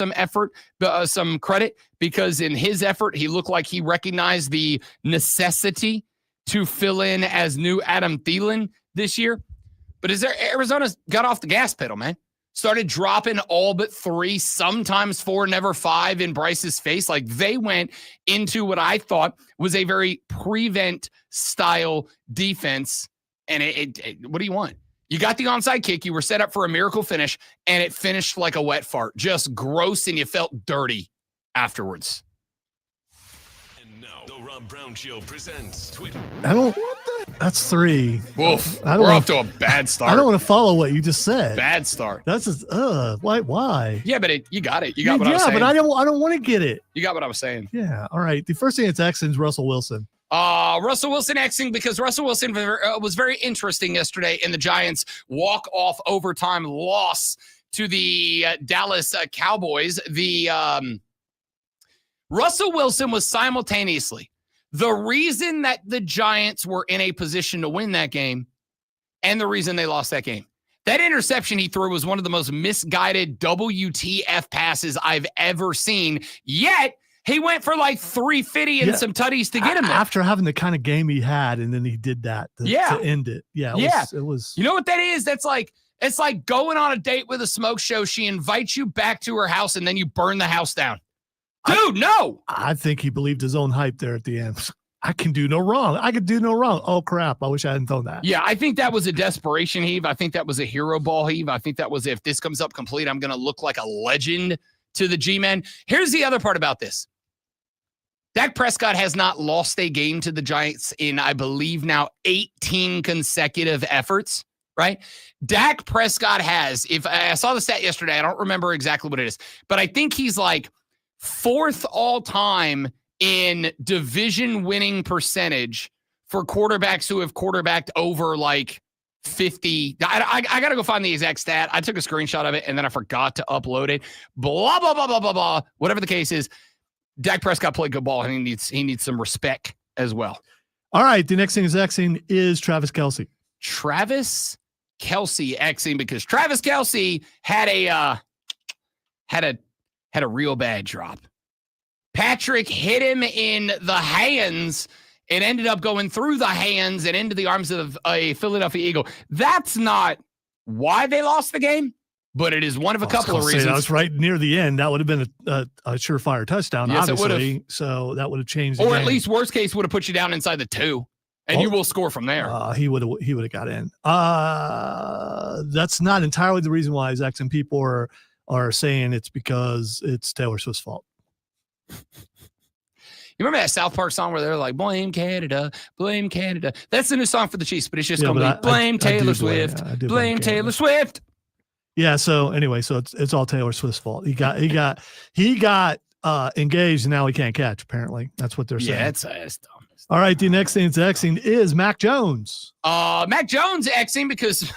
some credit because in his effort, he looked like he recognized the necessity to fill in as new Adam Thielen this year. But Arizona's got off the gas pedal, man. Started dropping all but 3, sometimes 4, never 5 in Bryce's face. Like, they went into what I thought was a very prevent style defense. And what do you want? You got the onside kick. You were set up for a miracle finish, and it finished like a wet fart. Just gross, and you felt dirty afterwards. And now, the Rob Brown Show presents Twitter. That's 3. Woof. We're off to a bad start. I don't want to follow what you just said. Bad start. That's just, why? Yeah, but you got it. You got what I was saying. Yeah, but I don't want to get it. You got what I was saying. Yeah. All right. The first thing that's Xing is Russell Wilson. Russell Wilson Xing because Russell Wilson was very interesting yesterday in the Giants' walk-off overtime loss to the Dallas Cowboys. Russell Wilson was simultaneously the reason that the Giants were in a position to win that game and the reason they lost that game. That interception he threw was one of the most misguided WTF passes I've ever seen. Yet, he went for like 350 and some tutties to get him there. After having the kind of game he had, and then he did that to end it. Yeah, it was. You know what that is? It's like going on a date with a smoke show. She invites you back to her house, and then you burn the house down. Dude, no. I think he believed his own hype there at the end. I can do no wrong. I could do no wrong. Oh, crap. I wish I hadn't thrown that. Yeah, I think that was a desperation heave. I think that was a hero ball heave. I think that was, if this comes up complete, I'm going to look like a legend to the G-men. Here's the other part about this. Dak Prescott has not lost a game to the Giants in, I believe, now 18 consecutive efforts, right? Dak Prescott has, if I saw the stat yesterday, I don't remember exactly what it is, but I think he's like 4th all time in division winning percentage for quarterbacks who have quarterbacked over like 50. I got to go find the exact stat. I took a screenshot of it and then I forgot to upload it. Blah, blah, blah, blah, blah, blah. Whatever the case is, Dak Prescott played good ball and he needs some respect as well. All right. The next thing is Xing is Travis Kelce. Travis Kelsey Xing because Travis Kelsey had a real bad drop. Patrick hit him in the hands. It ended up going through the hands and into the arms of a Philadelphia Eagle. That's not why they lost the game, but it is one of a couple of reasons. That was right near the end. That would have been a surefire touchdown, yes, obviously. So that would have changed the or game. at least worst case would have put you down inside the 2, and you will score from there. He would have got in. That's not entirely the reason why Zach, and people are saying it's because it's Taylor Swift's fault. You remember that South Park song where they're like, blame Canada, blame Canada. That's the new song for the Chiefs, but it's just going to be blame Taylor Swift, blame Taylor Swift. Yeah. So anyway, so it's all Taylor Swift's fault. He got engaged and now he can't catch. Apparently, that's what they're saying. Yeah, it's dumb. All right. The next thing that's Xing is Mac Jones. Mac Jones Xing because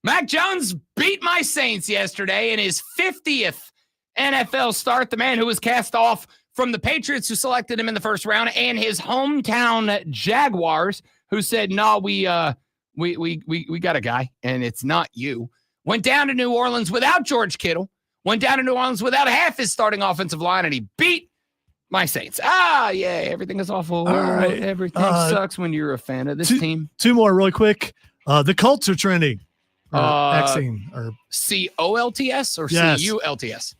Mac Jones beat my Saints yesterday in his 50th NFL start. The man who was cast off from the Patriots who selected him in the first round and his hometown Jaguars who said, no, we got a guy and it's not you. Went down to New Orleans without George Kittle, went down to New Orleans without half his starting offensive line, and he beat my Saints. Yeah, everything is awful. All right. Everything sucks when you're a fan of this team. Two more really quick. The Colts are trending. Xing or COLTS or yes. CULTS?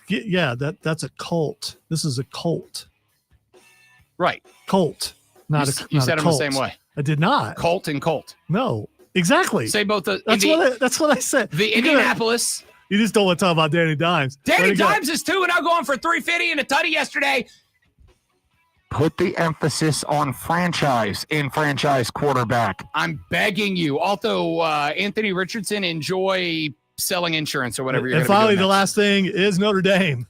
Yeah, that's a cult. This is a cult. Right. Cult. You said them the same way. I did not. Colt and Colt. No, exactly. Say both the. That's what I said. The Indianapolis. You just don't want to talk about Danny Dimes. Danny Dimes is 2-0 going for 350 and a tutty yesterday. Put the emphasis on franchise quarterback. I'm begging you. Although Anthony Richardson, enjoy selling insurance or whatever you're going to do. And finally, the last thing is Notre Dame.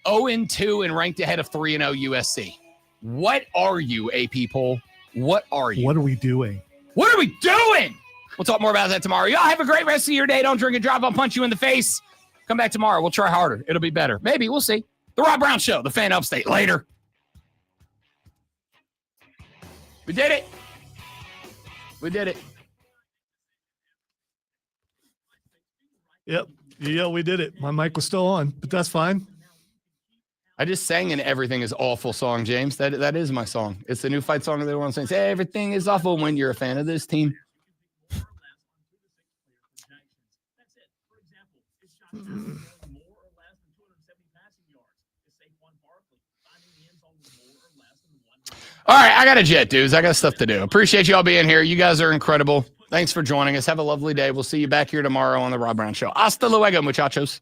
0-2 and ranked ahead of 3-0 USC. What are you, AP poll? What are you? What are we doing? What are we doing? We'll talk more about that tomorrow. Y'all have a great rest of your day. Don't drink and drive. I'll punch you in the face. Come back tomorrow. We'll try harder. It'll be better. Maybe. We'll see. The Rob Brown Show, the Fan Upstate. Later. We did it. We did it. Yep. Yeah, we did it. My mic was still on, but that's fine. I just sang an Everything is Awful song, James. That is my song. It's the new fight song of the one saying, everything is awful when you're a fan of this team. All right, I got a jet, dudes. I got stuff to do. Appreciate you all being here. You guys are incredible. Thanks for joining us. Have a lovely day. We'll see you back here tomorrow on the Rob Brown Show. Hasta luego, muchachos.